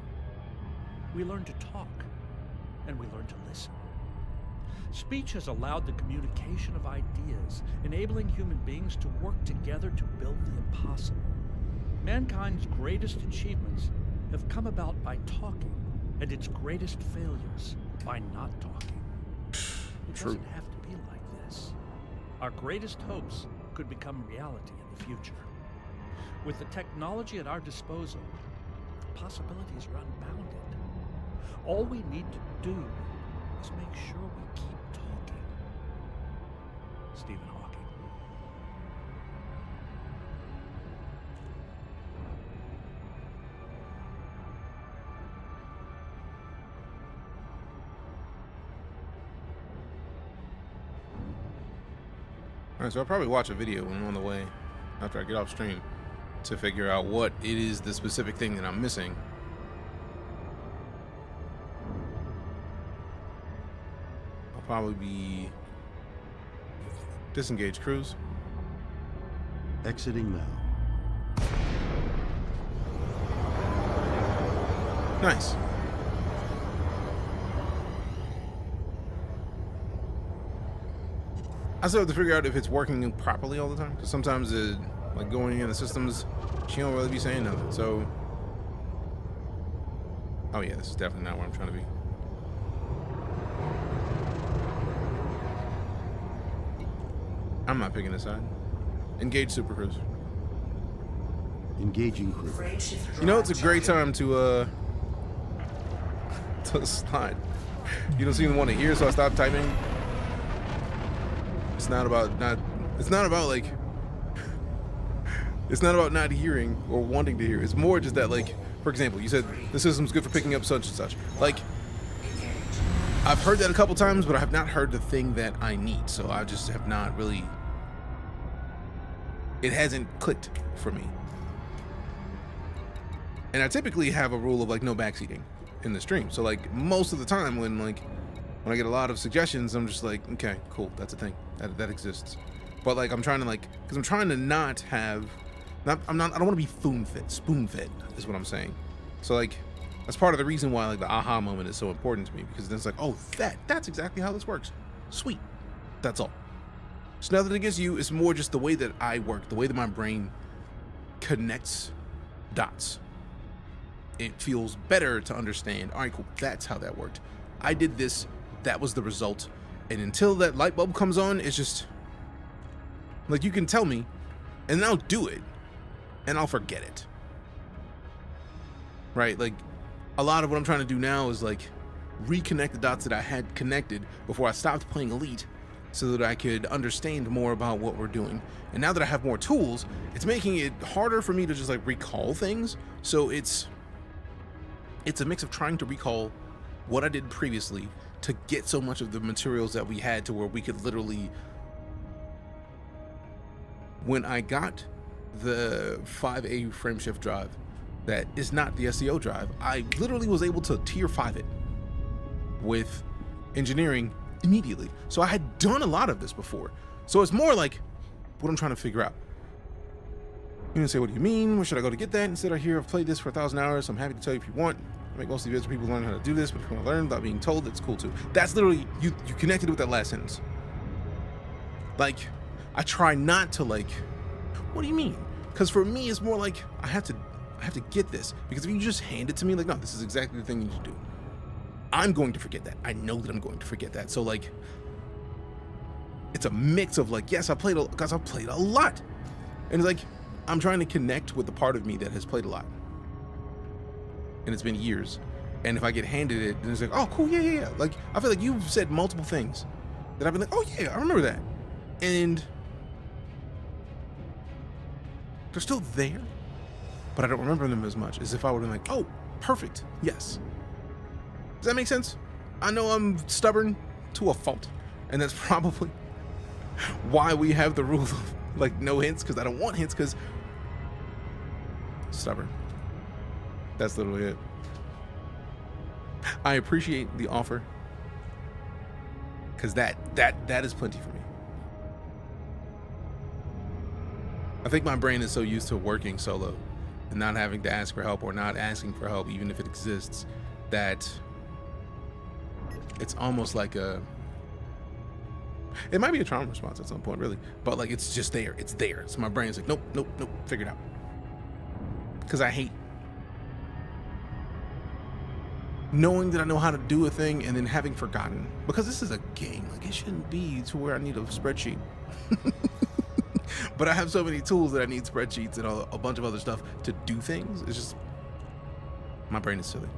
We learned to talk, and we learned to listen. Speech has allowed the communication of ideas, enabling human beings to work together to build the impossible. Mankind's greatest achievements have come about by talking, and its greatest failures by not talking. It doesn't have to be like this. Our greatest hopes could become reality in the future. With the technology at our disposal, the possibilities are unbounded. All we need to do is make sure we keep talking. Stephen Hawking. Alright, so I'll probably watch a video when I'm on the way after I get off stream to figure out what it is, the specific thing that I'm missing. I'll probably be disengage cruise. Exiting now. Nice. I still have to figure out if it's working properly all the time, because sometimes it, like going in the systems, she don't really be saying nothing. So, oh yeah, this is definitely not where I'm trying to be. I'm not picking a side. Engage Super Cruise. Engaging crew. You know, it's a great time to slide. You don't seem to want to hear, so I stopped typing. It's not about not hearing or wanting to hear. It's more just that, like, for example, you said the system's good for picking up such and such. Like, I've heard that a couple times, but I have not heard the thing that I need. So I just have not really, it hasn't clicked for me. And I typically have a rule of like no backseating in the stream. So like most of the time when I get a lot of suggestions, I'm just like, okay, cool, that's a thing that exists. But like I'm trying to like, because I'm trying to not have, I don't want to be spoon fed is what I'm saying. So like that's part of the reason why like the aha moment is so important to me, because then it's like, oh, that's exactly how this works. Sweet, that's all. It's nothing against you. It's more just the way that I work, the way that my brain connects dots. It feels better to understand, all right, cool, that's how that worked. I did this, that was the result. And until that light bulb comes on, it's just like, you can tell me and I'll do it and I'll forget it. Right? Like a lot of what I'm trying to do now is like reconnect the dots that I had connected before I stopped playing Elite, so that I could understand more about what we're doing. And now that I have more tools, it's making it harder for me to just like recall things. So it's a mix of trying to recall what I did previously to get so much of the materials that we had to where we could literally, when I got the 5A frameshift drive that is not the SEO drive, I literally was able to tier 5 it with engineering immediately. So I had done a lot of this before. So it's more like what I'm trying to figure out. You can say, what do you mean? Where should I go to get that? Instead, I hear I've played this for 1,000 hours. So I'm happy to tell you if you want. I make most of the videos where people learn how to do this, but if you want to learn without being told, that's cool too. That's literally, you connected with that last sentence. Like, I try not to like, what do you mean? Because for me, it's more like, I have to get this. Because if you just hand it to me, like, no, this is exactly the thing you need to do, I'm going to forget that. I know that I'm going to forget that. So like, it's a mix of like, yes, I've played a lot. And it's like, I'm trying to connect with the part of me that has played a lot. And it's been years. And if I get handed it, then it's like, oh, cool, yeah. Like, I feel like you've said multiple things that I've been like, oh yeah, I remember that. And they're still there, but I don't remember them as much as if I would have been like, oh, perfect, yes. Does that make sense? I know I'm stubborn to a fault, and that's probably why we have the rule of like no hints, because I don't want hints, because stubborn. That's literally it. I appreciate the offer, because that is plenty for me. I think my brain is so used to working solo and not having to ask for help, or not asking for help even if it exists, that it's almost like it might be a trauma response at some point, really, but like, it's just there. It's there. So my brain's like, nope, figure it out. Because I hate knowing that I know how to do a thing and then having forgotten, because this is a game. Like, it shouldn't be to where I need a spreadsheet. But I have so many tools that I need spreadsheets and a bunch of other stuff to do things. It's just, my brain is silly.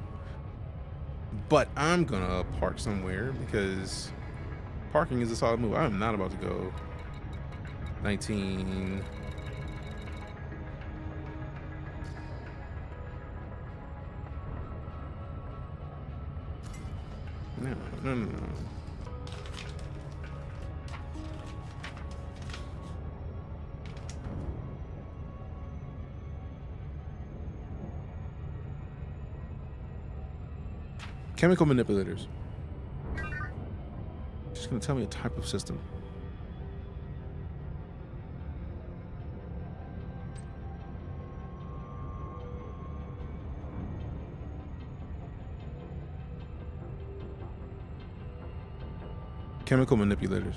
But I'm gonna park somewhere, because parking is a solid move. I'm not about to go 19. No. Chemical manipulators. Just gonna tell me a type of system. Chemical manipulators.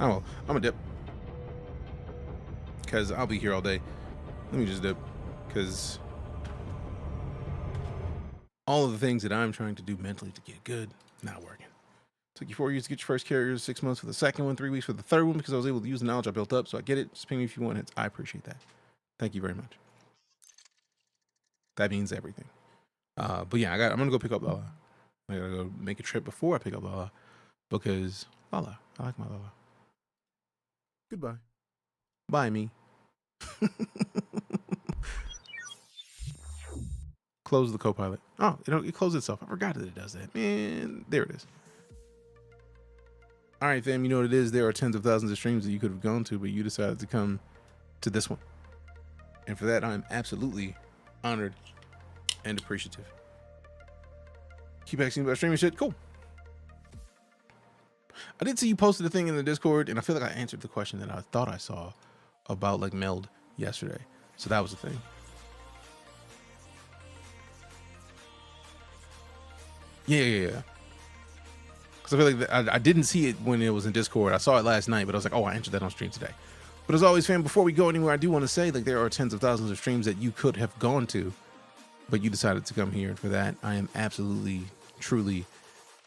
Oh well, I'm a dip, because I'll be here all day. Let me just dip, because all of the things that I'm trying to do mentally to get good, not working. Took you 4 years to get your first carrier, 6 months for the second one, 3 weeks for the third one, because I was able to use the knowledge I built up. So I get it. Just ping me if you want it. I appreciate that. Thank you very much. That means everything. But yeah, I'm gonna go pick up Lala. I gotta go make a trip before I pick up Lala, because Lala, I like my Lala. Goodbye. Bye, me. Close the Copilot. Oh, it closed itself. I forgot that it does that. Man, there it is. All right, fam, you know what it is. There are tens of thousands of streams that you could have gone to, but you decided to come to this one. And for that, I'm absolutely honored and appreciative. Keep asking about streaming shit. Cool. I did see you posted a thing in the Discord, and I feel like I answered the question that I thought I saw about like meld yesterday. So that was the thing. Yeah. Because I feel like I didn't see it when it was in Discord. I saw it last night, but I was like, oh, I answered that on stream today. But as always, fam, before we go anywhere, I do want to say, like, there are tens of thousands of streams that you could have gone to, but you decided to come here. And for that, I am absolutely, truly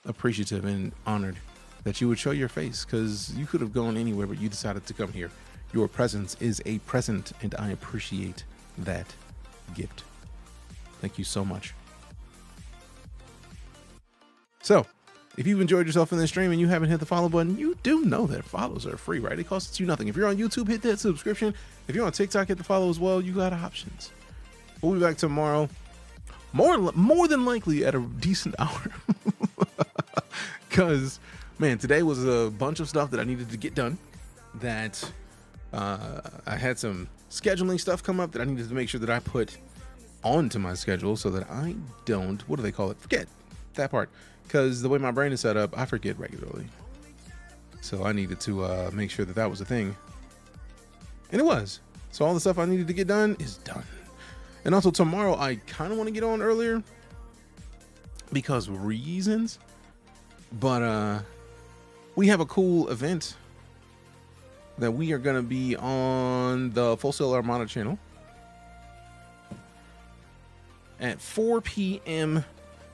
appreciative and honored that you would show your face, because you could have gone anywhere, but you decided to come here. Your presence is a present, and I appreciate that gift. Thank you so much. So, if you've enjoyed yourself in this stream and you haven't hit the follow button, you do know that follows are free, right? It costs you nothing. If you're on YouTube, hit that subscription. If you're on TikTok, hit the follow as well. You got options. We'll be back tomorrow, more than likely at a decent hour. Because, man, today was a bunch of stuff that I needed to get done. That I had some scheduling stuff come up that I needed to make sure that I put onto my schedule so that I don't, what do they call it? Forget that part. Because the way my brain is set up, I forget regularly. So I needed to make sure that that was a thing. And it was. So all the stuff I needed to get done is done. And also tomorrow, I kind of want to get on earlier because reasons. But we have a cool event that we are going to be on the Full Sail Armada channel at 4 p.m.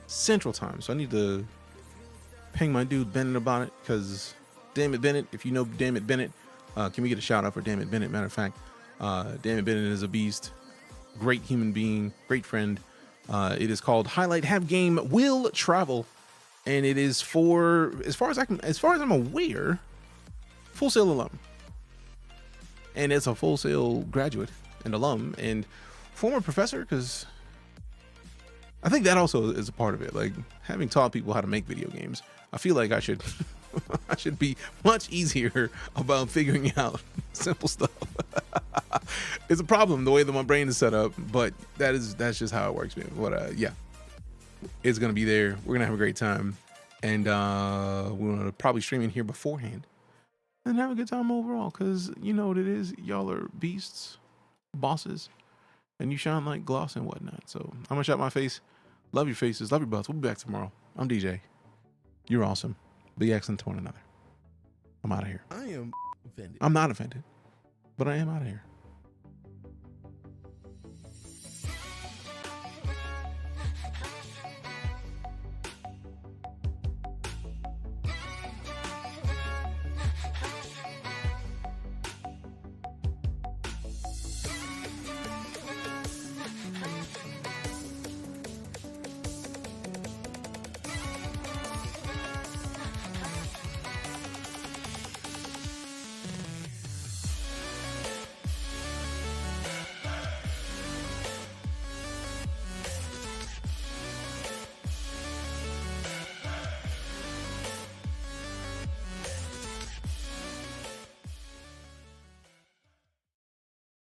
Central Time. So I need to ping my dude Bennett about it, because damn it Bennett, if you know damn it Bennett, can we get a shout out for damn it Bennett? Matter of fact, damn it Bennett is a beast, great human being, great friend. It is called Highlight Have Game Will Travel, and it is for, as far as I'm aware, Full Sail alum, and it's a Full Sail graduate and alum and former professor, because I think that also is a part of it. Like, having taught people how to make video games, I feel like I should I should be much easier about figuring out simple stuff. It's a problem the way that my brain is set up, but that's just how it works, man. But yeah, it's gonna be there. We're gonna have a great time, and we're gonna probably stream in here beforehand and have a good time overall, because you know what it is, y'all are beasts, bosses, and you shine like gloss and whatnot. So I'm gonna shut my face. Love your faces, love your butts. We'll be back tomorrow. I'm DJ. You're awesome. Be excellent to one another. I'm out of here. I am offended. I'm not offended, but I am out of here.